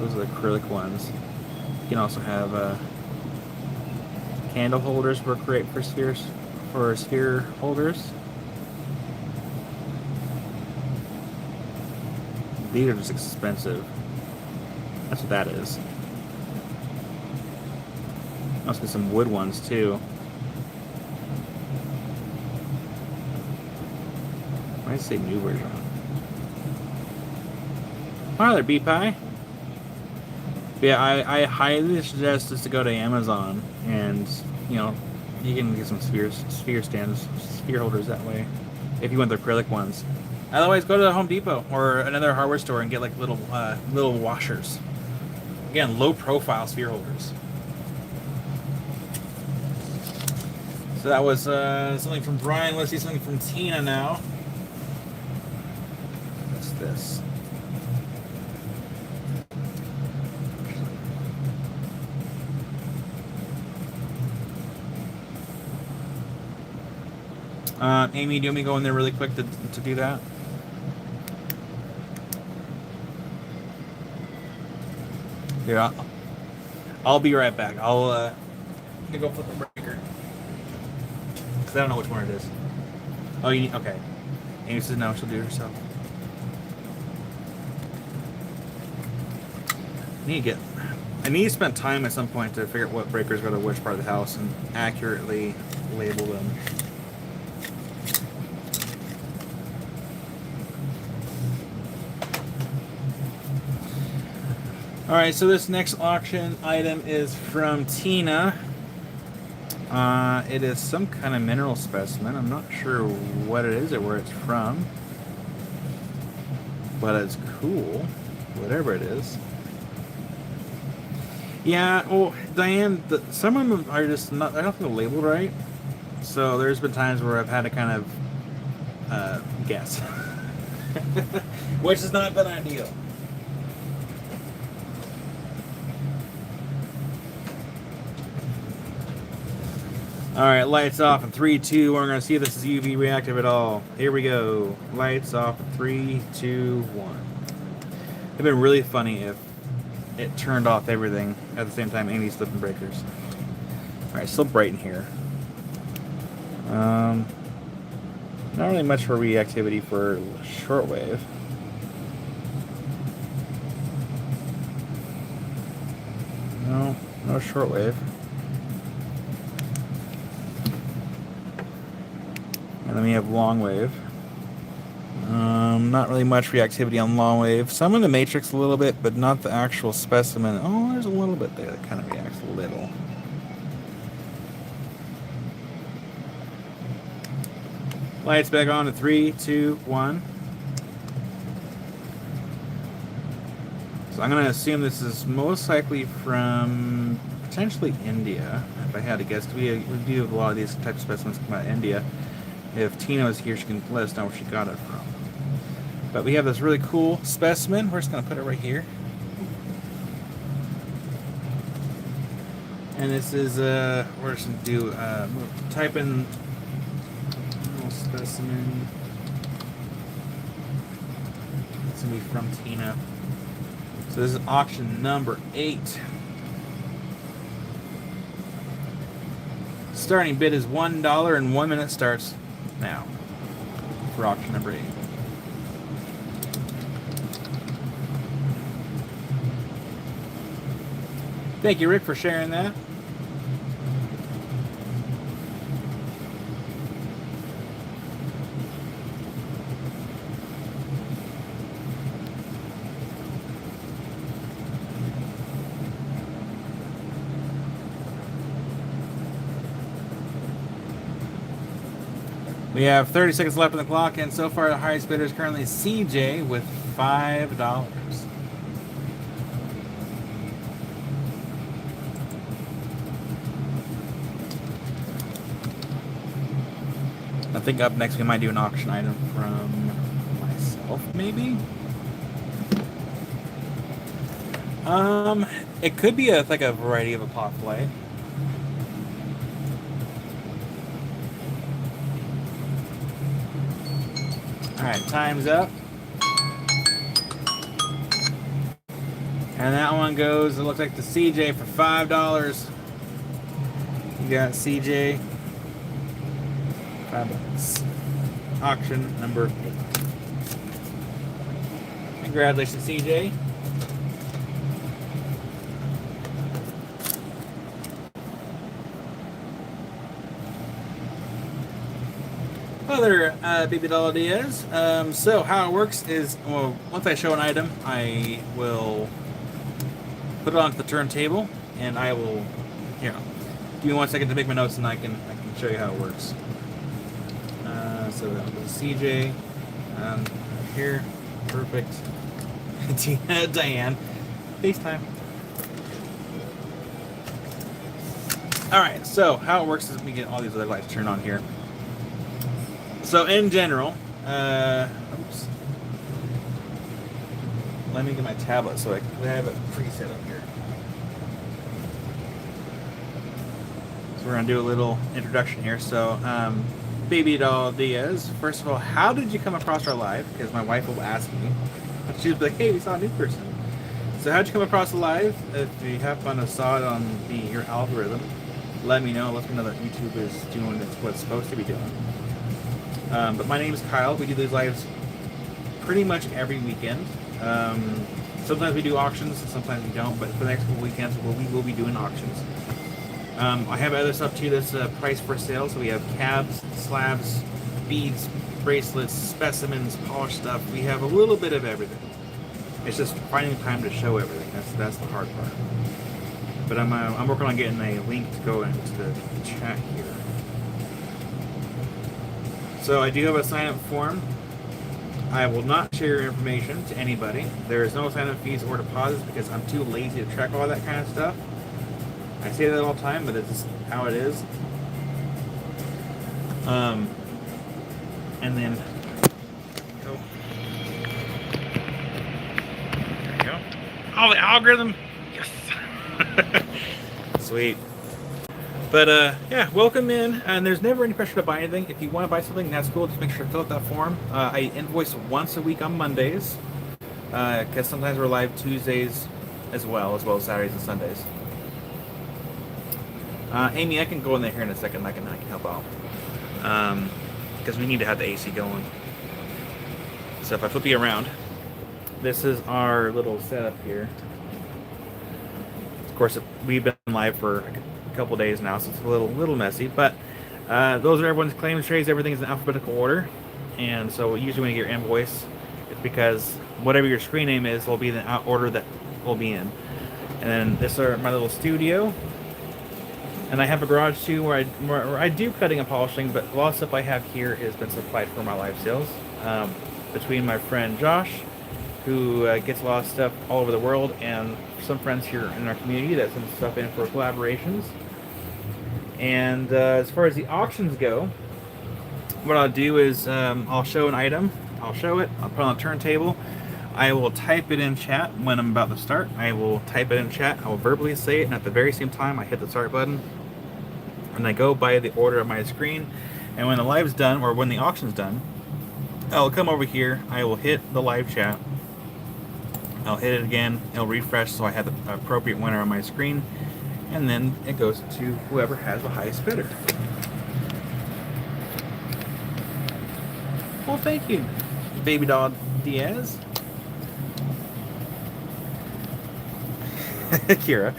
Those are the acrylic ones. You can also have candle holders work great for sphere holders. These are just expensive. That's what that is. Also get some wood ones too. Why does it say new version? Hi there, B-Pie. Yeah, I highly suggest just to go to Amazon and, you know, you can get some sphere stands, sphere holders that way, if you want the acrylic ones. Otherwise, go to the Home Depot or another hardware store and get like little washers. Again, low profile sphere holders. So that was something from Brian. Let's see something from Tina now. What's this? Amy, do you want me to go in there really quick to do that? Here, I'll be right back. I'm gonna go flip the breaker. Because I don't know which one it is. Oh, you need, okay. Amy says no, she'll do it herself. I need to spend time at some point to figure out what breakers go to which part of the house and accurately label them. Alright, so this next auction item is from Tina. It is some kind of mineral specimen. I'm not sure what it is or where it's from. But it's cool. Whatever it is. Yeah, well, Diane, some of them are just not, I don't think they're labeled right. So there's been times where I've had to kind of guess. Which has not been ideal. Alright, lights off in 3, 2, 1. We're going to see if this is UV reactive at all. Here we go. Lights off in 3, 2, 1. It'd been really funny if it turned off everything at the same time any slipping breakers. Alright, still bright in here. Not really much for reactivity for shortwave. No shortwave. And then we have long wave. Not really much reactivity on long wave. Some in the matrix a little bit, but not the actual specimen. Oh, there's a little bit there that kind of reacts a little. Lights back on in 3, 2, 1. So I'm going to assume this is most likely from potentially India, if I had to guess. We do have a lot of these types of specimens come out of India. If Tina was here, she can let us know where she got it from. But we have this really cool specimen. We're just going to put it right here. And this is, we're just going to do, type in specimen. It's going to be from Tina. So this is auction number 8. Starting bid is $1 and 1 minute starts now for auction number 8. Thank you, Rick, for sharing that. We have 30 seconds left on the clock, and so far the highest bidder is currently CJ with $5. I think up next we might do an auction item from myself, maybe? It could be like a variety of a pot play. Alright, time's up. And that one goes, it looks like to CJ for $5. You got CJ. $5. Auction number 8. Congratulations, CJ. Other baby doll ideas. So how it works is, well, once I show an item, I will put it onto the turntable, and I will, here, give me 1 second to make my notes, and I can show you how it works. So that was CJ here, perfect. Diane, FaceTime. All right, so how it works is we get all these other lights turned on here. So in general, oops. Let me get my tablet so I have it preset up here. So we're gonna do a little introduction here. So, Baby Doll Diaz, first of all, how did you come across our live? Because my wife will ask me. She'll be like, hey, we saw a new person. So how'd you come across the live? If you happen to saw it on your algorithm, let me know. Let me know that YouTube is doing what it's supposed to be doing. But my name is Kyle. We do these lives pretty much every weekend. Sometimes we do auctions, sometimes we don't, but for the next couple weekends we will be doing auctions. I have other stuff too that's priced for sale. So we have cabs, slabs, beads, bracelets, specimens, polished stuff. We have a little bit of everything. It's just finding time to show everything. That's the hard part. But I'm working on getting a link to go into the chat here. So I do have a sign-up form. I will not share your information to anybody. There is no sign-up fees or deposits because I'm too lazy to track all that kind of stuff. I say that all the time, but it's just how it is. And then Oh, the algorithm. Yes. Sweet. But yeah, welcome in. And there's never any pressure to buy anything. If you want to buy something, that's cool. Just make sure to fill out that form. I invoice once a week on Mondays, because sometimes we're live Tuesdays as well as Saturdays and Sundays. Amy, I can go in there here in a second. I can help out, because we need to have the AC going. So if I flip you around, this is our little setup here. Of course, we've been live for a couple days now, so it's a little messy. But those are everyone's claims trays. Everything is in alphabetical order, and so usually when you get your invoice, it's because whatever your screen name is will be the order that will be in. And then this is my little studio. And I have a garage too where I do cutting and polishing, but a lot of stuff I have here has been supplied for my live sales. Between my friend Josh, who gets a lot of stuff all over the world, and some friends here in our community that send stuff in for collaborations. And as far as the auctions go, what I'll do is I'll show an item, I'll show it, I'll put it on a turntable, I will type it in chat when I'm about to start. I will type it in chat, I will verbally say it, and at the very same time I hit the start button, and I go by the order of my screen. And when the live's done, or when the auction's done, I'll come over here, I will hit the live chat, I'll hit it again, it'll refresh so I have the appropriate winner on my screen, and then it goes to whoever has the highest bidder. Well, thank you, Baby Doll Diaz. Kira.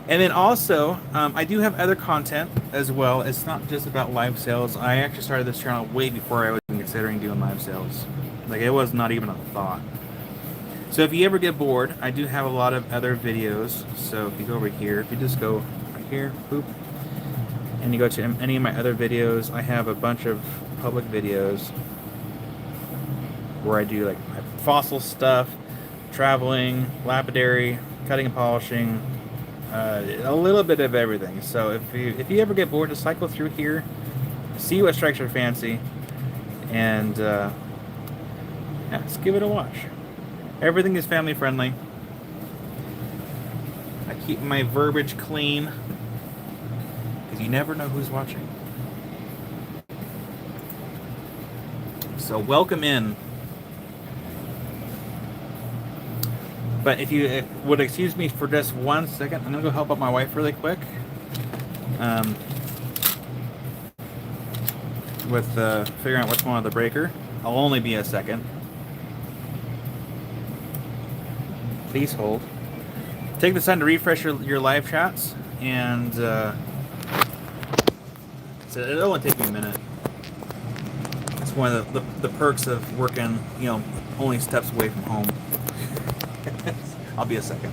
And then also, I do have other content as well. It's not just about live sales. I actually started this channel way before I was even considering doing live sales. Like, it was not even a thought. So if you ever get bored, I do have a lot of other videos. So if you go over here, if you just go right here, boop, and you go to any of my other videos, I have a bunch of public videos where I do like fossil stuff, traveling, lapidary, cutting and polishing, a little bit of everything. So if you ever get bored, just cycle through here, see what strikes your fancy, and yeah, just give it a watch. Everything is family friendly. I keep my verbiage clean, because you never know who's watching. So welcome in. But if you would excuse me for just 1 second, I'm going to go help out my wife really quick. With figuring out what's going on with the breaker. I'll only be a second. Please hold. Take the time to refresh your live chats, and so it'll only take me a minute. That's one of the perks of working, only steps away from home. I'll be a second.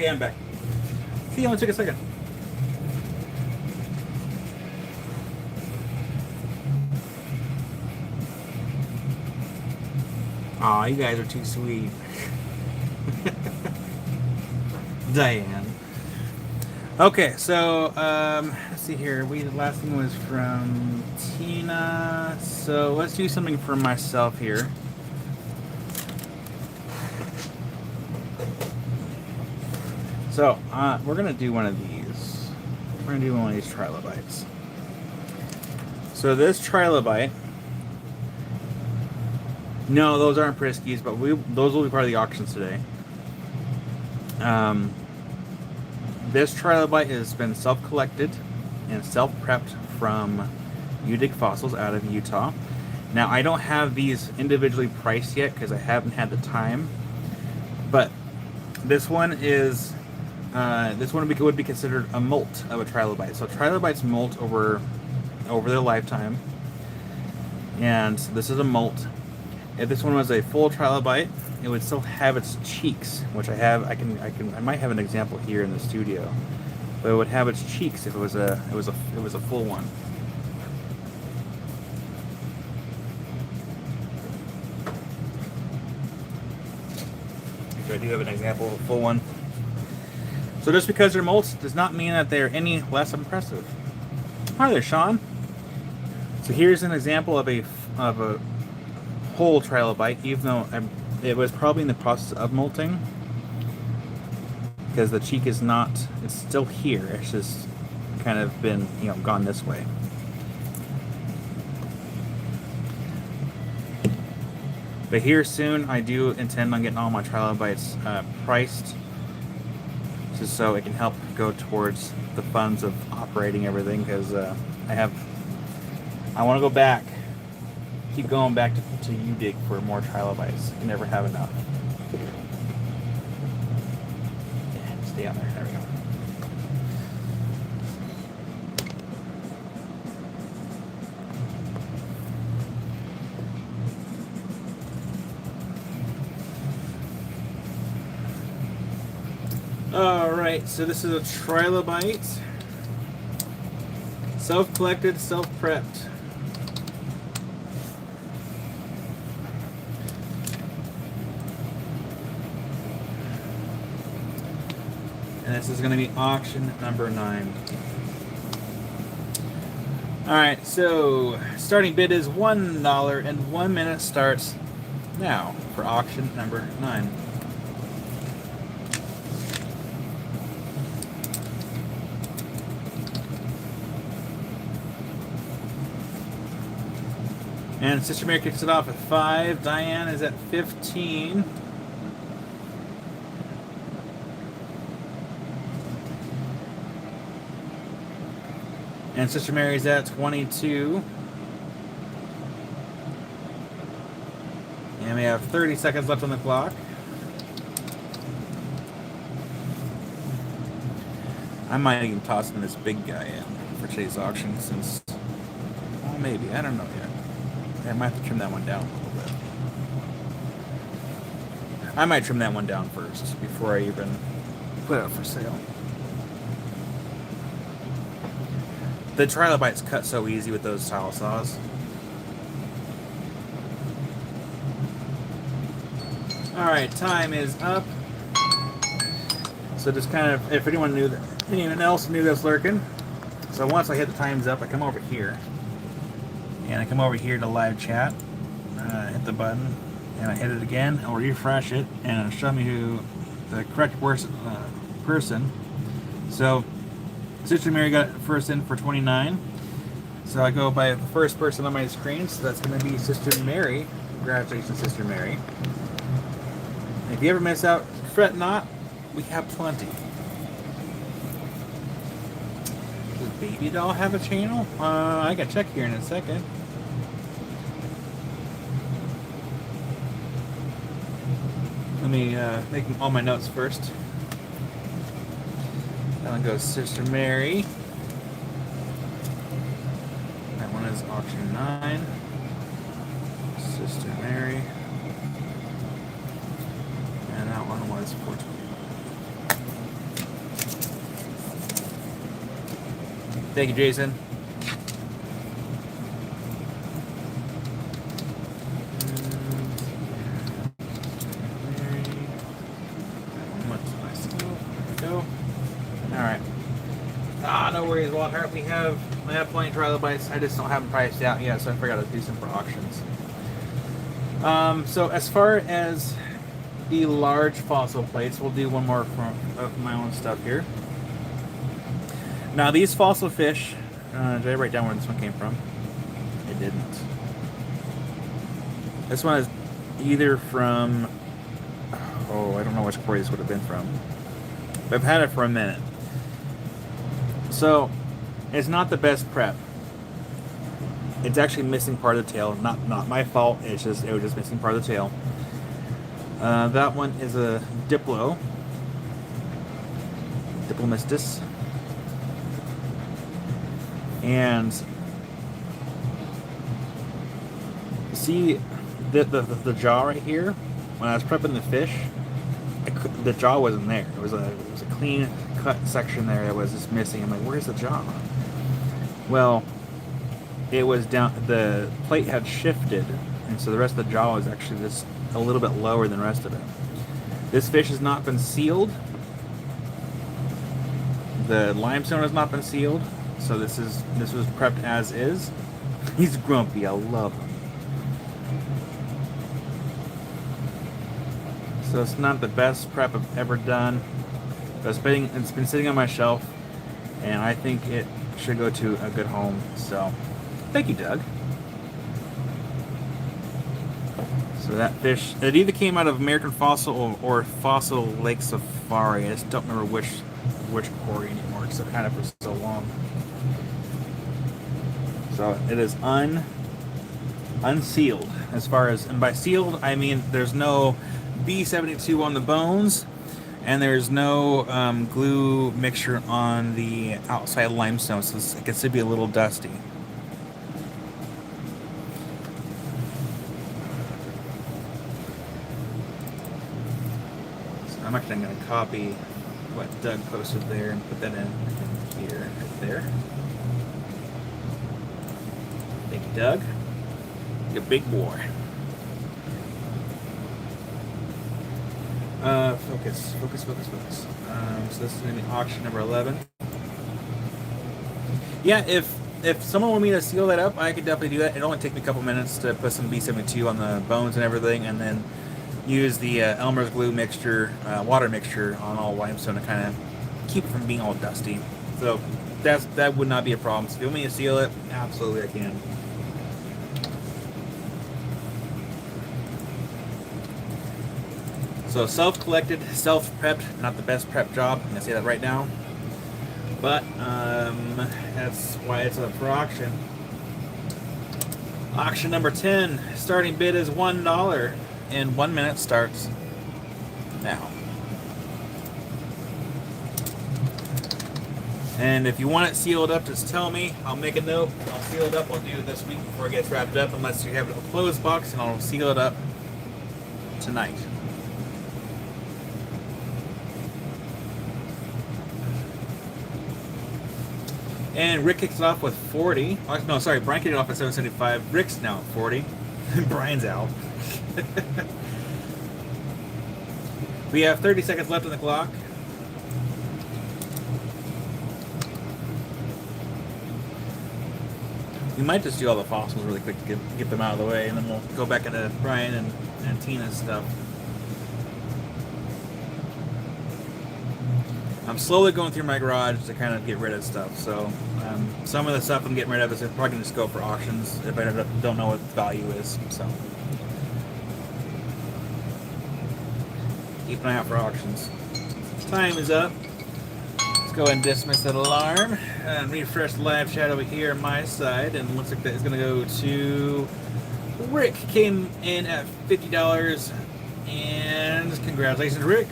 Okay, I'm back. See, it only took a second. Aw, you guys are too sweet. Diane. Okay, so let's see here. The last thing was from Tina. So let's do something for myself here. So we're gonna do one of these. We're gonna do one of these trilobites. So this trilobite. No, those aren't Priskies, but those will be part of the auctions today. This trilobite has been self-collected and self-prepped from Udig Fossils out of Utah. Now, I don't have these individually priced yet because I haven't had the time. But this one is would be considered a molt of a trilobite. So trilobites molt over their lifetime, and this is a molt. If this one was a full trilobite, it would still have its cheeks, which I have. I might have an example here in the studio, but it would have its cheeks if it was a full one. So I do have an example of a full one. So just because they're molts does not mean that they're any less impressive. Hi there, Sean. So here's an example of a whole trilobite, even though it was probably in the process of molting, because the cheek is not, it's still here, it's just kind of been, gone this way. But here soon, I do intend on getting all my trilobites priced, just so it can help go towards the funds of operating everything, because I want to go back, keep going back to Udig for more trilobites. You never have enough. Yeah, stay on there. There we go. Alright, so this is a trilobite. Self-collected, self-prepped. And this is going to be auction number 9. Alright, so starting bid is $1 and 1 minute starts now for auction number 9. And Sister Mary kicks it off at 5. Diane is at 15. And Sister Mary's at 22. And we have 30 seconds left on the clock. I might even toss in this big guy in for today's auction since, well, maybe, I don't know yet. I might have to trim that one down a little bit. I might trim that one down first before I even put it up for sale. The trilobites cut so easy with those tile saws. Alright, time is up. So just kind of, if anyone else knew that's lurking. So once I hit the time's up, I come over here. And I come over here to live chat. Hit the button. And I hit it again. I'll refresh it. And it'll show me who the correct person. So Sister Mary got first in for 29. So I go by the first person on my screen. So that's going to be Sister Mary. Congratulations, Sister Mary. And if you ever miss out, fret not. We have plenty. Does Baby Doll have a channel? I got to check here in a second. Let me make all my notes first. That one goes Sister Mary. That one is auction 9. Sister Mary. And that one was 420. Thank you, Jason. Alright. No worries, Walter. We have plenty of trilobites. I just don't have them priced out yet, so I forgot to do some for auctions. So as far as the large fossil plates, we'll do one more of my own stuff here. Now these fossil fish, did I write down where this one came from? It didn't. This one is either from, I don't know which quarry this would have been from. But I've had it for a minute. So, it's not the best prep. It's actually missing part of the tail. Not my fault. It was just missing part of the tail. That one is a Diplomystis. And see the jaw right here. When I was prepping the fish, the jaw wasn't there. It was a clean cut section there that was just missing. I'm like, where's the jaw? Well, it was down. The plate had shifted, and so the rest of the jaw was actually just a little bit lower than the rest of it. This fish has not been sealed. The limestone has not been sealed, so this was prepped as is. He's grumpy. I love him. So it's not the best prep I've ever done. But it's been sitting on my shelf, and I think it should go to a good home. So, thank you, Doug. So that fish, it either came out of American Fossil or Fossil Lake Safari. I just don't remember which quarry anymore because I've had it for so long. So it is unsealed. As far as, and by sealed, I mean there's no B72 on the bones, and there's no glue mixture on the outside limestone, so it can still be a little dusty. So I'm actually going to copy what Doug posted there and put that in here, right there. Thank you, Doug. You're a big boy. Focus. So this is going to be auction number 11. Yeah, if someone wanted me to seal that up, I could definitely do that. It only take me a couple minutes to put some B72 on the bones and everything, and then use the Elmer's glue mixture, water mixture on all limestone to kind of keep it from being all dusty. So that would not be a problem. So if you want me to seal it, absolutely I can. So self-collected, self-prepped, not the best prep job. I'm gonna say that right now. But that's why it's up for auction. Auction number 10. Starting bid is $1, and 1 minute starts now. And if you want it sealed up, just tell me. I'll make a note. I'll seal it up. I'll do it this week before it gets wrapped up, unless you have a closed box, and I'll seal it up tonight. And Rick kicks it off with 40. Oh, no, sorry, Brian kicked it off at 775. Rick's now at 40. Brian's out. We have 30 seconds left on the clock. We might just do all the fossils really quick to get them out of the way, and then we'll go back into Brian and Tina's stuff. I'm slowly going through my garage to kind of get rid of stuff. So some of the stuff I'm getting rid of is probably going to just go for auctions if I don't know what the value is. So keep an eye out for auctions. Time is up. Let's go ahead and dismiss that alarm and refresh the live chat over here on my side. And it looks like that is going to go to Rick. Came in at $50. And congratulations, Rick.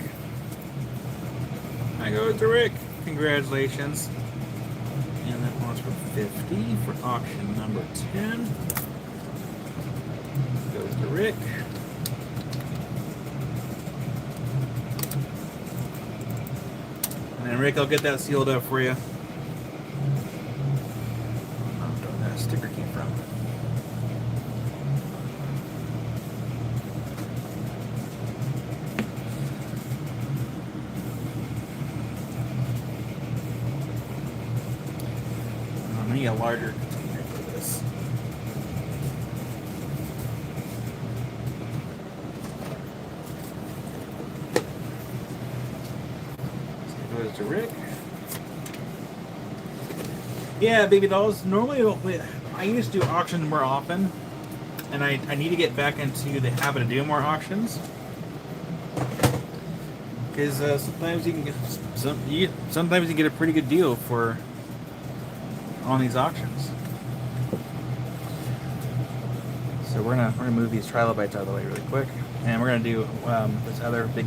I go to Rick. Congratulations. And that one's for 50 for auction number 10. Goes to Rick. And Rick, I'll get that sealed up for you. sticker came from. I need a larger container for this. So it goes to Rick. Yeah, baby dolls. Normally, I used to do auctions more often, and I need to get back into the habit of doing more auctions. Because sometimes you can get sometimes you get a pretty good deal on these auctions. So we're gonna move these trilobites out of the way really quick, and we're gonna do this other big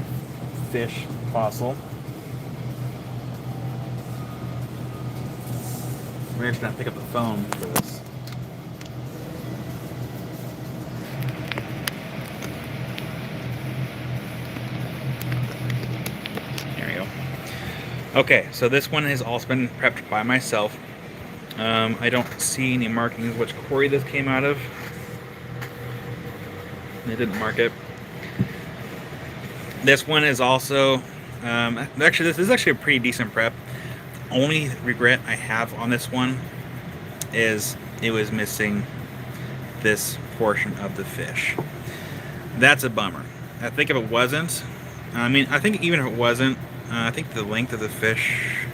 fish fossil. We're actually gonna pick up the phone for this. There we go. Okay, so this one has also been prepped by myself. I don't see any markings which quarry this came out of. They didn't mark it. This one is also actually this is actually a pretty decent prep. Only regret I have on this one is it was missing this portion of the fish. That's a bummer. I think if it wasn't, I think even if it wasn't, I think the length of the fish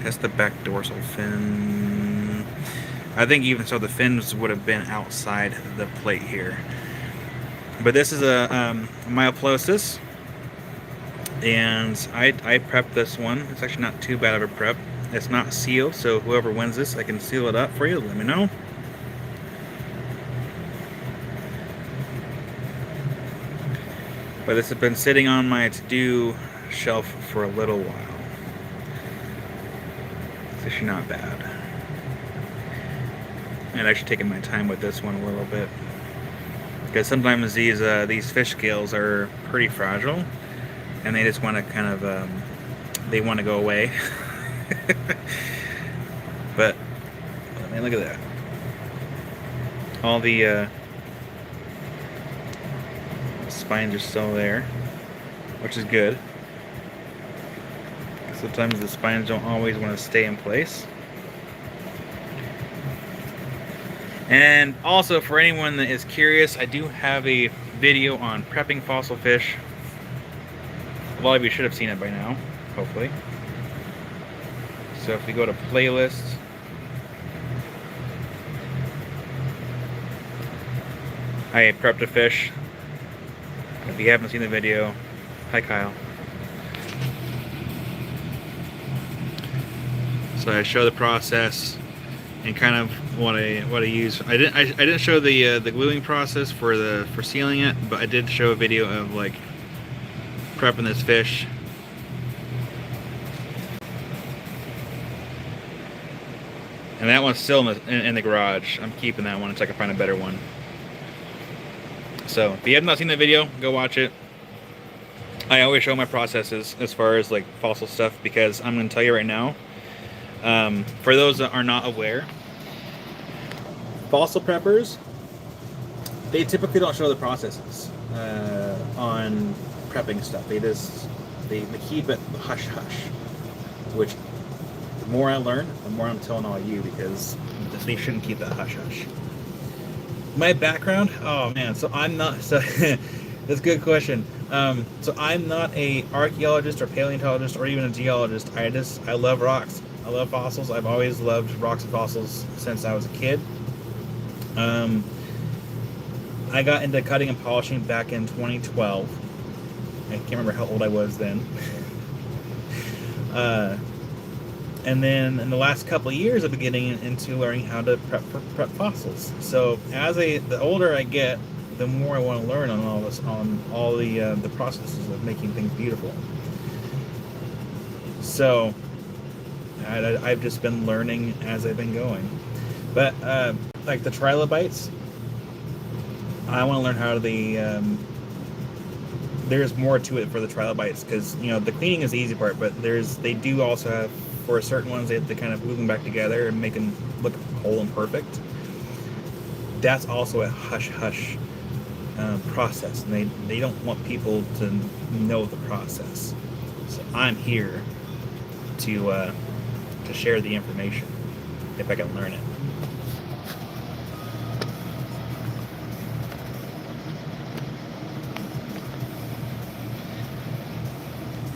has the back dorsal fin. I think even so the fins would have been outside the plate here. But this is a myoplosis. And I prepped this one. It's actually not too bad of a prep. It's not sealed, so whoever wins this, I can seal it up for you. Let me know. But this has been sitting on my to-do shelf for a little while. It's actually not bad. And actually taking my time with this one a little bit. Because sometimes these fish scales are pretty fragile. And they just want to kind of, they want to go away. But, I mean, look at that. All the spines are still there, which is good. Sometimes the spines don't always want to stay in place. And also, for anyone that is curious, I do have a video on prepping fossil fish. A lot of you should have seen it by now, hopefully. So if we go to playlists, I prepped a fish. If you haven't seen the video, hi Kyle. So I show the process and kind of what I use. I didn't show the gluing process for sealing it, but I did show a video of like prepping this fish. And that one's still in the garage. I'm keeping that one until I can find a better one. So if you have not seen the video, go watch it. I always show my processes as far as like fossil stuff, because I'm going to tell you right now, for those that are not aware, fossil preppers, they typically don't show the processes on prepping stuff. They keep it hush hush, which the more I learn, the more I'm telling all you, because they shouldn't keep that hush hush. My background, oh man, so I'm not, so that's a good question. So I'm not a archaeologist or paleontologist or even a geologist. I love rocks. I love fossils. I've always loved rocks and fossils since I was a kid. I got into cutting and polishing back in 2012. I can't remember how old I was then. And then in the last couple of years, I've been getting into learning how to prep fossils. So the older I get, the more I want to learn on all this, on all the processes of making things beautiful. So I've just been learning as I've been going. But like the trilobites, I want to learn how there's more to it for the trilobites, because the cleaning is the easy part, but they do also have, for certain ones, they have to kind of glue them back together and make them look whole and perfect. that's also a hush-hush process, and they don't want people to know the process. So I'm here to share the information if I can learn it.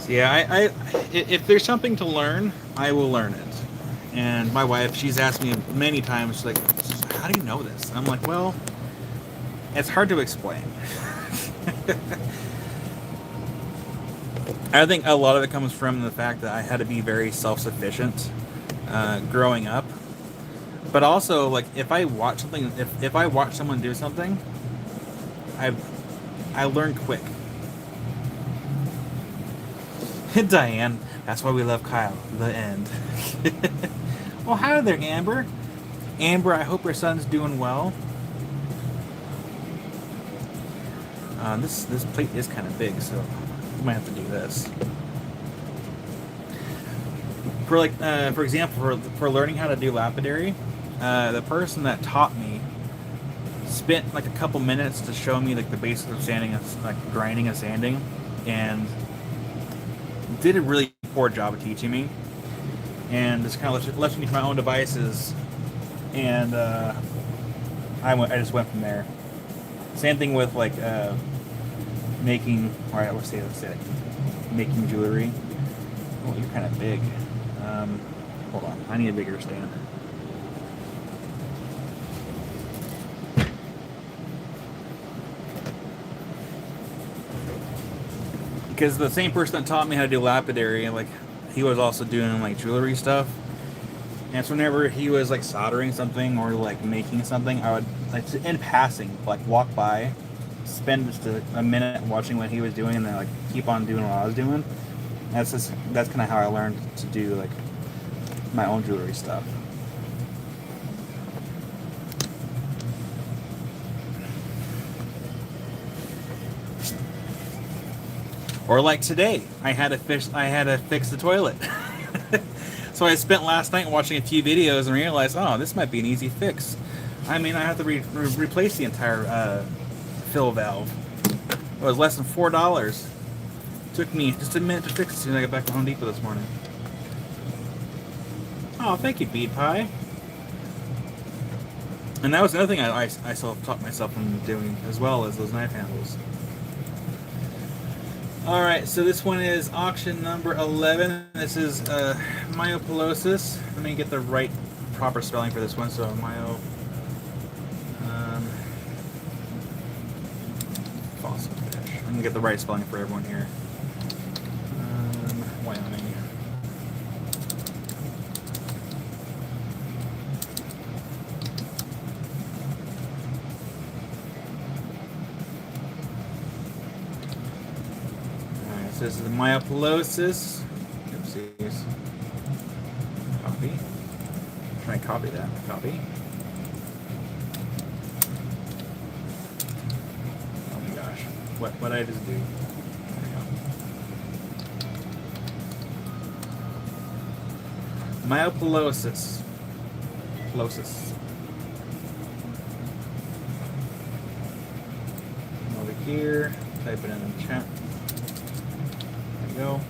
So yeah, I if there's something to learn, I will learn it. And my wife, she's asked me many times, she's like, "How do you know this?" I'm like, "Well, it's hard to explain." I think a lot of it comes from the fact that I had to be very self-sufficient growing up. But also, like, if I watch something, if I watch someone do something, I I learn quick. Diane, that's why we love Kyle. The end. Well, hi there, Amber. Amber, I hope your son's doing well. This plate is kind of big, so we might have to do this. For like, for example, for learning how to do lapidary, the person that taught me spent like a couple minutes to show me like the basics of sanding, like grinding and sanding, and did a really poor job of teaching me, and just kind of left me to my own devices, and I just went from there. Same thing with like making. All right, let's say it. Making jewelry. Oh, you're kind of big. Hold on, I need a bigger stand. Because the same person that taught me how to do lapidary, like, he was also doing like jewelry stuff. And so whenever he was like soldering something or like making something, I would like in passing like walk by, spend just a minute watching what he was doing, and then like keep on doing what I was doing. That's kind of how I learned to do like my own jewelry stuff. Or like today, I had to fix the toilet. So I spent last night watching a few videos and realized, oh, this might be an easy fix. I mean, I have to replace the entire fill valve. It was less than $4. Took me just a minute to fix it as soon as I got back to Home Depot this morning. Oh, thank you, Bead Pie. And that was another thing I self-taught myself from doing, as well as those knife handles. Alright, so this one is auction number 11. This is myopolosis. Let me get the right, proper spelling for this one. So, fossil fish. I'm going to get the right spelling for everyone here. Wyoming. So this is the myopolosis. Oopsies. Copy. Try to copy that. Copy. Oh my gosh. What did I just do? There we go. Myopolosis. Polosis. Over here. Type it in the chat. Go.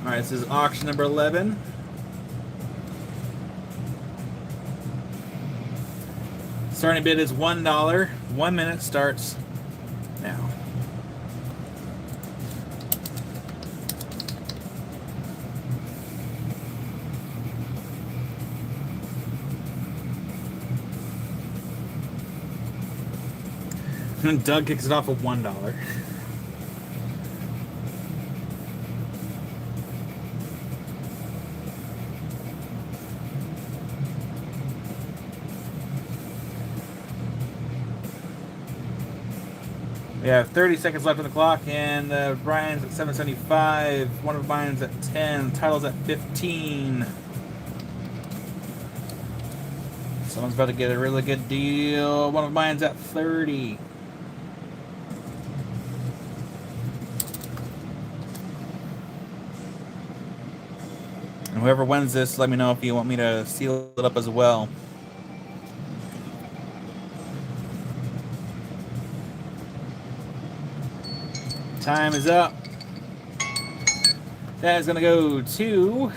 Alright, this is auction number 11. Starting bid is $1. 1 minute starts now. And Doug kicks it off with $1. We have 30 seconds left on the clock, and Brian's at 775. One of mine's at 10. Title's at 15. Someone's about to get a really good deal. One of mine's at 30. And whoever wins this, let me know if you want me to seal it up as well. Time is up. That is going to go to...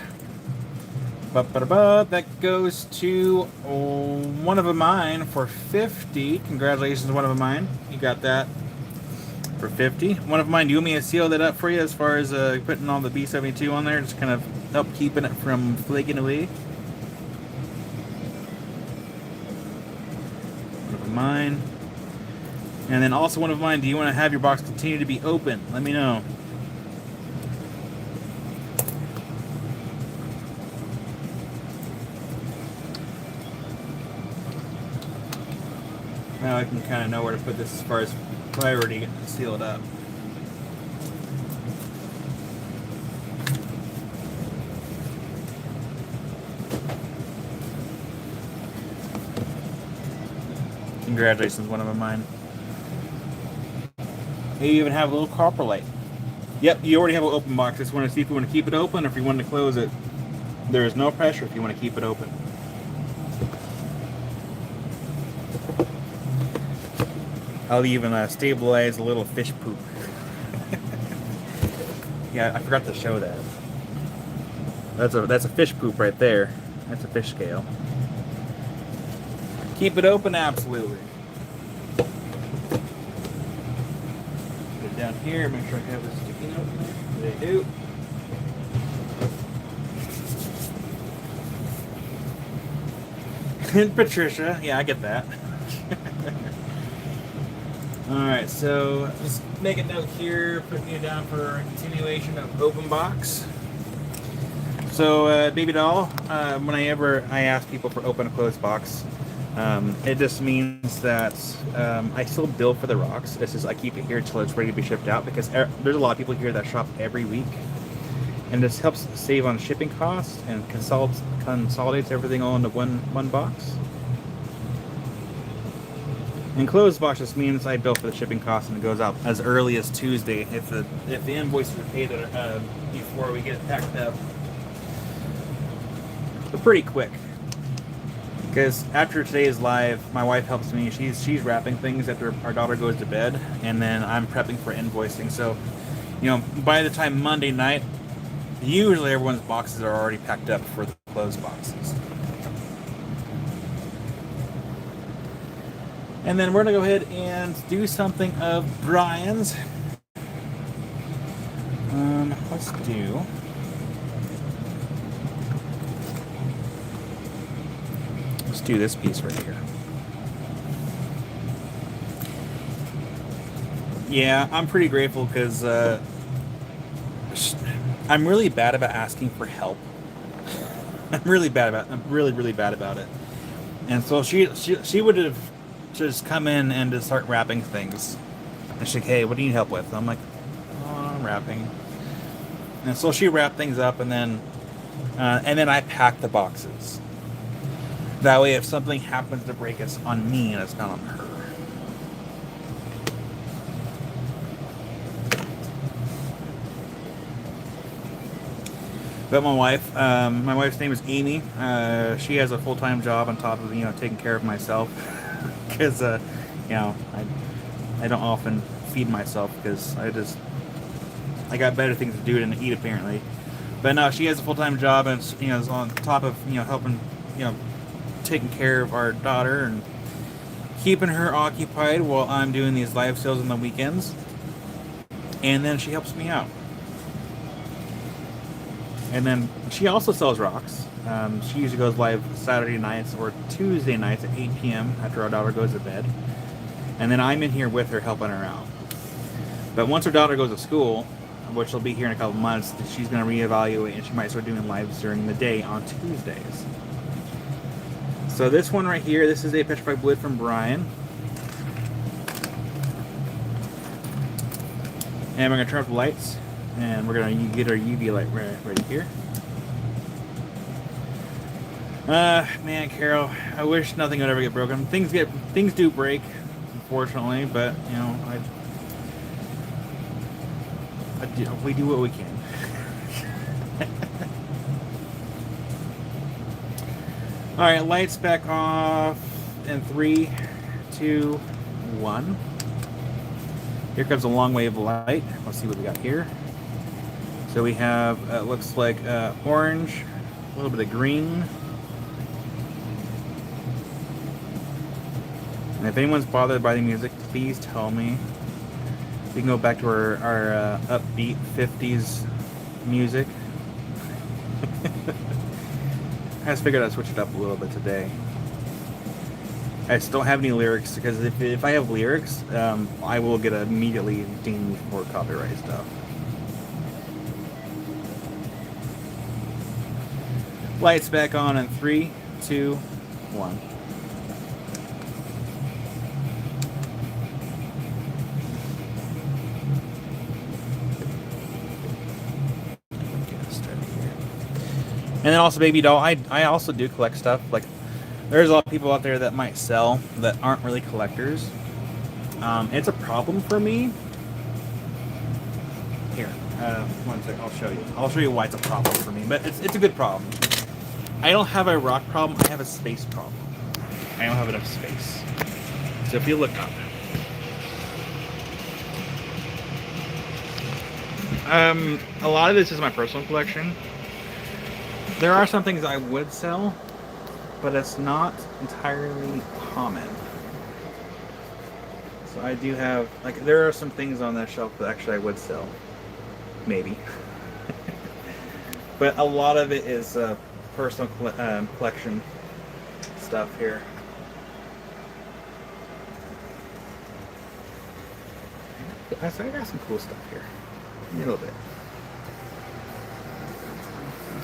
That goes to one of mine for 50. Congratulations, one of mine. You got that for 50. One of mine, do you want me to seal that up for you as far as putting all the B72 on there? Just kind of help keeping it from flaking away. One of mine. And then also one of mine, do you want to have your box continue to be open? Let me know. Now I can kind of know where to put this as far as priority to seal it up. Congratulations, one of mine. You even have a little copper light. Yep, you already have an open box. Just want to see if you want to keep it open or if you want to close it. There is no pressure if you want to keep it open. I'll even stabilize a little fish poop. Yeah, I forgot to show that. That's a fish poop right there. That's a fish scale. Keep it open, absolutely. Put it down here. Make sure I have a sticky note there. They do. And Patricia, yeah, I get that. Alright, so just make a note here, putting you down for a continuation of open box. So, baby doll, whenever I ask people for open and closed box, it just means that I still bill for the rocks. It's just I keep it here until it's ready to be shipped out because there's a lot of people here that shop every week. And this helps save on shipping costs and consolidates everything all into one box. And closed box just means I bill for the shipping costs and it goes out as early as Tuesday if the invoices are paid before we get it packed up. But pretty quick. Because after today's live, my wife helps me. She's wrapping things after our daughter goes to bed, and then I'm prepping for invoicing. So, by the time Monday night, usually everyone's boxes are already packed up for the closed boxes. And then we're going to go ahead and do something of Brian's. Let's do this piece right here. Yeah, I'm pretty grateful because I'm really bad about asking for help. I'm really bad about it. And so she would have just come in and just start wrapping things. And she's like, hey, what do you need help with? I'm like, oh, I'm wrapping. And so she wrapped things up, and then I pack the boxes. That way, if something happens to break, it's on me and it's not on her. But my wife's name is Amy. She has a full-time job on top of taking care of myself. Because I don't often feed myself because I got better things to do than to eat apparently. But no, she has a full-time job and is on top of helping taking care of our daughter and keeping her occupied while I'm doing these live sales on the weekends. And then she helps me out. And then she also sells rocks. She usually goes live Saturday nights or Tuesday nights at 8 p.m. after our daughter goes to bed. And then I'm in here with her helping her out. But once her daughter goes to school, which will be here in a couple months, she's going to reevaluate and she might start doing lives during the day on Tuesdays. So this one right here, this is a Petrified Blade from Brian. And we're going to turn up the lights. And we're going to get our UV light ready here. Man, Carol, I wish nothing would ever get broken. Things do break, unfortunately, but we do what we can. All right, lights back off in 3, 2, 1. Here comes a long wave of light. Let's see what we got here. So we have, looks like orange, a little bit of green. And if anyone's bothered by the music, please tell me. We can go back to our upbeat 50s music. I just figured I'd switch it up a little bit today. I just don't have any lyrics, because if I have lyrics, I will get immediately dinged for copyright stuff. Lights back on in 3, 2, 1. And then also Baby Doll, I also do collect stuff. Like, there's a lot of people out there that might sell that aren't really collectors. It's a problem for me. Here, one second, I'll show you. I'll show you why it's a problem for me, but it's a good problem. I don't have a rock problem, I have a space problem. I don't have enough space. So if you look up. A lot of this is my personal collection. There are some things I would sell, but it's not entirely common. So I do have, like, there are some things on that shelf that actually I would sell. Maybe. But a lot of it is personal collection stuff here. I got some cool stuff here. A little bit.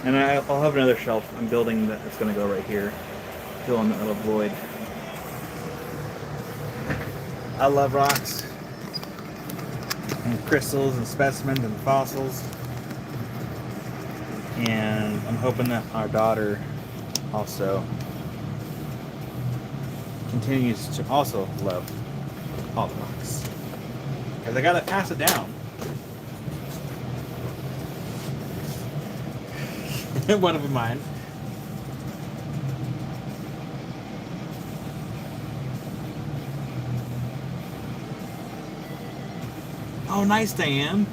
And I'll have another shelf I'm building that's going to go right here, filling that little void. I love rocks, and crystals, and specimens, and fossils. And I'm hoping that our daughter also continues to also love all the rocks. Because I got to pass it down. One of mine. Oh, nice, Diane.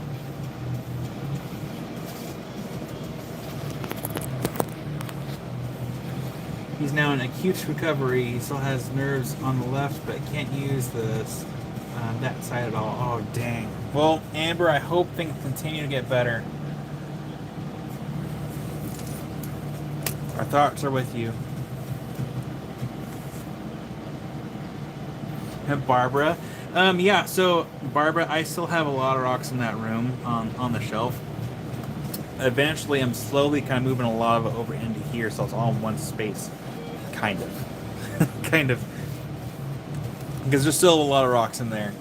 He's now in acute recovery. He still has nerves on the left, but can't use that side at all. Oh, dang. Well, Amber, I hope things continue to get better. Our thoughts are with you. And Barbara. Yeah, so Barbara, I still have a lot of rocks in that room on the shelf. Eventually, I'm slowly kind of moving a lot of it over into here, so it's all in one space. Kind of. Kind of. Because there's still a lot of rocks in there.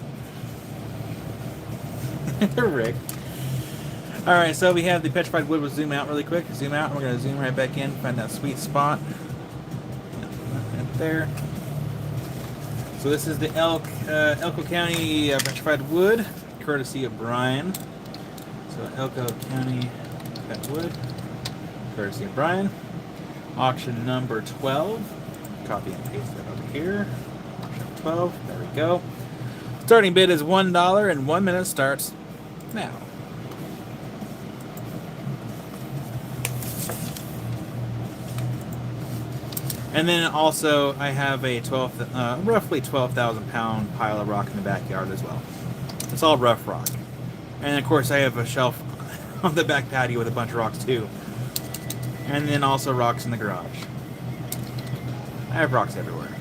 Rick. Alright, so we have the petrified wood. We'll zoom out really quick. Zoom out, and we're going to zoom right back in, find that sweet spot. Right there. So this is the Elko County petrified wood, courtesy of Brian. So Elko County petrified wood, courtesy of Brian. Auction number 12. Copy and paste that over here. Auction 12. There we go. Starting bid is $1, and 1 minute starts now. And then also, I have a roughly 12,000 pound pile of rock in the backyard as well. It's all rough rock. And of course, I have a shelf on the back patio with a bunch of rocks too. And then also rocks in the garage. I have rocks everywhere.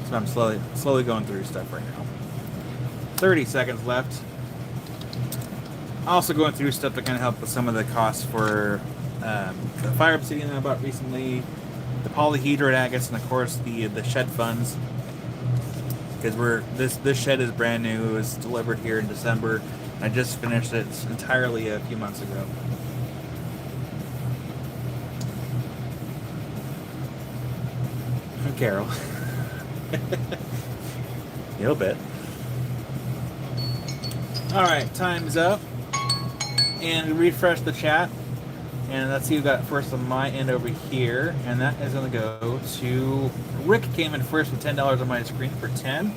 So I'm slowly going through stuff right now. 30 seconds left. Also going through stuff to kind of help with some of the costs for the fire obsidian that I bought recently, the polyhedral agates, and of course the shed funds. Because this shed is brand new. It was delivered here in December. I just finished it entirely a few months ago. And Carol. A little bit. Alright, time's up. And refresh the chat. And let's see who got first on my end over here. And that is going to go to Rick. Came in first with $10 on my screen for 10.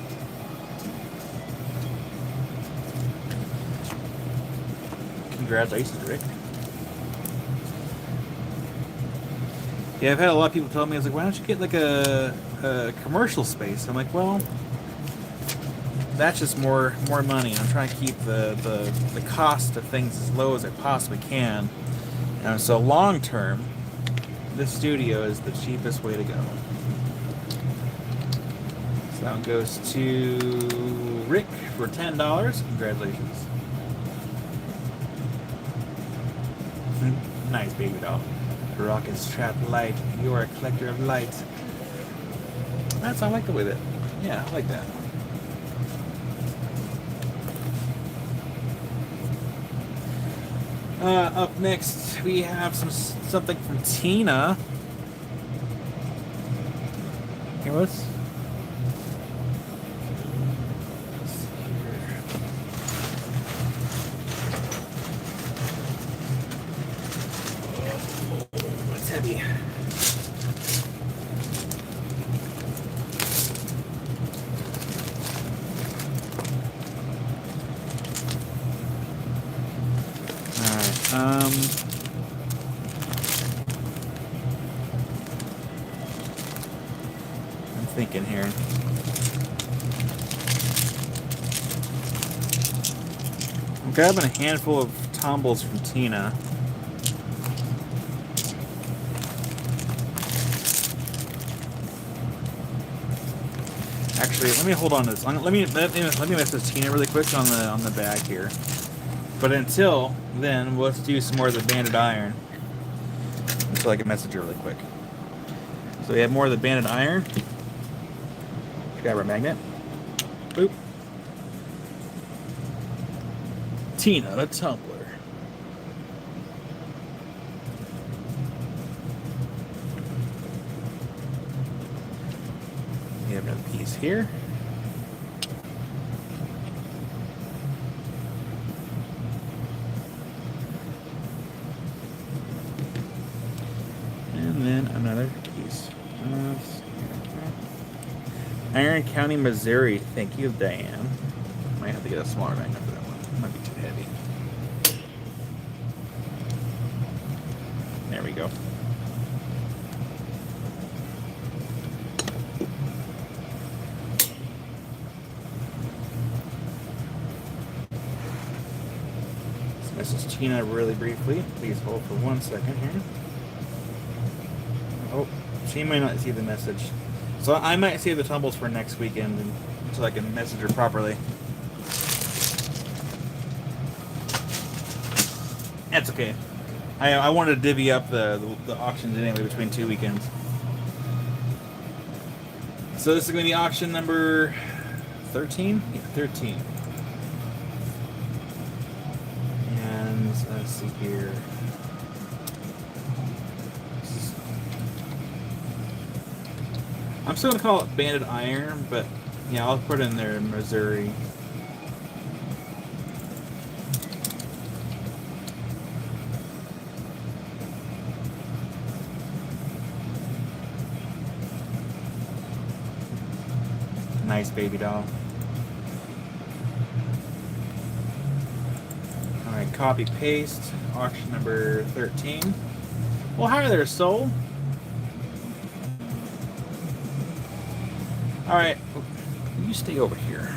Congratulations, Rick. Yeah, I've had a lot of people tell me, I was like, why don't you get like a commercial space? I'm like, well, that's just more money. I'm trying to keep the cost of things as low as I possibly can. And so long term, this studio is the cheapest way to go. So that one goes to Rick for $10. Congratulations. Nice, baby doll. The rock is trapped light. You are a collector of light. I like the way that. Yeah, I like that. Up next, we have something from Tina. Here, let's see here. Oh, it's heavy. I'm thinking here. I'm grabbing a handful of tumbles from Tina. Actually, let me hold on to this. Let me message Tina really quick on the bag here. But until then, let's do some more of the Banded Iron. Until I can message her really quick. So we have more of the Banded Iron. Grab our magnet. Boop. Tina, the tumbler. We have another piece here. And then another piece. Iron County, Missouri. Thank you, Diane. Might have to get a smaller magnet for that one. It might be too heavy. There we go. Let's message Tina really briefly. Please hold for 1 second here. Oh, she might not see the message. So I might save the tumbles for next weekend until I can message her properly. That's okay. I wanted to divvy up the auctions anyway between 2 weekends. So this is going to be auction number 13? Yeah, 13. And let's see here. I'm still going to call it Banded Iron, but yeah, I'll put it in there in Missouri. Nice baby doll. Alright, copy paste. Auction number 13. Well, hi there, soul. Alright, you stay over here.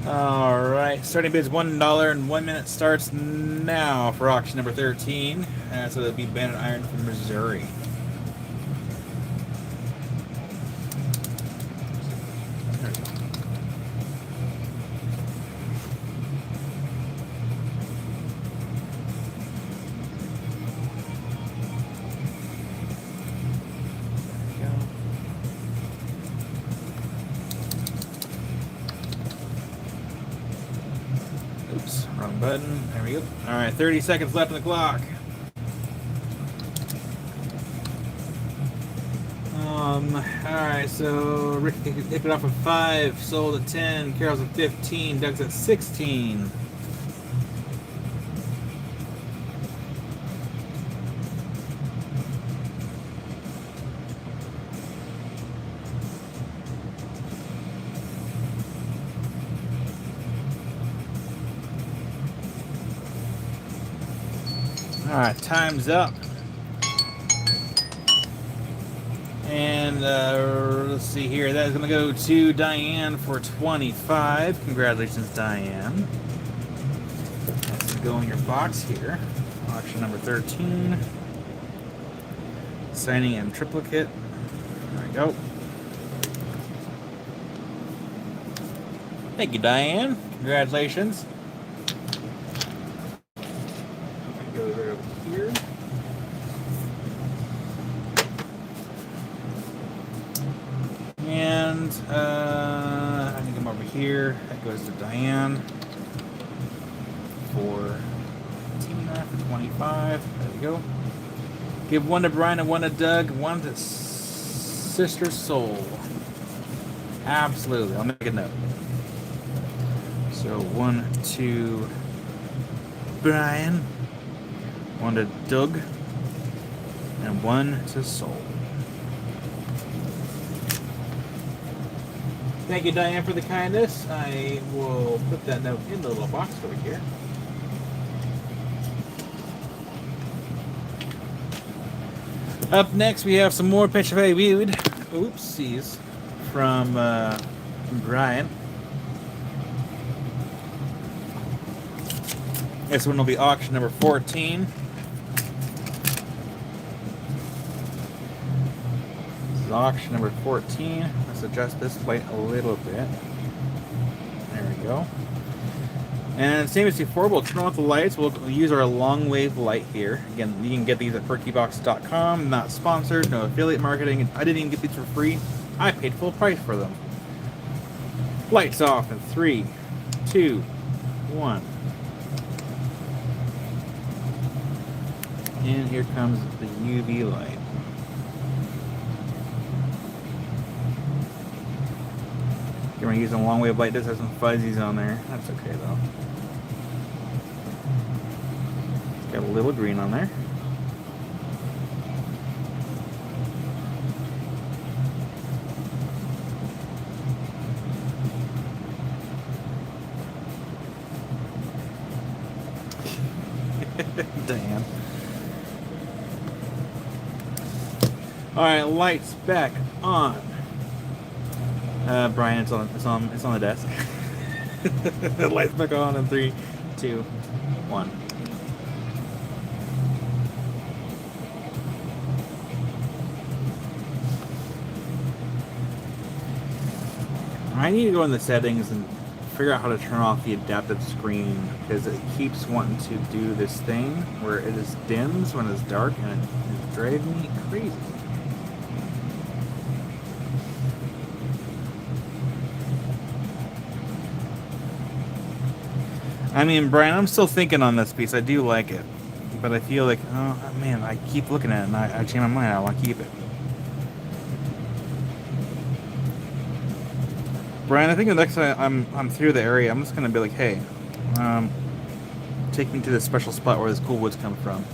Alright, starting bids $1 and 1 minute starts now for auction number 13. So that'll be Banded Iron from Missouri. Oops, wrong button. There we go. Alright, 30 seconds left on the clock. Alright, so Rick kicked it off at 5, sold at 10, Carol's at 15, Doug's at 16. Alright, time's up. And let's see here. That is going to go to Diane for 25. Congratulations, Diane. That's going to go in your box here. Auction number 13. Signing in triplicate. There we go. Thank you, Diane. Congratulations. Go right over here. And I can come over here. That goes to Diane for Tina for 25. There we go. Give one to Brian and one to Doug, one to Sister Soul. Absolutely. I'll make a note. So one to Brian, one to Doug, and one to Soul. Thank you, Diane, for the kindness. I will put that note in the little box over here. Up next, we have some more Petrified Wood. Oopsies. From Brian. This one will be auction number 14. This is auction number 14. Let's adjust this light a little bit. There we go. And same as before, we'll turn off the lights. We'll use our long wave light here. Again, you can get these at perkybox.com. Not sponsored, no affiliate marketing. I didn't even get these for free. I paid full price for them. Lights off in 3, 2, 1. And here comes the UV light. You're going to use a long wave light. It does have some fuzzies on there. That's okay though. It's got a little green on there. Damn. All right, lights back on. Brian, it's on the desk. Lights back on in 3, 2, 1. I need to go in the settings and figure out how to turn off the adaptive screen, because it keeps wanting to do this thing where it is dims when it's dark, and it is driving me crazy. I mean, Brian, I'm still thinking on this piece. I do like it, but I feel like, oh man, I keep looking at it and I change my mind. I want to keep it. Brian, I think the next time I'm through the area, I'm just gonna be like, hey, take me to this special spot where this cool woods come from.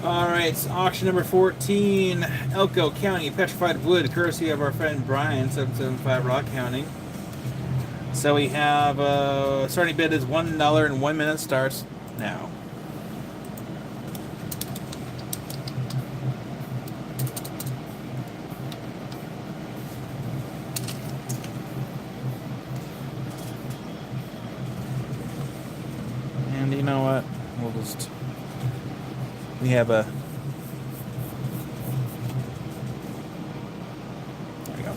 Alright, auction number 14, Elko County Petrified Wood, courtesy of our friend Brian, 775 Rock County. So we have, starting bid is $1 and 1 minute starts now. And you know what, we'll just... We have a... There we go.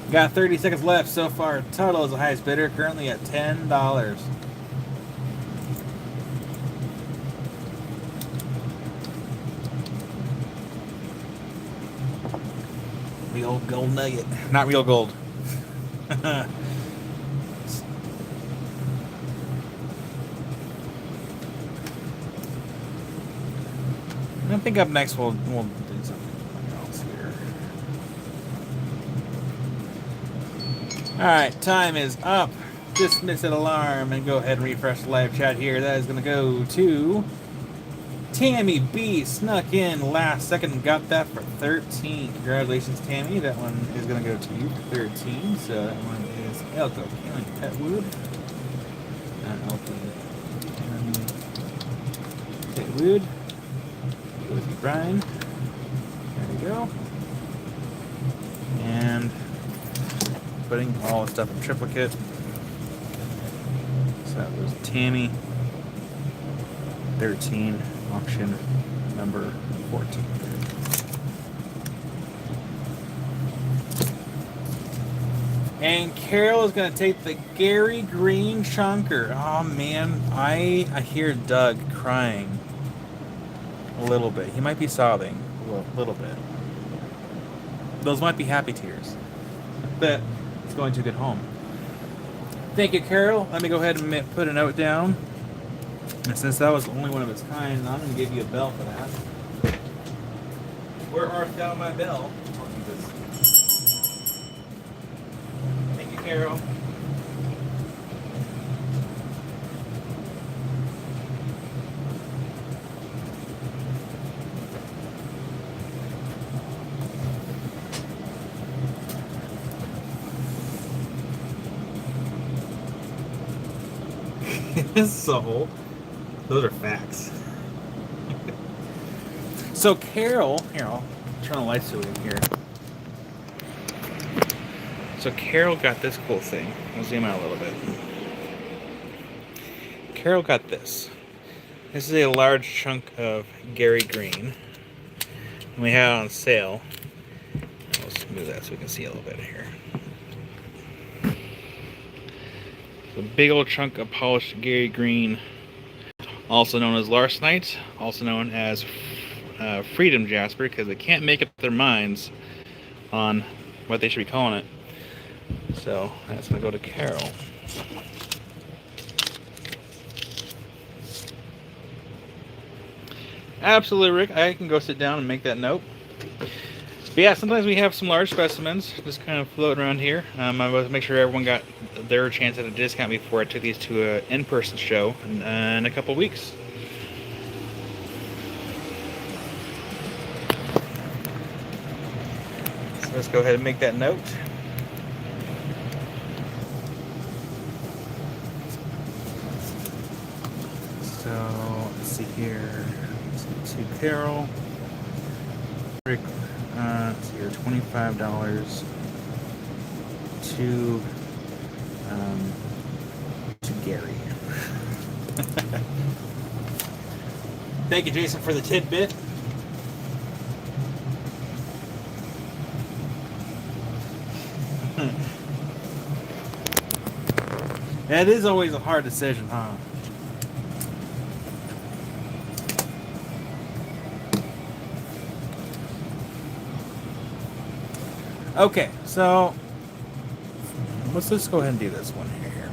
Got 30 seconds left so far. Total is the highest bidder, currently at $10. The old gold nugget. Not real gold. I think up next we'll do something else here. Alright, time is up. Dismiss an alarm and go ahead and refresh the live chat here. That is going to go to Tammy B snuck in last second and got that for 13. Congratulations, Tammy. That one is going to go to you for 13. So that one is Elko Killing Petwood. Elko Petwood. Goes to Brian. There you go. And putting all the stuff in triplicate. So that was Tammy. 13. Auction number 14. And Carol is going to take the Gary Green chunker. Oh man, I hear Doug crying a little bit. He might be sobbing a little bit. Those might be happy tears. But it's going to a good home. Thank you, Carol. Let me go ahead and put a note down. And since that was only one of its kind, I'm going to give you a bell for that. Where art thou, my bell? Thank you, Carol. So, those are facts. So Carol, here, I'll turn the lights to it here. So Carol got this cool thing. I'll zoom out a little bit. Carol got this. This is a large chunk of Gary Green. And we have it on sale. Let's move that so we can see a little bit here. A big old chunk of polished Gary Green, also known as Larcenite, also known as Freedom Jasper, because they can't make up their minds on what they should be calling it. So that's going to go to Carol. Absolutely, Rick. I can go sit down and make that note. But yeah, sometimes we have some large specimens just kind of floating around here. I wanted to make sure everyone got their chance at a discount before I took these to an in-person show in a couple weeks. So let's go ahead and make that note. So let's see here. To Carol. Rick. Let's see here, $25 to Gary. Thank you, Jason, for the tidbit. It is always a hard decision, huh? Okay, so let's just go ahead and do this one here.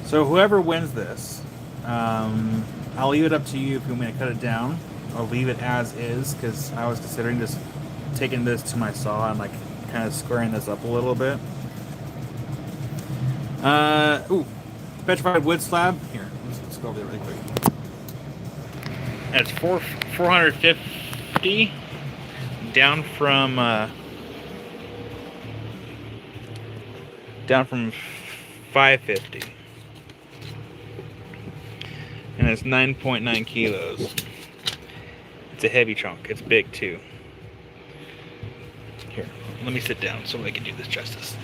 So whoever wins this, I'll leave it up to you if you want me to cut it down. I'll leave it as is because I was considering just taking this to my saw and like kind of squaring this up a little bit. Petrified wood slab. Here, let's go over there really quick. That's $450. Down from 550, and it's 9.9 kilos. It's a heavy chunk. It's big too. Here, let me sit down so I can do this justice.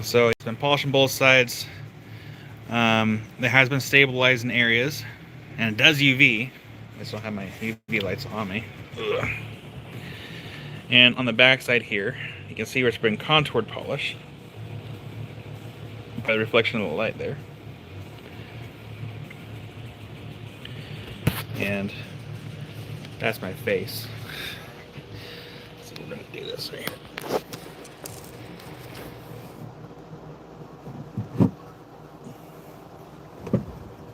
So it's been polished on both sides. It has been stabilized in areas, and it does UV. I just don't have my UV lights on me. Ugh. And on the back side here, you can see where it's been contoured polish by the reflection of the light there. And that's my face. So we're gonna do this right here.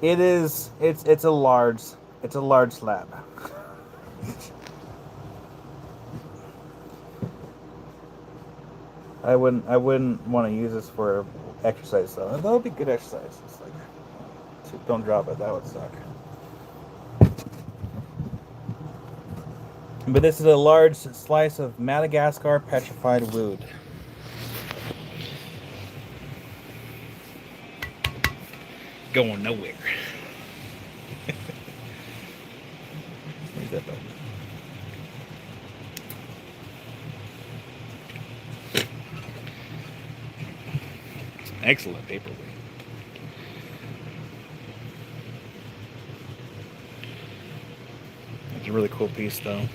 It's a large It's a large slab. I wouldn't want to use this for exercise though. That would be good exercise. It's like, don't drop it. That would suck. But this is a large slice of Madagascar petrified wood. Going nowhere. Where's that button? Excellent paperweight. It's a really cool piece, though.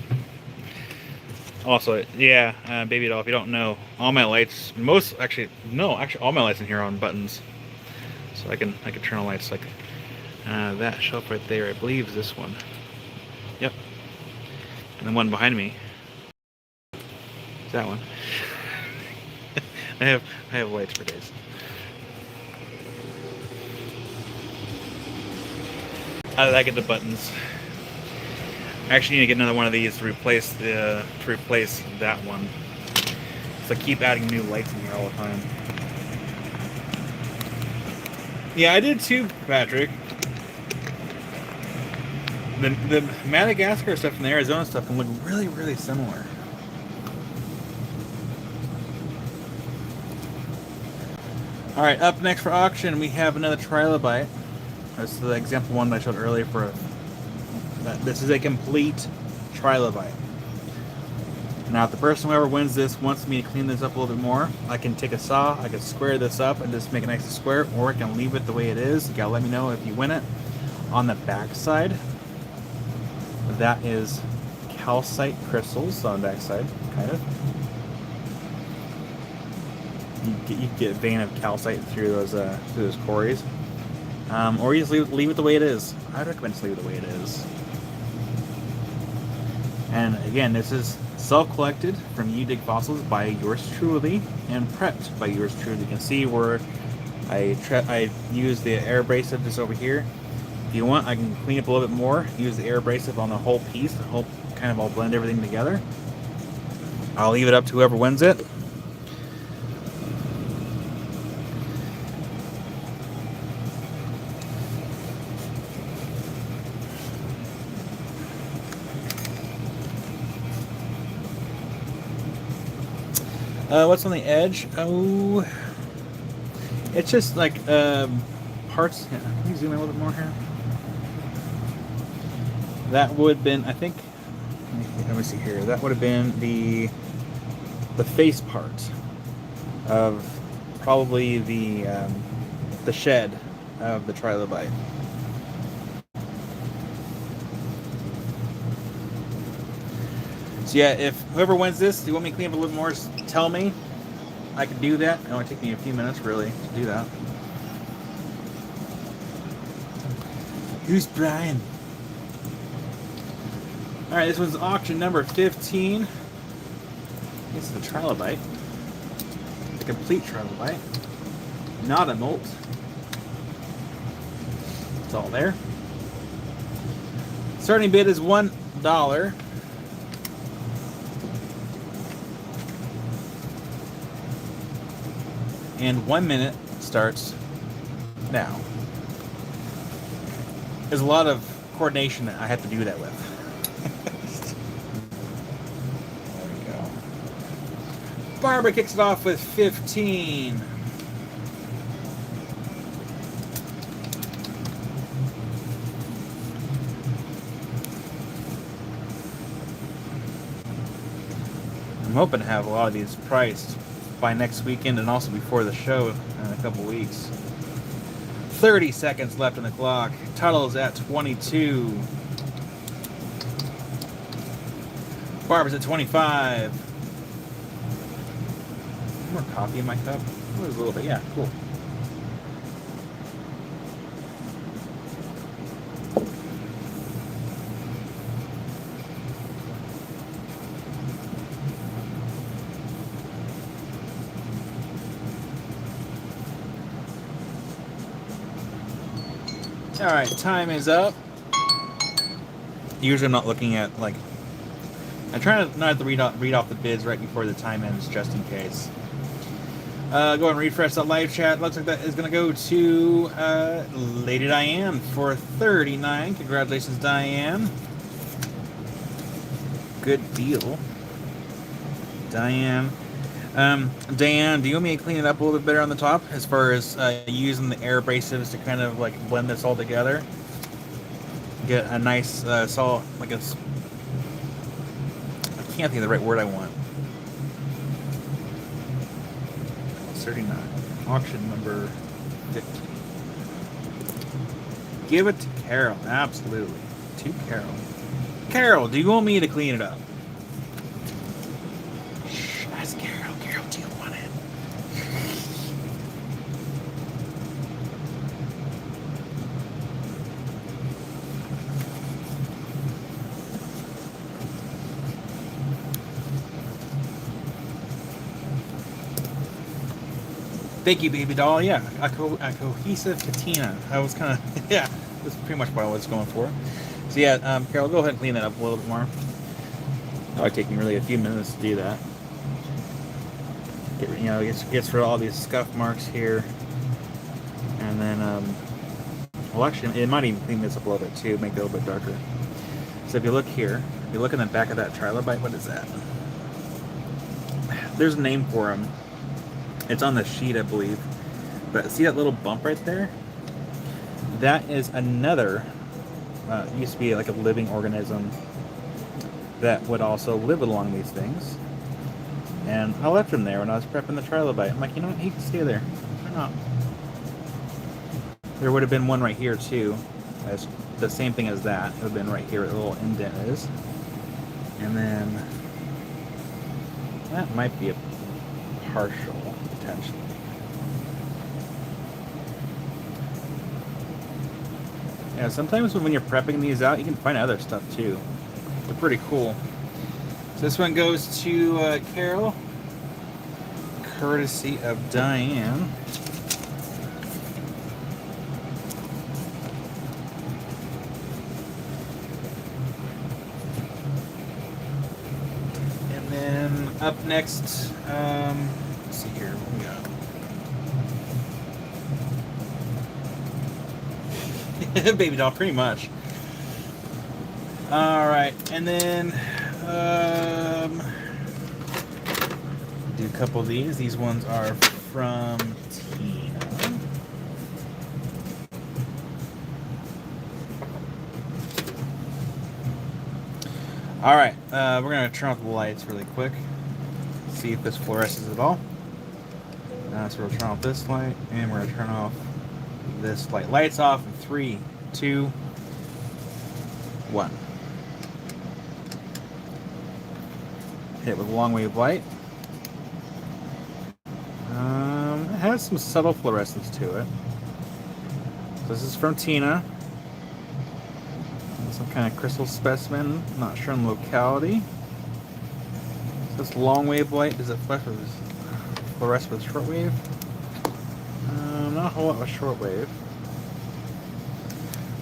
Also, yeah, baby doll. If you don't know, all my lights, actually all my lights in here are on buttons, so I can turn on lights like that shelf right there. I believe is this one. Yep. And the one behind me is that one. I have lights for days. I like it, the buttons. I actually need to get another one of these to replace that one. So I keep adding new lights in here all the time. Yeah, I did too, Patrick. The Madagascar stuff and the Arizona stuff can look really, really similar. Alright, up next for auction, we have another Trilobite. This is the example one that I showed earlier for this is a complete Trilobite. Now, if the person whoever wins this wants me to clean this up a little bit more, I can take a saw, I can square this up and just make it nice and square, or I can leave it the way it is. You gotta let me know if you win it. On the back side, that is calcite crystals on the back side, kind of. You get a vein of calcite through those quarries. Or you just leave it the way it is. I'd recommend just leave it the way it is. And again, this is self-collected from You Dig Fossils by yours truly and prepped by yours truly. You can see where I use the air abrasive just over here. If you want, I can clean up a little bit more. Use the air abrasive on the whole piece, the whole kind of all blend everything together. I'll leave it up to whoever wins it. What's on the edge? Oh, it's just like parts. Can you zoom in a little bit more here? That would have been, I think. Let me see here. That would have been the face part of probably the shed of the Trilobite. So yeah, if whoever wins this, you want me to clean up a little more, just tell me. I can do that. It only take me a few minutes, really, to do that. Who's Brian? Alright, this one's auction number 15. This is a Trilobite. A complete Trilobite. Not a molt. It's all there. Starting bid is $1. And 1 minute starts now. There's a lot of coordination that I have to do that with. There we go. Barbara kicks it off with 15. I'm hoping to have a lot of these priced by next weekend and also before the show in a couple weeks. 30 seconds left on the clock. Tuttle is at 22. Barbara's at 25. More coffee in my cup? Oh, there's a little bit. Yeah, cool. All right, time is up. Usually I'm not looking at, like, I try to not have to read off the bids right before the time ends, just in case. Go ahead and refresh that live chat. Looks like that is going to go to Lady Diane for 39. Congratulations, Diane. Good deal. Diane. Diane, do you want me to clean it up a little bit better on the top as far as using the air abrasives to kind of like blend this all together? Get a nice solid, like a, I can't think of the right word I want. 39. Auction number 15. Give it to Carol. Absolutely. To Carol. Carol, do you want me to clean it up? Shh, ask Carol. Carol, do you want it? Thank you, baby doll. Yeah, a cohesive patina. I was kind of, yeah, that's pretty much what I was going for. So yeah, Carol, go ahead and clean that up a little bit more. It would take me really a few minutes to do that. Gets rid of all these scuff marks here, and then, well, actually, it might even clean this up a little bit too, make it a little bit darker. So if you look here, if you look in the back of that trilobite, what is that? There's a name for them. It's on the sheet, I believe. But see that little bump right there? That is another, used to be like a living organism that would also live along these things. And I left him there when I was prepping the trilobite. I'm like, you know what, he can stay there. Why not? There would have been one right here too. As the same thing as that. It would have been right here where the little indent is. And then that might be a partial. Potentially. Yeah, sometimes when you're prepping these out, you can find other stuff too. They're pretty cool. So this one goes to Carol, courtesy of Diane. And then up next, let's see here, what we got? Baby doll, pretty much. All right, and then do a couple of these. These ones are from Tina. All right, we're gonna turn off the lights really quick. See if this fluoresces at all. So we'll turn off this light, and we're gonna turn off this light. Lights off in 3, 2, 1. Hit it with a long wave light. It has some subtle fluorescence to it. So this is from Tina. Some kind of crystal specimen. Not sure on the locality. So this long wave light, does it fluoresce with short wave? Not a whole lot with short wave.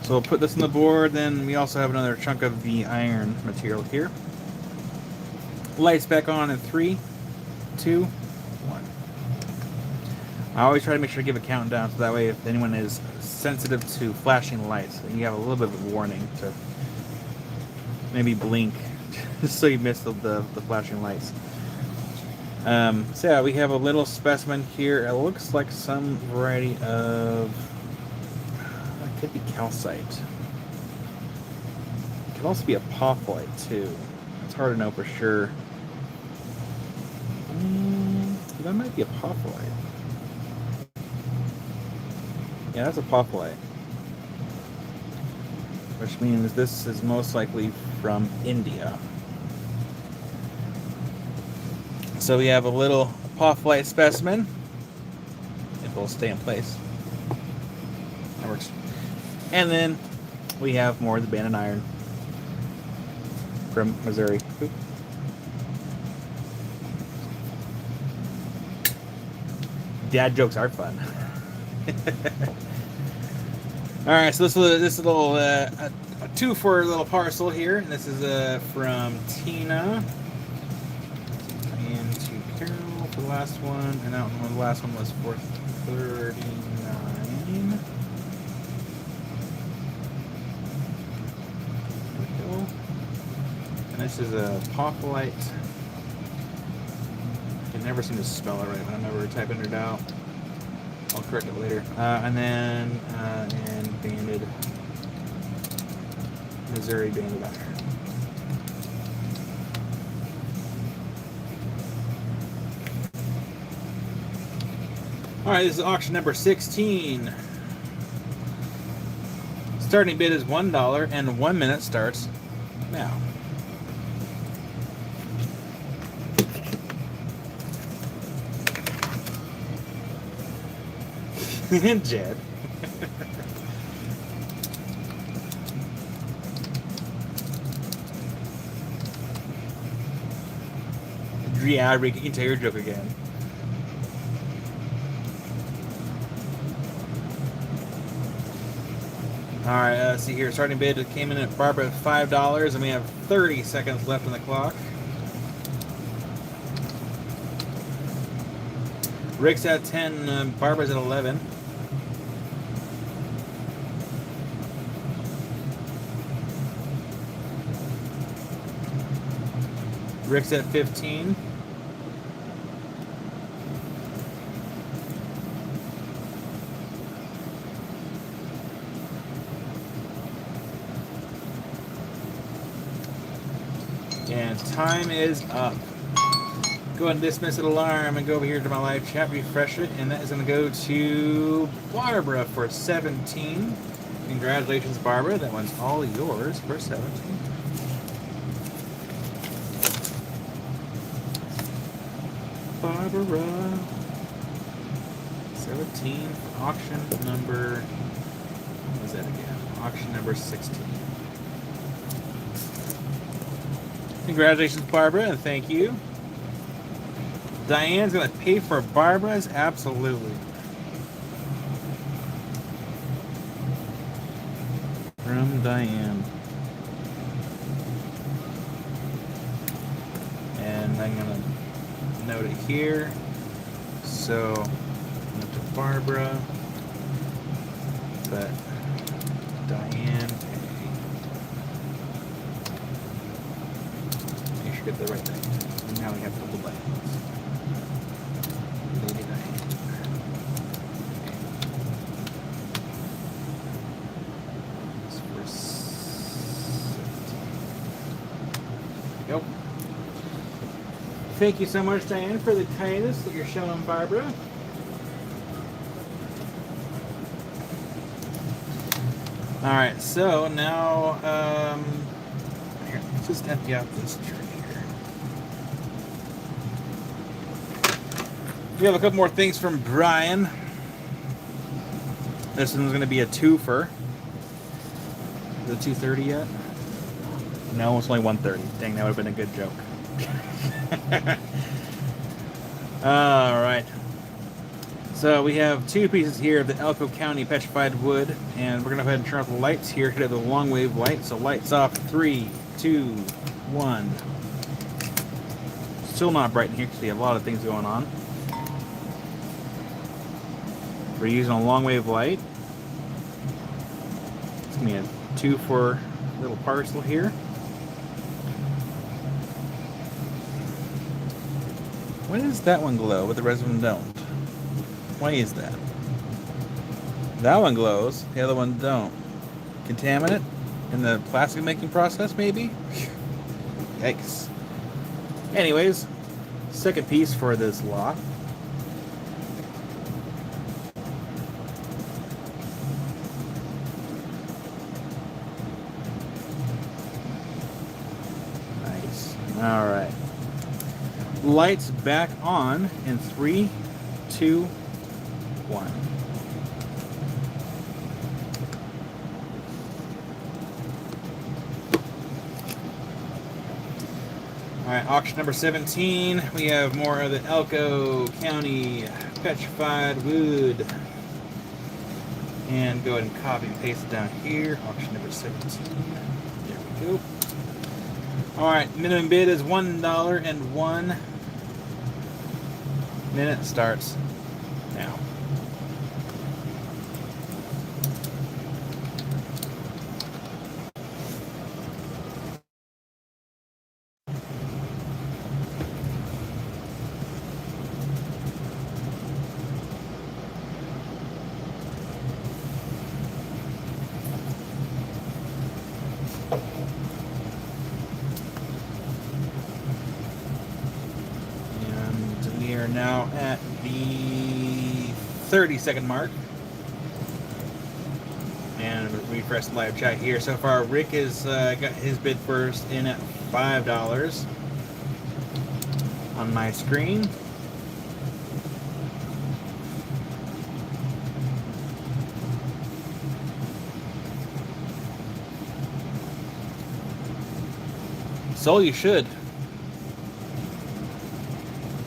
So we'll put this on the board. Then we also have another chunk of the iron material here. Lights back on in 3, 2, 1. I always try to make sure to give a countdown so that way if anyone is sensitive to flashing lights, you have a little bit of a warning to maybe blink just so you miss the flashing lights. So yeah, we have a little specimen here. It looks like some variety of, it could be calcite. It could also be a apophyllite too. It's hard to know for sure. That might be a apophyllite. Yeah, that's a apophyllite. Which means this is most likely from India. So we have a little apophyllite specimen. It will stay in place. That works. And then we have more of the banded iron from Missouri. Oop. Dad jokes are fun. All right, so this little a 2 for a little parcel here. And this is from Tina and to Carol for the last one. And that one, the last one was for 39. And this is a Popolite. I can never seem to spell it right when I'm ever typing it out. I'll correct it later. And then and banded Missouri banded iron. All right, this is auction number 16. Starting bid is $1, and 1 minute starts now. Jed. Yeah, Rick, you can tell your joke again. Alright, let's see here. Starting bid came in at Barbara at $5, and we have 30 seconds left on the clock. Rick's at 10, Barbara's at 11. Rick's at 15. And time is up. Go ahead and dismiss an alarm and go over here to my live chat, refresh it, and that is going to go to Barbara for 17. Congratulations, Barbara. That one's all yours for 17. Barbara. 17. Auction number. What was that again? Auction number 16. Congratulations, Barbara, and thank you. Diane's going to pay for Barbara's? Absolutely. From Diane. And I'm going to note it here. So, note to Barbara. But Diane pay. Make sure you get the right thing. And now we have double Diane's. Lady Diane. This for 17. There we go. Thank you so much, Diane, for the kindness that you're showing Barbara. All right, so now, here, let's just empty out this tray here. We have a couple more things from Brian. This one's going to be a twofer. Is it 2:30 yet? No, it's only 1:30. Dang, that would have been a good joke. All right. So we have two pieces here of the Elko County petrified wood, and we're going to go ahead and turn off the lights here. Could have the long wave light. So lights off. 3, 2, 1. Still not bright in here because we have a lot of things going on. We're using a long wave light. It's going to be a 2 for little parcel here. Why does that one glow but the rest of them don't? Why is that? That one glows, the other one don't. Contaminant in the plastic making process, maybe? Yikes. Anyways, second piece for this lot. Nice. All right. Lights back on in 3, 2, 1. All right, auction number 17. We have more of the Elko County petrified wood. And go ahead and copy and paste it down here. Auction number 17. There we go. Alright, minimum bid is $1.01. Minute starts now. Now at the 30-second mark. And refresh the live chat here. So far, Rick has got his bid first in at $5 on my screen. So you should,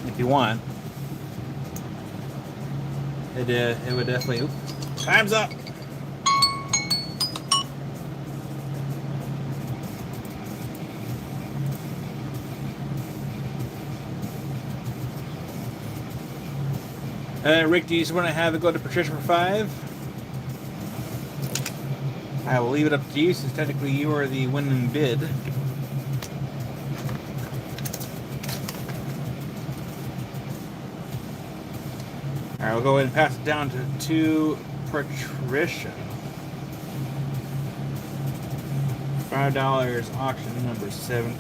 if you want. It would definitely. Oops, time's up. Rick, do you just want to have it go to Patricia for 5? I will leave it up to you since technically you are the winning bid. Alright, we'll go ahead and pass it down to Patricia. $5 auction number 17.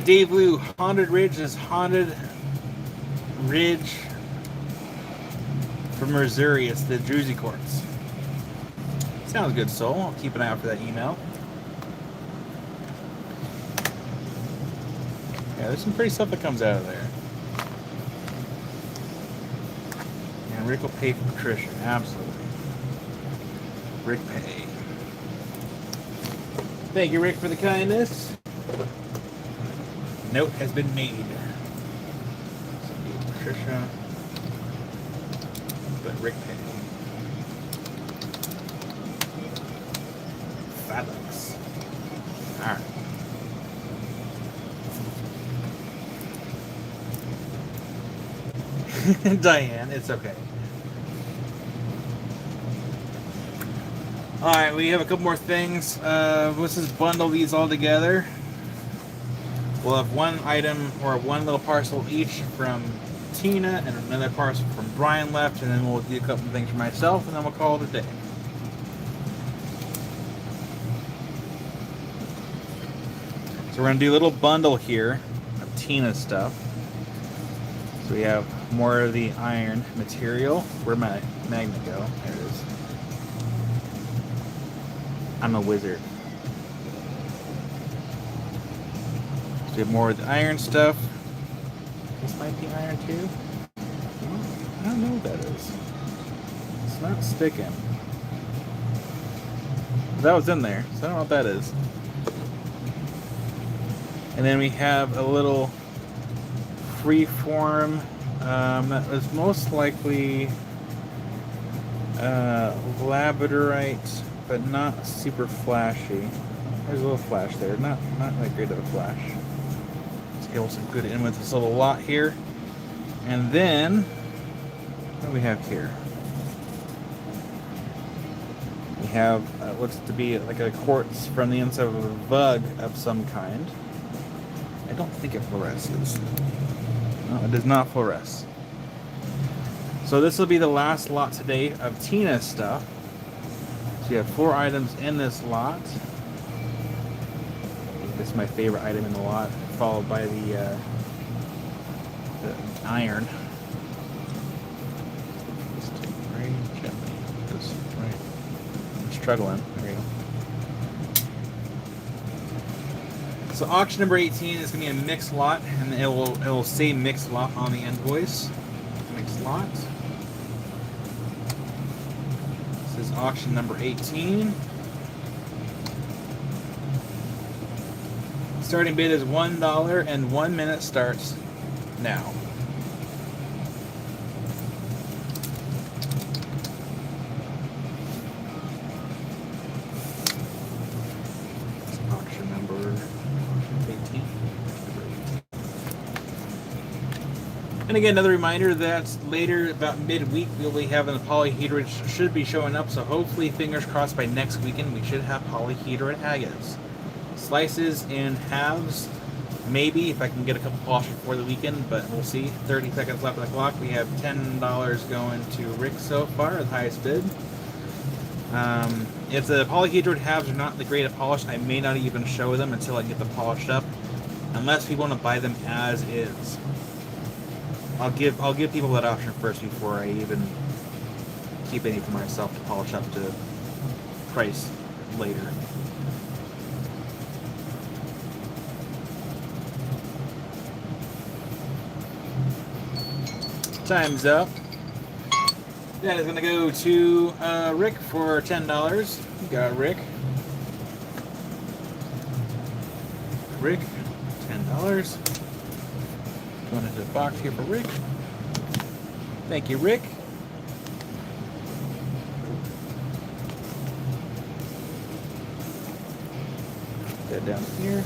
Dave Blue, Haunted Ridge is Haunted Ridge from Missouri. It's the Druzy Courts. Sounds good, Soul. I'll keep an eye out for that email. Yeah, there's some pretty stuff that comes out of there. And Rick will pay for Patricia. Absolutely. Rick pay. Thank you, Rick, for the kindness. Note has been made. So Patricia, but Rick pay. $5. All right. Diane, it's okay. All right, we have a couple more things. Let's just bundle these all together. We'll have one item or one little parcel each from Tina and another parcel from Brian left, and then we'll do a couple of things for myself, and then we'll call it a day. So we're going to do a little bundle here of Tina's stuff. So we have more of the iron material. Where'd my magnet go? There it is. I'm a wizard. So we have more of the iron stuff. This might be iron too. I don't know what that is. It's not sticking. That was in there, so I don't know what that is. And then we have a little freeform that was most likely labradorite, but not super flashy. There's a little flash there, not that great of a flash. Let's get some good in with this little lot here. And then, what do we have here? We have what looks to be like a quartz from the inside of a bug of some kind. I don't think it fluoresces. No, it does not fluoresce. So this will be the last lot today of Tina's stuff. So you have 4 items in this lot. This is my favorite item in the lot, followed by the iron. Just very gently. Just right. I'm struggling. There we go. So auction number 18 is going to be a mixed lot, and it will say mixed lot on the invoice. Mixed lot. This is auction number 18. Starting bid is $1 and 1 minute starts now. Auction number 18. And again, another reminder that later, about midweek, we'll be having the polyhedra should be showing up. So hopefully, fingers crossed, by next weekend, we should have polyhedra agates. Slices and halves, maybe, if I can get a couple polishes before the weekend, but we'll see. 30 seconds left on the clock. We have $10 going to Rick so far, the highest bid. If the polyhedra halves are not the great at polish, I may not even show them until I get them polished up, unless we want to buy them as is. I'll give people that option first before I even keep any for myself to polish up to price later. Time's up. That is going to go to Rick for $10. You got Rick. Rick, $10. Going into the box here for Rick. Thank you, Rick. Put that down here.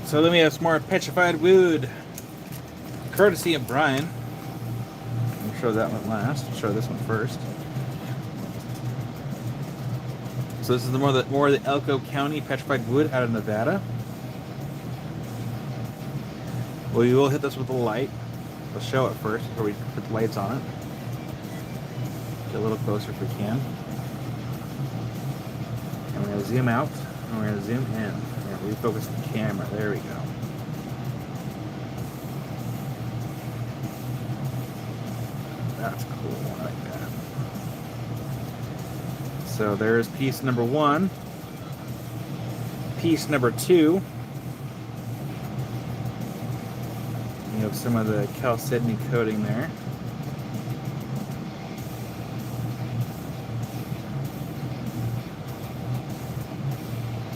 So then we have some more petrified wood, courtesy of Brian. I'll show that one last. I'll show this one first. So this is the more of the Elko County petrified wood out of Nevada. We will hit this with a light. Let's show it first before we put the lights on it. Get a little closer if we can. And we're going to zoom out and we're going to zoom in. Refocus the camera. There we go. That's cool. I like that. So there's piece number 1. Piece number 2. You have some of the chalcedony coating there.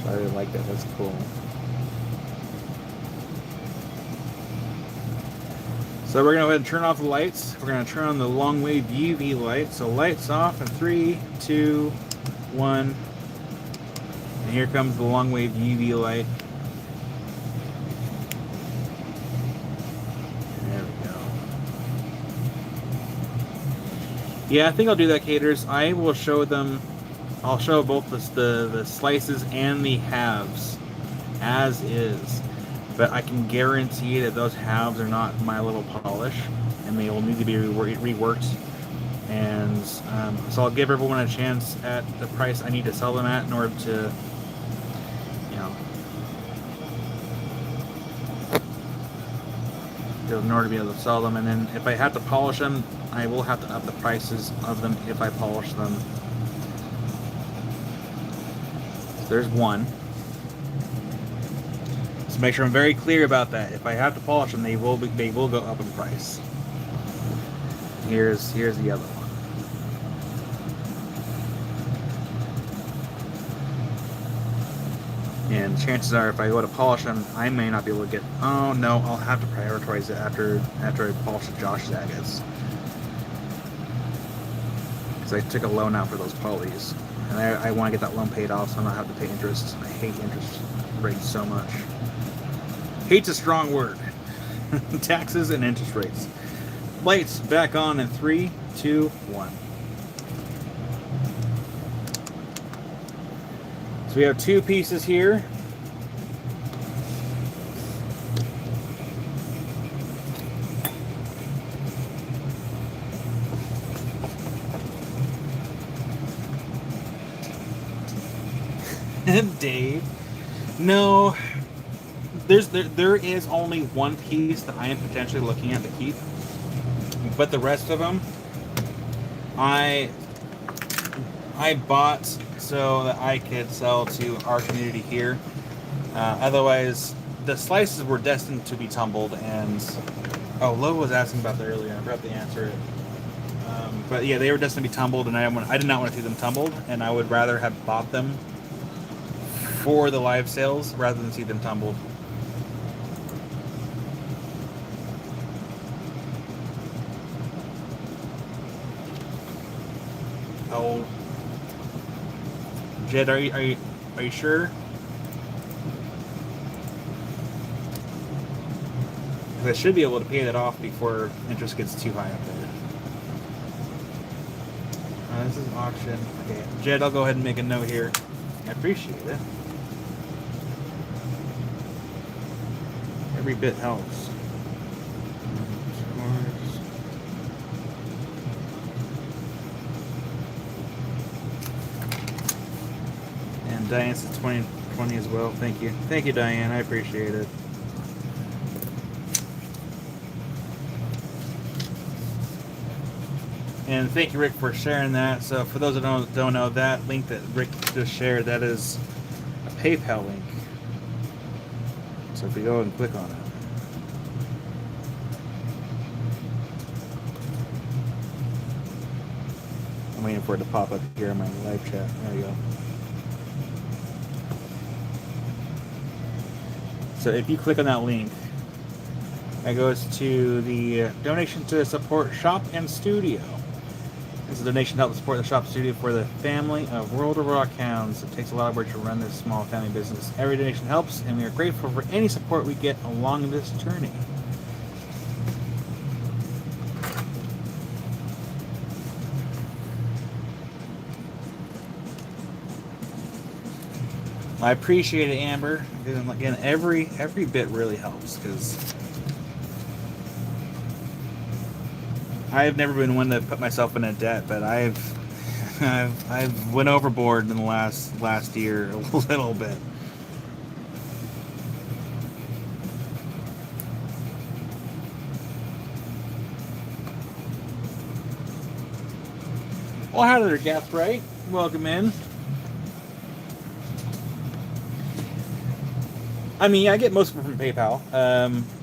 I really like that. That's cool. So we're going to go ahead and turn off the lights. We're going to turn on the long wave UV light. So lights off in 3, 2, 1. And here comes the long wave UV light. There we go. Yeah, I think I'll do that, Caters. I will show them. I'll show both the slices and the halves as is, but I can guarantee that those halves are not my little polish, and they will need to be reworked. And so I'll give everyone a chance at the price I need to sell them at in order to, in order to be able to sell them. And then if I have to polish them, I will have to up the prices of them if I polish them. There's one. So make sure I'm very clear about that. If I have to polish them, they will go up in price. Here's the other one. And chances are, if I go to polish them, I may not be able to get. Oh no, I'll have to prioritize it after I polish the Josh's agates. Because I took a loan out for those polys. And I want to get that loan paid off so I don't have to pay interest. I hate interest rates so much. Hate's a strong word. Taxes and interest rates. Lights back on in 3, 2, 1. So we have 2 pieces here. Dave, no, there is only one piece that I am potentially looking at to keep, but the rest of them, I bought so that I could sell to our community here. Otherwise, the slices were destined to be tumbled. And Lo was asking about that earlier. I forgot to answer it. But yeah, they were destined to be tumbled, and I did not want to see them tumbled, and I would rather have bought them for the live sales rather than see them tumbled. Oh, Jed, are you sure? I should be able to pay that off before interest gets too high up there. This is an auction. Okay, Jed, I'll go ahead and make a note here. I appreciate it. Every bit helps. And Diane says 2020 as well. Thank you. Thank you, Diane. I appreciate it. And thank you, Rick, for sharing that. So for those that don't know, that link that Rick just shared, that is a PayPal link. So if you go and click on it. I'm waiting for it to pop up here in my live chat. There you go. So if you click on that link, that goes to the donation to support Shop and Studio. This is a donation to help support the Shop Studio for the family of World of Rockhounds. It takes a lot of work to run this small family business. Every donation helps, and we are grateful for any support we get along this journey. I appreciate it, Amber. Again, every bit really helps, because I've never been one to put myself in a debt, but I've went overboard in the last year a little bit. Well, hi there, Gathright. Welcome in. I mean, I get most of them from PayPal.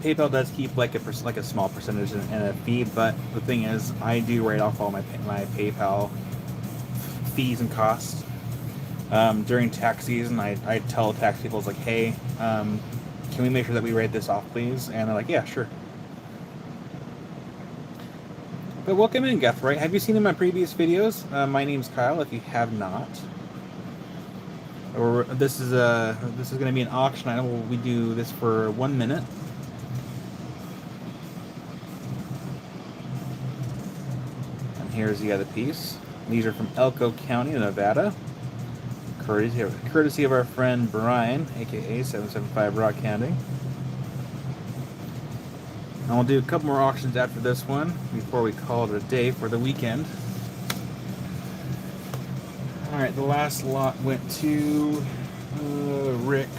PayPal does keep like a small percentage and a fee, but the thing is, I do write off all my PayPal fees and costs. During tax season, I tell tax people, it's like, hey, can we make sure that we write this off, please? And they're like, yeah, sure. But welcome in, Gathright. Have you seen in my previous videos? My name's Kyle. If you have not. Or this is going to be an auction item. We do this for 1 minute. And here's the other piece. These are from Elko County, Nevada. Courtesy of our friend Brian, aka 775 Rock Candy. And we'll do a couple more auctions after this one before we call it a day for the weekend. Alright, the last lot went to Rick.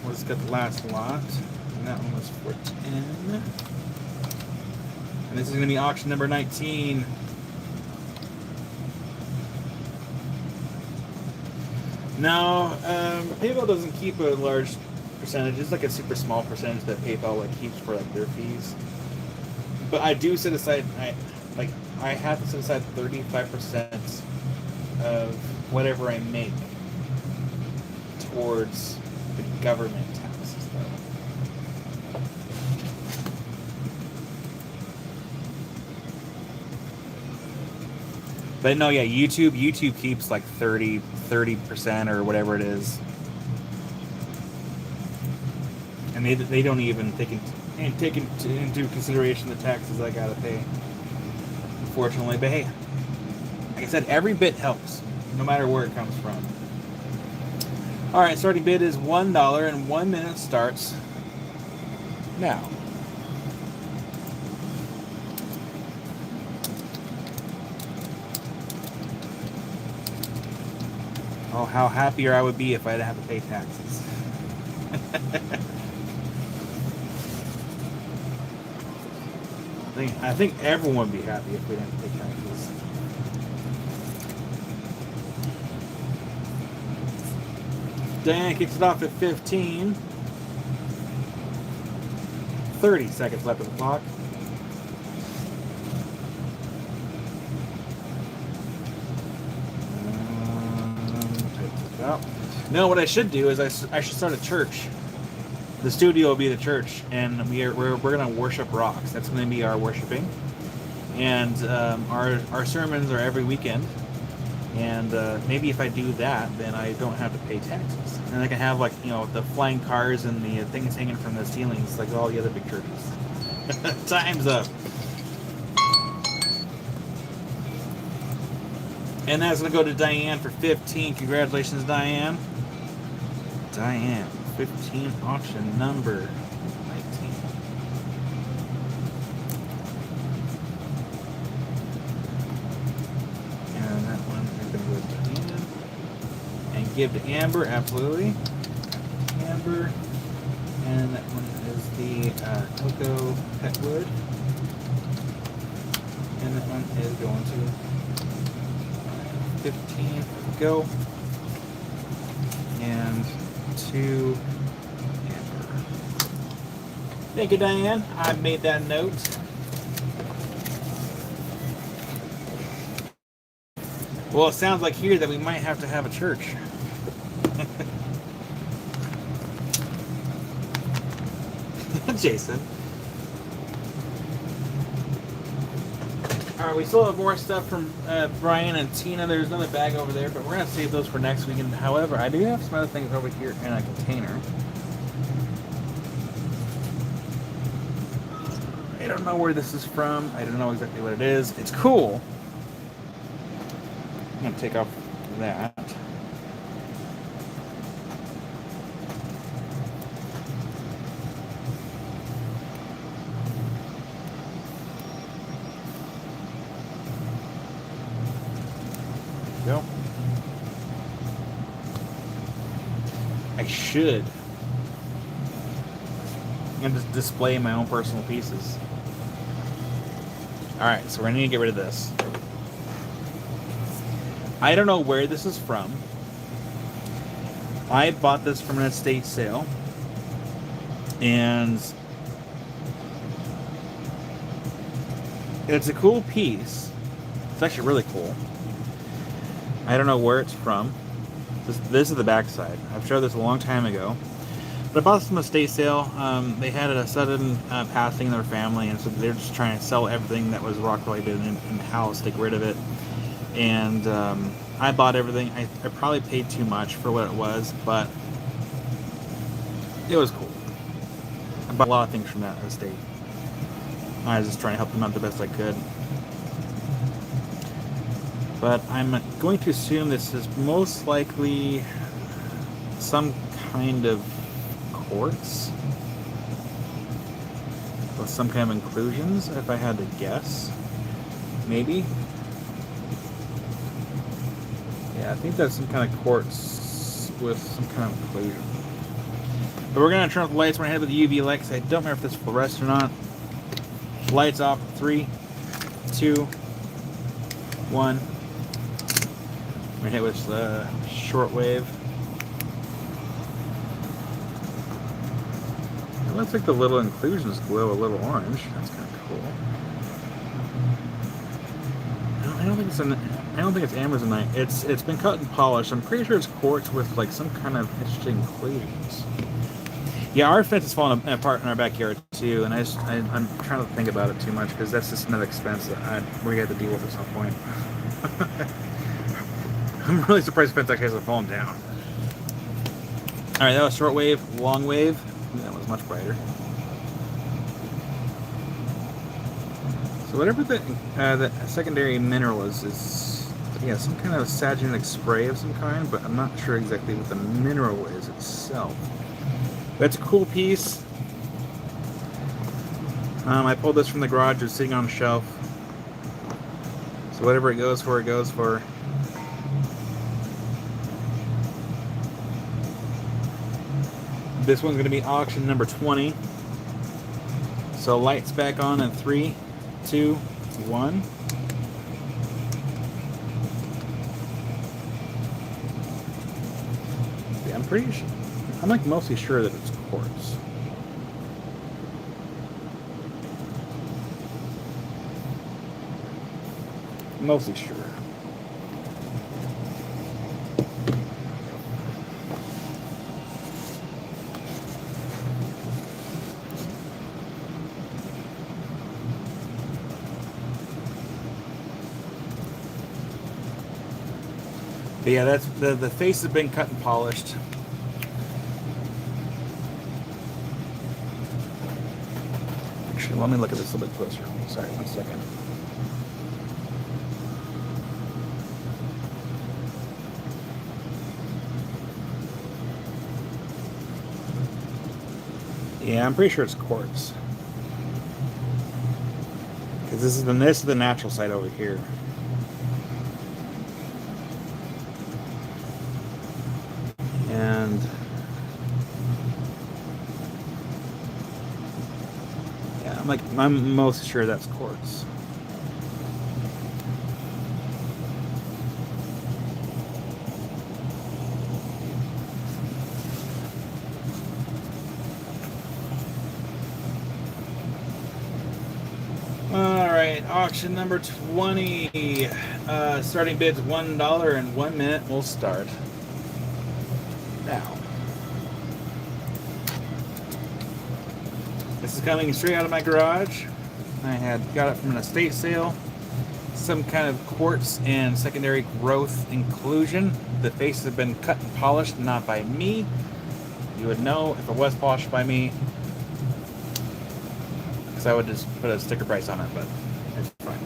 Let's get the last lot. And that one was for 10. And this is going to be auction number 19. Now, PayPal doesn't keep a large percentage. It's like a super small percentage that PayPal keeps for their fees. But I do set aside, I have to set aside 35% of whatever I make towards the government taxes, though. But no, yeah, YouTube keeps like 30% or whatever it is, and they don't even take into consideration the taxes I gotta pay, unfortunately. But hey, like I said, every bit helps, no matter where it comes from. All right, starting bid is $1, and 1 minute starts now. Oh, how happier I would be if I didn't have to pay taxes. I think everyone would be happy if we didn't pay taxes. Diane kicks it off at 15. 30 seconds left on the clock. No, what I should do is I should start a church. The studio will be the church, and we're going to worship rocks. That's going to be our worshiping. And our sermons are every weekend. And maybe if I do that, then I don't have to pay taxes. And I can have, like, you know, the flying cars and the things hanging from the ceilings like all the other big churches. Time's up. And that's going to go to Diane for 15. Congratulations, Diane. Diane, 15, auction number 19. And that one is going to go to Diane. And give to Amber, absolutely. Amber. And that one is the Cocoa Petwood. And that one is going to 15. Go. And to Amber. Thank you, Diane. I made that note. Well, it sounds like here that we might have to have a church. Jason. Alright, we still have more stuff from Brian and Tina. There's another bag over there, but we're going to save those for next weekend. However, I do have some other things over here in a container. I don't know where this is from. I don't know exactly what it is. It's cool. I'm going to take off that. Go. I should. I'm going to just display my own personal pieces. Alright, so we're going to need to get rid of this. I don't know where this is from. I bought this from an estate sale. And it's a cool piece. It's actually really cool. I don't know where it's from. This is the backside. I've showed this a long time ago. But I bought this from a estate sale. They had a sudden passing in their family, and so they're just trying to sell everything that was rock related in the house, get rid of it. And I bought everything. I probably paid too much for what it was, but it was cool. I bought a lot of things from that estate. I was just trying to help them out the best I could. But I'm going to assume this is most likely some kind of quartz with some kind of inclusions, if I had to guess. Maybe. Yeah, I think that's some kind of quartz with some kind of inclusion. But we're going to turn off the lights. We're going to head with the UV light because I don't remember if this fluorescent or not. Lights off. 3, 2, 1. We're going to hit with the shortwave. It looks like the little inclusions glow a little orange. That's kind of cool. No, I don't think it's Amazonite. It's been cut and polished. I'm pretty sure it's quartz with like some kind of interesting inclusions. Yeah, our fence is falling apart in our backyard too, and I'm trying to think about it too much because that's just another expense that we have to deal with at some point. I'm really surprised the fence actually hasn't fallen down. All right, that was short wave, long wave. That was much brighter. So whatever the secondary mineral is yeah, some kind of sagenic spray of some kind, but I'm not sure exactly what the mineral is itself. That's a cool piece. I pulled this from the garage. It's sitting on a shelf. So whatever it goes for, it goes for. This one's going to be auction number 20. So lights back on in 3, 2, 1. Yeah, I'm I'm like mostly sure that it's quartz. Mostly sure. But yeah, that's the face has been cut and polished. Actually, let me look at this a little bit closer. Sorry, 1 second. Yeah, I'm pretty sure it's quartz. Because this is the natural side over here. And yeah, I'm most sure that's quartz. Alright, auction number 20. Starting bid's $1 in 1 minute. We'll start now. This is coming straight out of my garage. I had got it from an estate sale. Some kind of quartz and secondary growth inclusion. The faces have been cut and polished, not by me. You would know if it was polished by me, because I would just put a sticker price on it, but it's fine.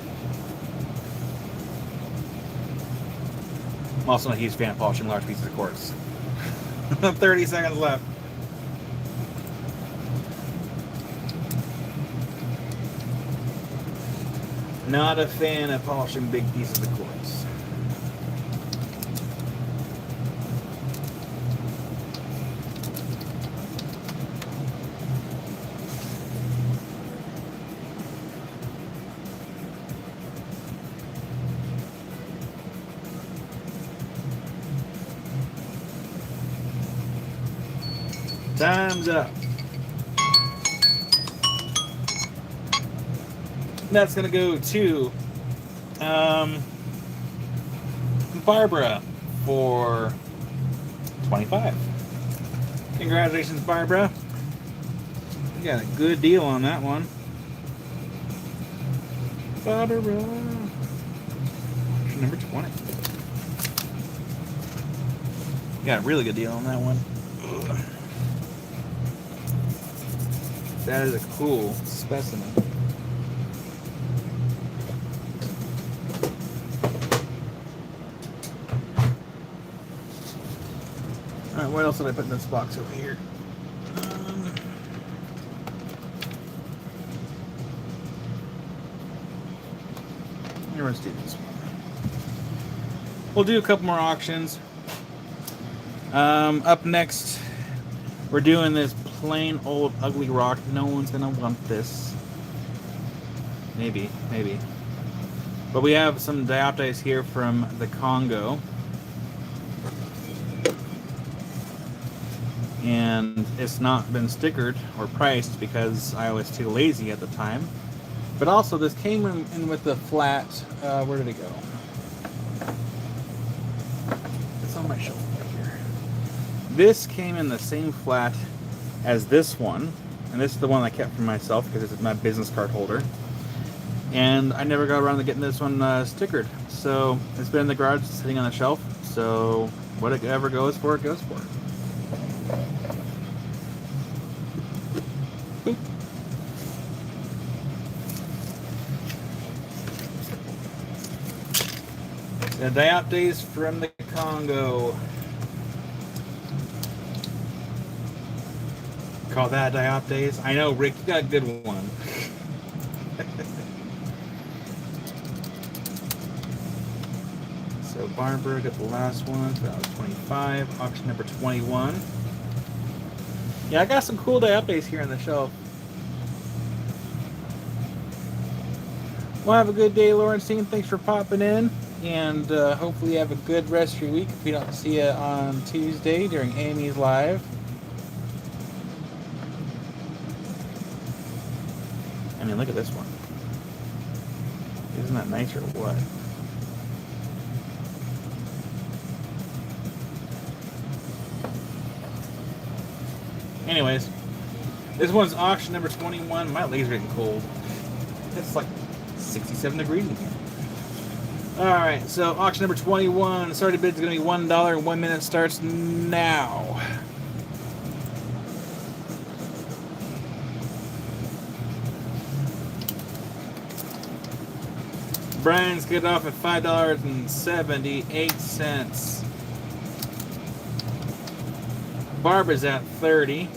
I'm also not a huge fan of polishing large pieces of quartz. 30 seconds left. Not a fan of polishing big pieces of quartz. Time's up. That's gonna go to Barbara for 25. Congratulations, Barbara. You got a good deal on that one. Barbara. Number 20. You got a really good deal on that one. Ugh. That is a cool specimen. Alright, what else did I put in this box over here? Let's do this one. We'll do a couple more auctions. Up next, we're doing this plain old ugly rock. No one's gonna want this. Maybe. But we have some dioptics here from the Congo. And it's not been stickered or priced because I was too lazy at the time. But also, this came in with the flat. Where did it go? It's on my shelf right here. This came in the same flat as this one, and this is the one I kept for myself because it's my business card holder. And I never got around to getting this one stickered, so it's been in the garage, sitting on the shelf. So whatever goes for it, goes for it. Boop. The dioptase from the Congo. Call that dioptase? I know, Rick, you got a good one. So Barbara got the last one, so that was 25. Auction number 21. Yeah, I got some cool dioptase here on the shelf. Well, have a good day, Laurenstein. Thanks for popping in. and hopefully you have a good rest of your week if we don't see you on Tuesday during Amy's Live. I mean, look at this one. Isn't that nice or what? Anyways, this one's auction number 21. My legs are getting cold. It's like 67 degrees in here. Alright, so auction number 21. Starting bid is going to be $1. 1 minute starts now. Brian's get off at $5.78. Barbara's at 30.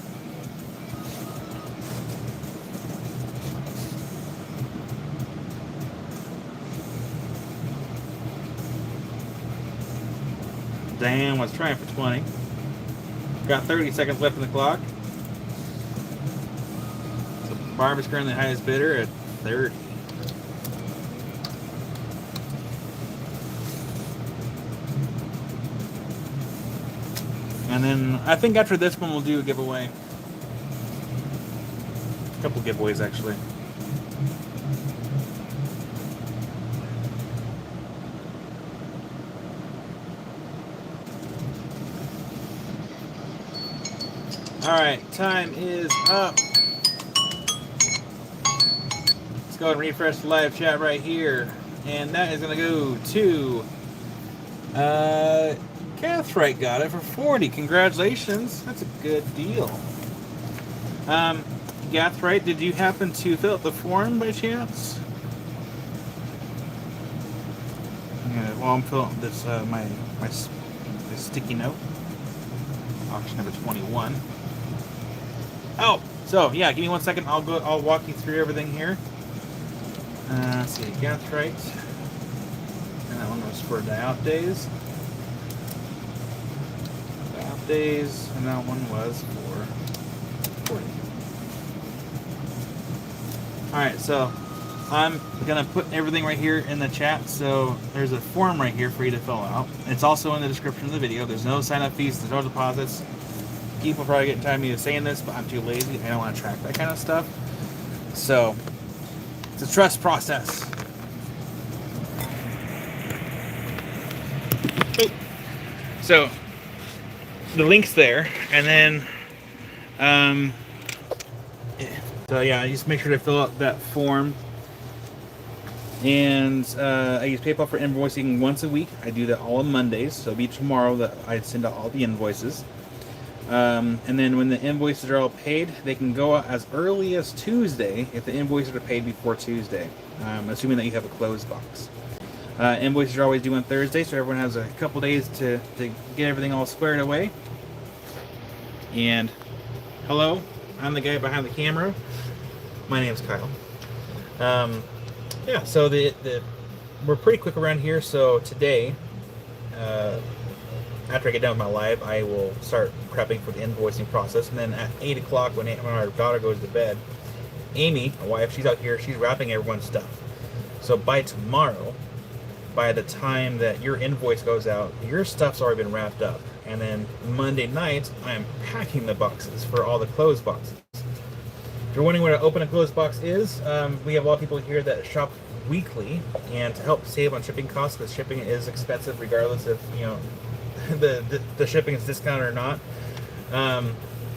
Diane was trying for 20. Got 30 seconds left in the clock. So Barbara's currently the highest bidder at 30. And then I think after this one we'll do a giveaway. A couple giveaways actually. Alright, time is up. Let's go and refresh the live chat right here. And that is going to go to Cathrite got it for 40. Congratulations. That's a good deal. Cathrite, did you happen to fill out the form by chance? Yeah, well, I'm filling out this my sticky note. Auction number 21. Oh, so yeah, give me 1 second. I'll walk you through everything here. Let's see, Cathrite. And that one was for Diop Days. Days, and that one was for 40. Alright, so I'm gonna put everything right here in the chat. So there's a form right here for you to fill out. It's also in the description of the video. There's no sign up fees, there's no deposits. People probably getting tired of me saying this, but I'm too lazy. I don't want to track that kind of stuff. So it's a trust process. So the link's there, and then so yeah, just make sure to fill out that form. And I use PayPal for invoicing once a week. I do that all on Mondays, so it'll be tomorrow that I send out all the invoices. And then when the invoices are all paid, they can go out as early as Tuesday if the invoices are paid before Tuesday, assuming that you have a closed box. Invoices are always due on Thursday, so everyone has a couple days to get everything all squared away. And hello, I'm the guy behind the camera. My name's Kyle. Yeah, so we're pretty quick around here. So today, after I get done with my live, I will start prepping for the invoicing process. And then at 8 o'clock, when our daughter goes to bed, Amy, my wife, she's out here, she's wrapping everyone's stuff. So by tomorrow, by the time that your invoice goes out, your stuff's already been wrapped up. And then Monday night, I am packing the boxes for all the closed boxes. If you're wondering what an open and closed box is, we have a lot of people here that shop weekly, and to help save on shipping costs, because shipping is expensive regardless if the shipping is discounted or not.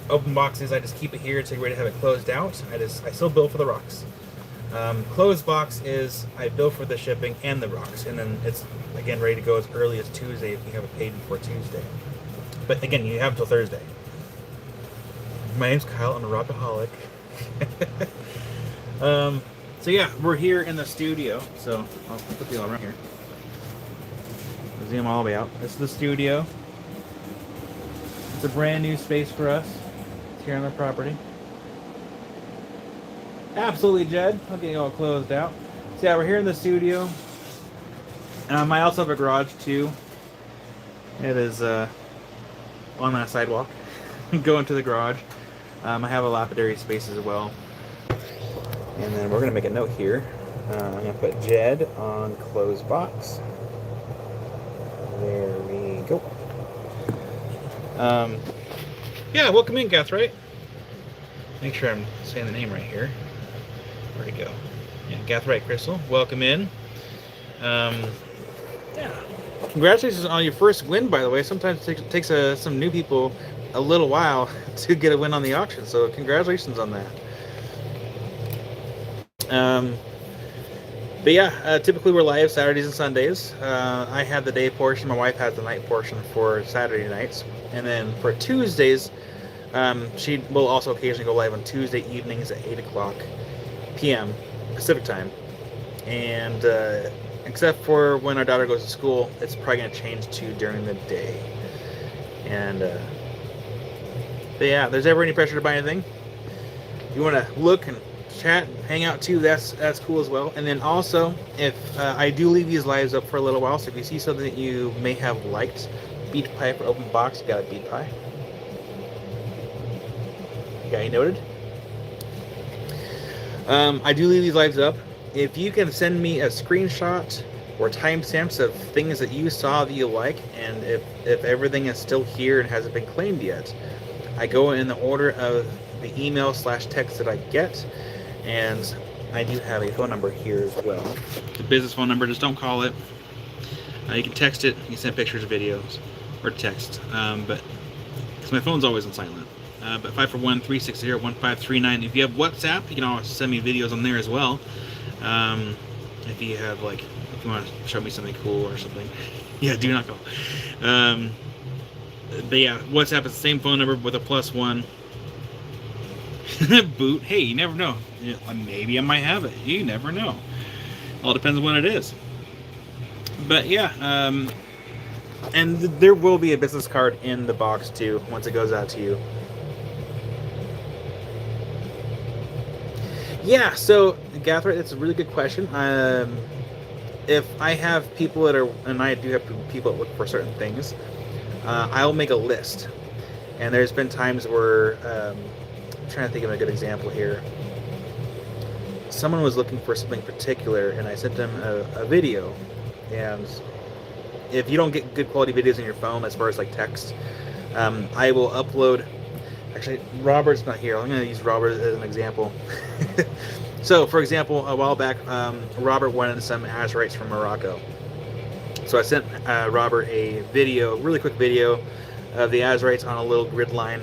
Open boxes, I just keep it here until you're ready to have it closed out. I still bill for the rocks. Closed box is I bill for the shipping and the rocks, and then it's again ready to go as early as Tuesday if you have it paid before Tuesday. But again, you have until Thursday. My name's Kyle. I'm a rockaholic. So yeah, we're here in the studio. So I'll put you all around here. Zoom all the way out. This is the studio. It's a brand new space for us. It's here on the property. Absolutely, Jed. I'll get you all closed out. So yeah, we're here in the studio. I also have a garage too. It is on that sidewalk. Go into the garage. I have a lapidary space as well. And then we're going to make a note here. I'm going to put Jed on closed box. go. Yeah, welcome in, Gathright. Make sure I'm saying the name right here. Where'd it go? Yeah, Gathright Crystal, welcome in. Yeah. Congratulations on your first win, by the way. Sometimes it takes some new people a little while to get a win on the auction, so congratulations on that. But yeah, typically we're live Saturdays and Sundays. I have the day portion, my wife has the night portion for Saturday nights. And then for Tuesdays, she will also occasionally go live on Tuesday evenings at 8 o'clock p.m. Pacific time. And except for when our daughter goes to school, it's probably going to change to during the day. And but yeah, if there's ever any pressure to buy anything, if you want to look and chat and hang out too, that's cool as well. And then also, if I do leave these lives up for a little while, so if you see something that you may have liked, beat pie for open box, got a beat pie. Got you noted. I do leave these lives up. If you can send me a screenshot or timestamps of things that you saw that you like, and if everything is still here and hasn't been claimed yet, I go in the order of the email/text that I get. And I do have a phone number here as well. It's a business phone number, just don't call it. You can text it, you can send pictures, videos, or text. But because my phone's always on silent. But 541-360-1539. If you have WhatsApp, you can always send me videos on there as well. If you have if you want to show me something cool or something. Yeah, do not call. But yeah, WhatsApp is the same phone number with a +1. Boot. Hey, you never know. Maybe I might have it. You never know. All depends on when it is. But yeah, and there will be a business card in the box too once it goes out to you. Yeah, so Gathright, that's a really good question. If I have people that are, and I do have people that look for certain things, I'll make a list. And there's been times where I'm trying to think of a good example here. Someone was looking for something particular, and I sent them a video. And if you don't get good quality videos on your phone, as far as like text, I will upload. Actually, Robert's not here. I'm going to use Robert as an example. So, for example, a while back, Robert wanted some Azurites from Morocco. So I sent Robert a video, a really quick video of the Azurites on a little grid line.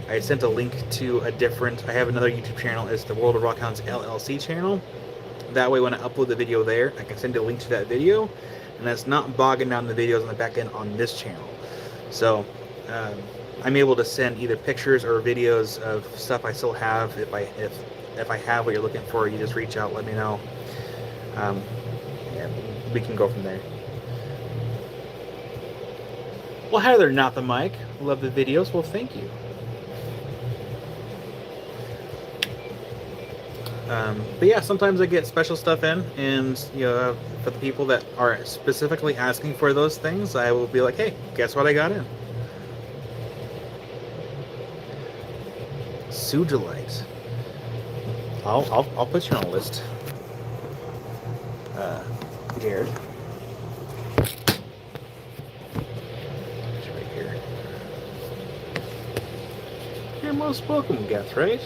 I sent a link to I have another YouTube channel. It's the World of Rockhounds LLC channel. That way, when I upload the video there, I can send a link to that video, and that's not bogging down the videos on the back end on this channel. So I'm able to send either pictures or videos of stuff I still have. If I have what you're looking for, you just reach out, let me know. Yeah, we can go from there. Well, Heather, not the mic. Love the videos. Well, thank you. But yeah, sometimes I get special stuff in, and for the people that are specifically asking for those things, I will be like, hey, guess what I got in? Sujilite. I'll put you on a list. Jared. It's right here. You're most welcome, Gathright.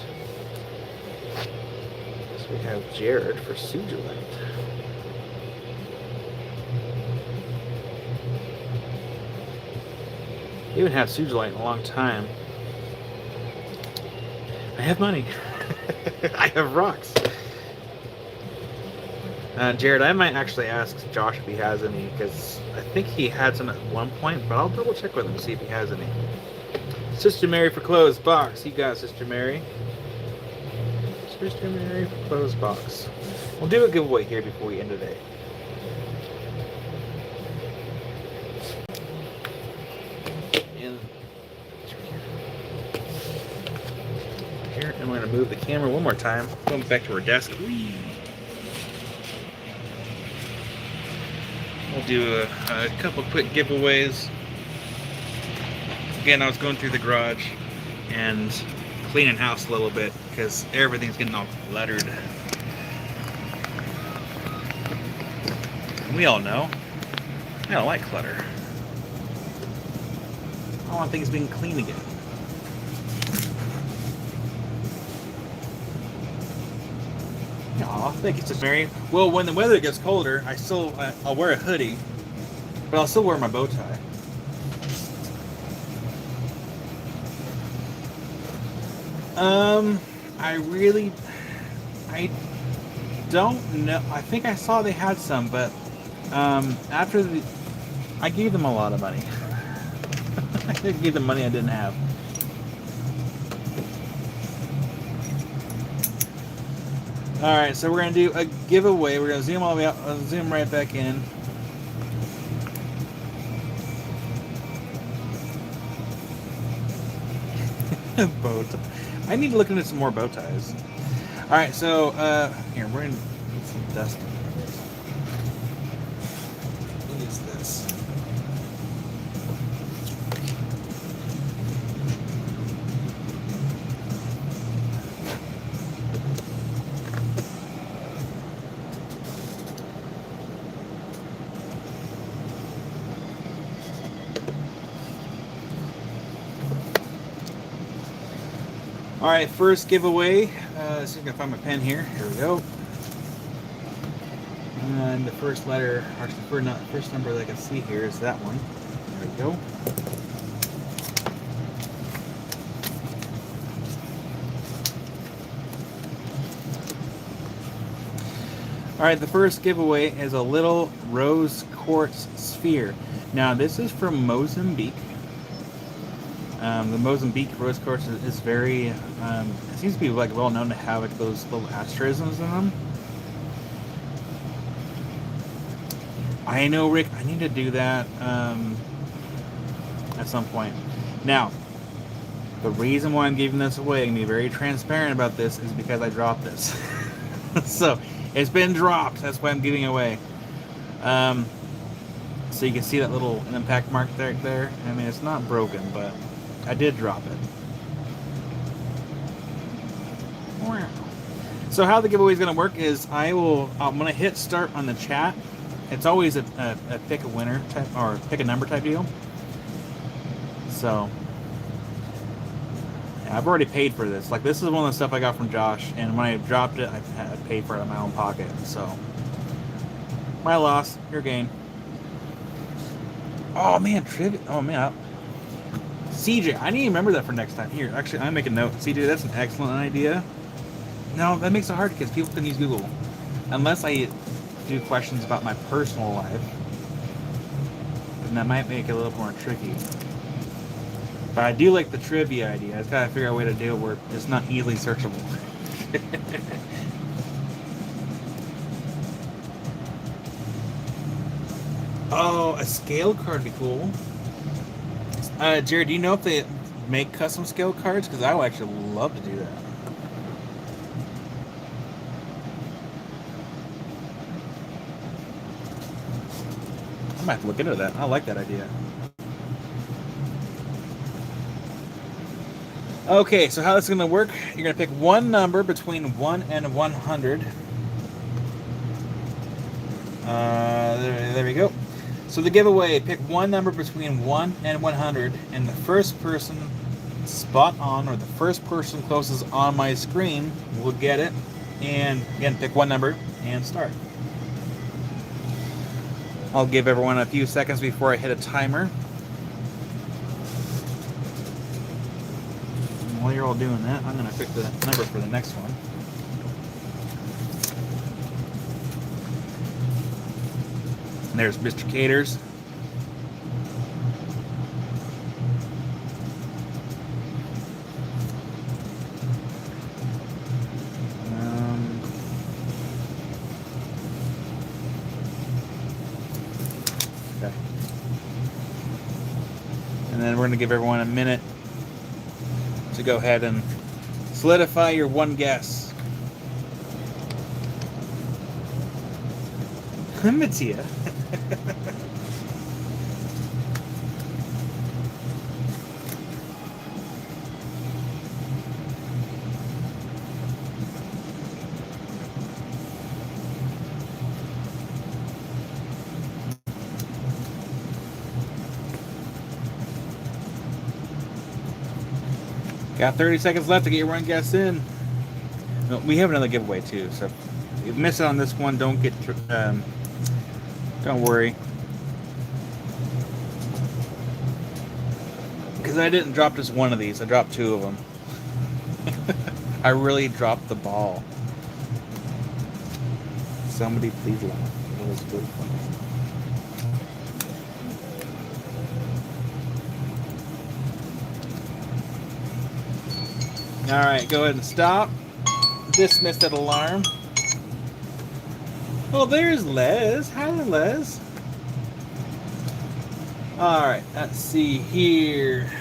We have Jared for Sujilite. You haven't had Sujilite in a long time. I have money. I have rocks. Jared, I might actually ask Josh if he has any, because I think he had some at one point, but I'll double check with him to see if he has any. Sister Mary for closed box. You got Sister Mary. Sister Mary for closed box. We'll do a giveaway here before we end today. And here, I'm going to move the camera one more time. Going back to our desk. We'll do a couple quick giveaways. Again, I was going through the garage and cleaning house a little bit because everything's getting all cluttered. We all know I don't like clutter. I want things being clean again. Aw, thank you, Sister Mary. Well, when the weather gets colder, I'll wear a hoodie, but I'll still wear my bow tie. I don't know. I think I saw they had some, but I gave them a lot of money. I gave them money I didn't have. All right, so we're gonna do a giveaway. We're gonna zoom all the way out, zoom right back in. Bow tie. I need to look into some more bow ties. All right, so here we're gonna get some dust. What is this? All right, first giveaway. Let's see if I can find my pen here. Here we go. And the first letter, actually, first number that I can see here is that one. There we go. All right, the first giveaway is a little rose quartz sphere. Now, this is from Mozambique. The Mozambique rose quartz is very, it seems to be like well known to have like those little asterisms in them. I know, Rick, I need to do that at some point. Now, the reason why I'm giving this away, I'm going to be very transparent about this, is because I dropped this. So, it's been dropped. That's why I'm giving it away. So you can see that little impact mark there. I mean, it's not broken, but I did drop it. So how the giveaway is going to work is I'm going to hit start on the chat. It's always a pick a winner type or pick a number type deal. So yeah, I've already paid for this. Like, this is one of the stuff I got from Josh, and when I dropped it, I paid for it out of my own pocket. So my loss, your gain. Oh man, trivia. Oh man, CJ, I need to remember that for next time. Here, actually, I'm making a note. CJ, that's an excellent idea. No, that makes it hard because people can use Google, unless I do questions about my personal life, and that might make it a little more tricky. But I do like the trivia idea. I just gotta figure out a way to do it where it's not easily searchable. Oh, a scale card would be cool. Jared, do you know if they make custom scale cards? Because I would actually love to do that. I might have to look into that. I like that idea. Okay, so how this is going to work, you're going to pick one number between 1 and 100. There we go. So the giveaway, pick one number between 1 and 100, and the first person spot on, or the first person closest on my screen will get it. And again, pick one number and start. I'll give everyone a few seconds before I hit a timer. And while you're all doing that, I'm going to pick the number for the next one. And there's Mr. Caters. Okay. And then we're going to give everyone a minute to go ahead and solidify your one guess. Matia. Got 30 seconds left to get your one guess in. No, we have another giveaway too, so if you miss it on this one, don't worry. Because I didn't drop just one of these, I dropped 2 of them. I really dropped the ball. Somebody please laugh. It was good fun. Alright, go ahead and stop. Dismiss that alarm. Oh, there's Les. Hi, Les. Alright, let's see here.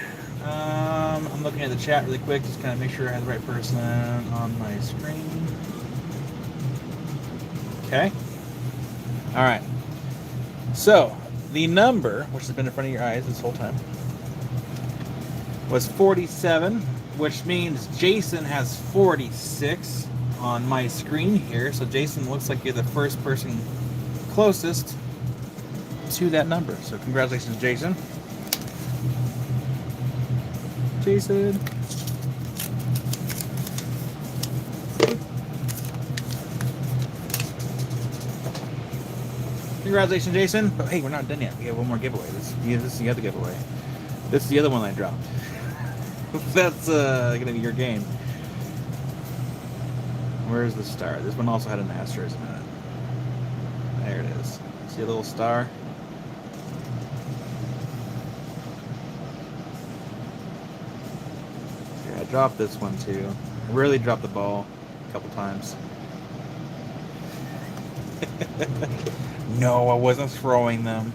I'm looking at the chat really quick, just kind of make sure I have the right person on my screen. Okay. Alright. So, the number, which has been in front of your eyes this whole time, was 47, which means Jason has 46 on my screen here. So Jason looks like you're the first person closest to that number. So congratulations, Jason. Jason. Congratulations, Jason. But hey, we're not done yet. We have one more giveaway. This is the other giveaway. This is the other one I dropped. That's gonna be your game. Where's the star? This one also had an asterisk in it. There it is. See a little star? Yeah, I dropped this one too. I really dropped the ball a couple times. No, I wasn't throwing them.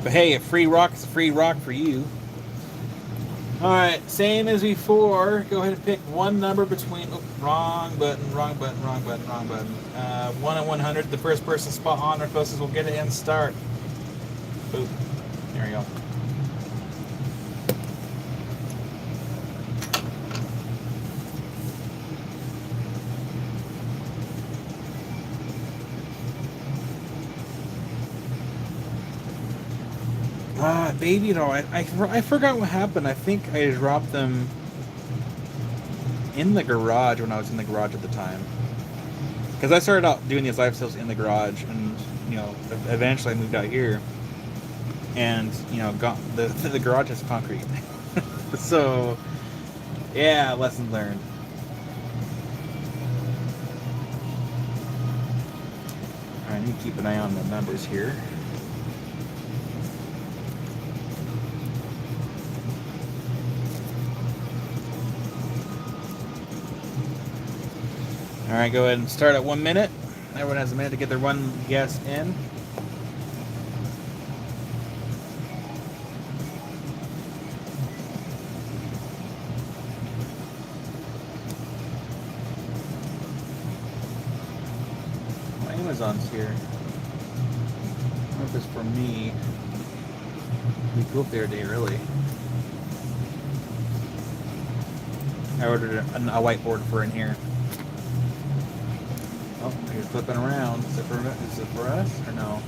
But hey, a free rock is a free rock for you. Alright, same as before. Go ahead and pick one number between... Oh, wrong button, wrong button, wrong button, wrong button. 1 and 100. The first person spot on or closest will get it and start. Boop. There we go. Baby doll. I forgot what happened. I think I dropped them in the garage when I was in the garage at the time. Because I started out doing these live sales in the garage, and eventually I moved out here, and got the garage has concrete. So yeah, lesson learned. I need to keep an eye on the numbers here. Alright, go ahead and start at 1 minute. Everyone has a minute to get their one guess in. My Amazon's here. I don't know if it's for me. It'd be cool if they were day early. I ordered a whiteboard for in here. Oh, you're flipping around. Is it for us or no?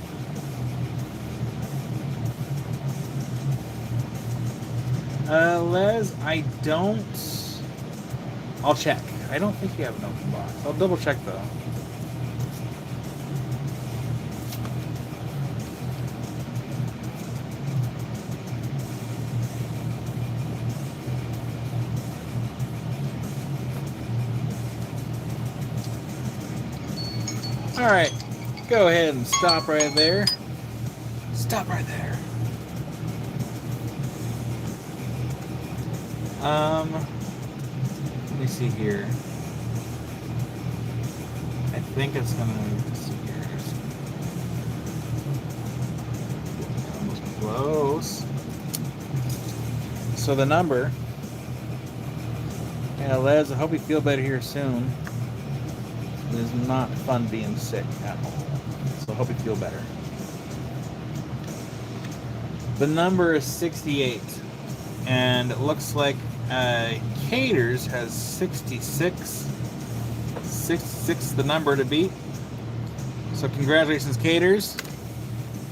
Les, I don't... I'll check. I don't think you have an open box. I'll double check though. Alright, go ahead and stop right there. Stop right there. Let me see here. I think it's gonna see here. Almost close. So the number. Yeah, Les, I hope you feel better here soon. It is not fun being sick at all. So I hope you feel better. The number is 68. And it looks like Caters has 66. 66 the number to beat. So congratulations, Caters.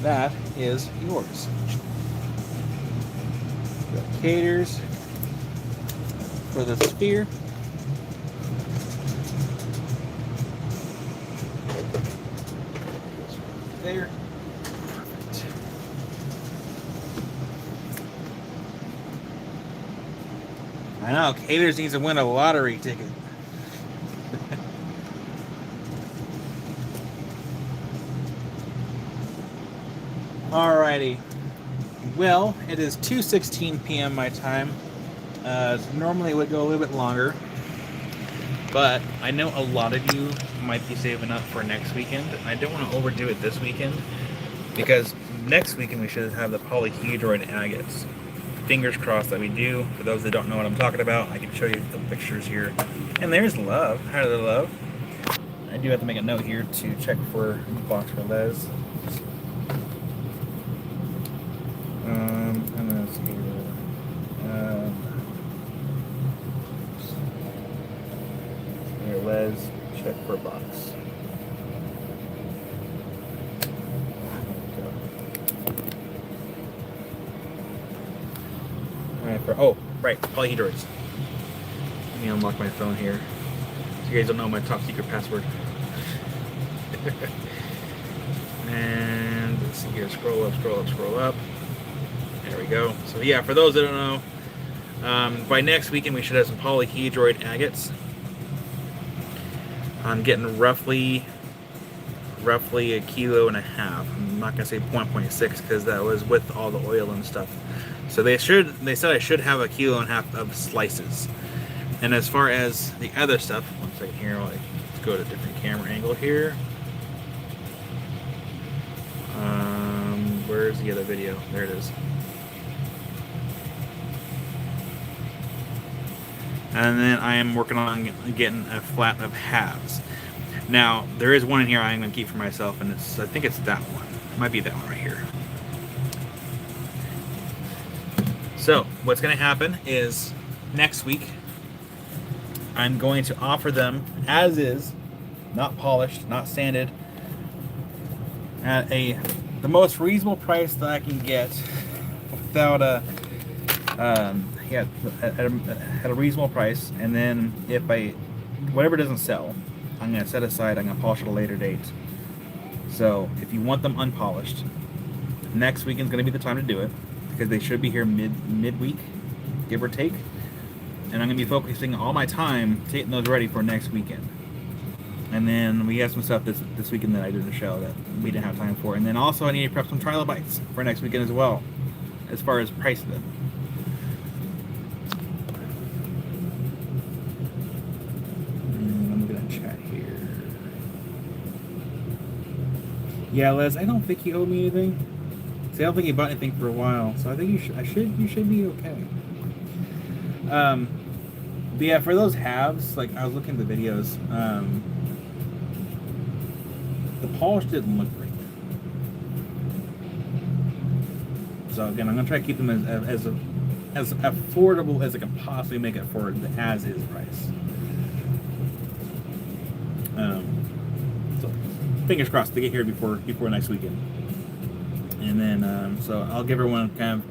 That is yours. indicators for the sphere. There. Perfect. I know, Caters needs to win a lottery ticket. Alrighty. Well, it is 2:16 p.m. my time. Normally it would go a little bit longer, but I know a lot of you might be saving up for next weekend. I don't want to overdo it this weekend, because next weekend we should have the polyhedroid agates. Fingers crossed that we do. For those that don't know what I'm talking about, I can show you the pictures here. And there's Love. Hi there, Love. I do have to make a note here to check for box for Les. I'm gonna see here, Les, check for a box. Alright, oh, right, polyhedroids. Let me unlock my phone here, so you guys don't know my top secret password. And let's see here, scroll up, scroll up, scroll up. There we go. So yeah, for those that don't know, by next weekend we should have some polyhedroid agates. I'm getting roughly 1.5 kilos. I'm not gonna say 0.6 because that was with all the oil and stuff. So they said I should have 1.5 kilos of slices. And as far as the other stuff, one second here, let's go to a different camera angle here. Where's the other video? There it is. And then I am working on getting a flat of halves. Now, there is one in here I'm going to keep for myself, and I think it's that one. It might be that one right here. So, what's going to happen is, next week, I'm going to offer them as is, not polished, not sanded, at the most reasonable price that I can get without at a reasonable price. And then if whatever doesn't sell, I'm going to set aside, I'm going to polish at a later date. So if you want them unpolished, next weekend's going to be the time to do it, because they should be here midweek, give or take. And I'm going to be focusing all my time getting those ready for next weekend. And then we have some stuff this weekend that I didn't show that we didn't have time for. And then also I need to prep some trilobites for next weekend as well, as far as price of them. I'm looking at chat here. Yeah, Les, I don't think you owe me anything. See, I don't think you bought anything for a while, so I think you should be okay. But yeah, for those halves, like I was looking at the videos, the polish didn't look great. So again, I'm gonna try to keep them as affordable as I can possibly make it for the as-is price. So fingers crossed to get here before next weekend. And then so I'll give everyone kind of,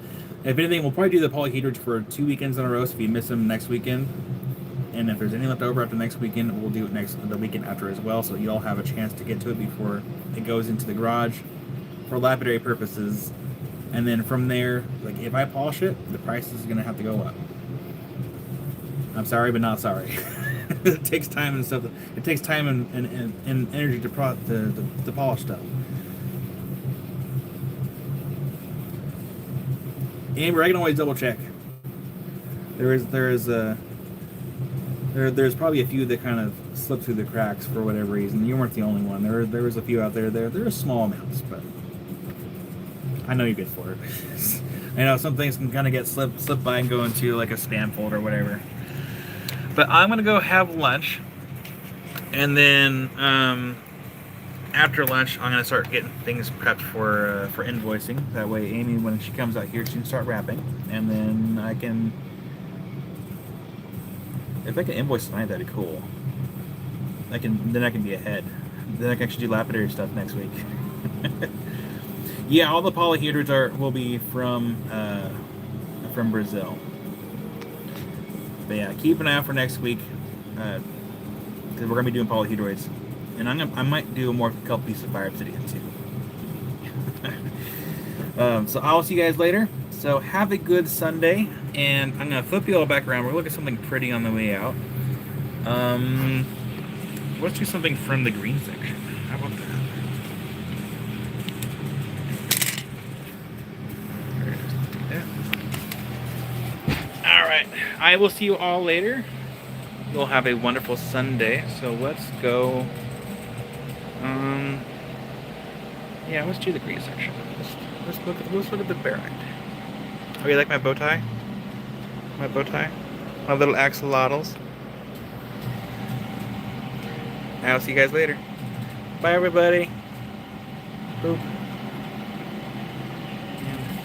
if anything, we'll probably do the polyhedrids for 2 weekends in a row. So if you miss them next weekend, and if there's any left over after next weekend, we'll do it the weekend after as well, so you all have a chance to get to it before it goes into the garage for lapidary purposes. And then from there, like if I polish it, the price is going to have to go up. I'm sorry, but not sorry. It takes time and stuff. It takes time and energy to polish stuff. Amber, I can always double check. There's probably a few that kind of slip through the cracks for whatever reason. You weren't the only one. There was a few out there. There are small amounts, but I know you're good for it. I know some things can kind of get slip by and go into like a spam folder or whatever. But I'm gonna go have lunch, and then after lunch, I'm gonna start getting things prepped for invoicing. That way, Amy, when she comes out here, she can start wrapping, and then I can. If I can invoice tonight, that'd be cool. Then I can be ahead. Then I can actually do lapidary stuff next week. Yeah, all the polyhedrids will be from from Brazil. But yeah, keep an eye out for next week, because we're gonna be doing polyhedroids, and I might do a couple pieces of Fire Obsidian too. So I'll see you guys later. So have a good Sunday, and I'm gonna flip you all back around. We're gonna look at something pretty on the way out. Let's do something from the green section. How about that? Alright, I will see you all later. You'll have a wonderful Sunday. So let's go. Yeah, let's do the green section. Let's look at the barrett. Oh, you like my bow tie? My bow tie? My little axolotls? I'll see you guys later. Bye, everybody. Boop.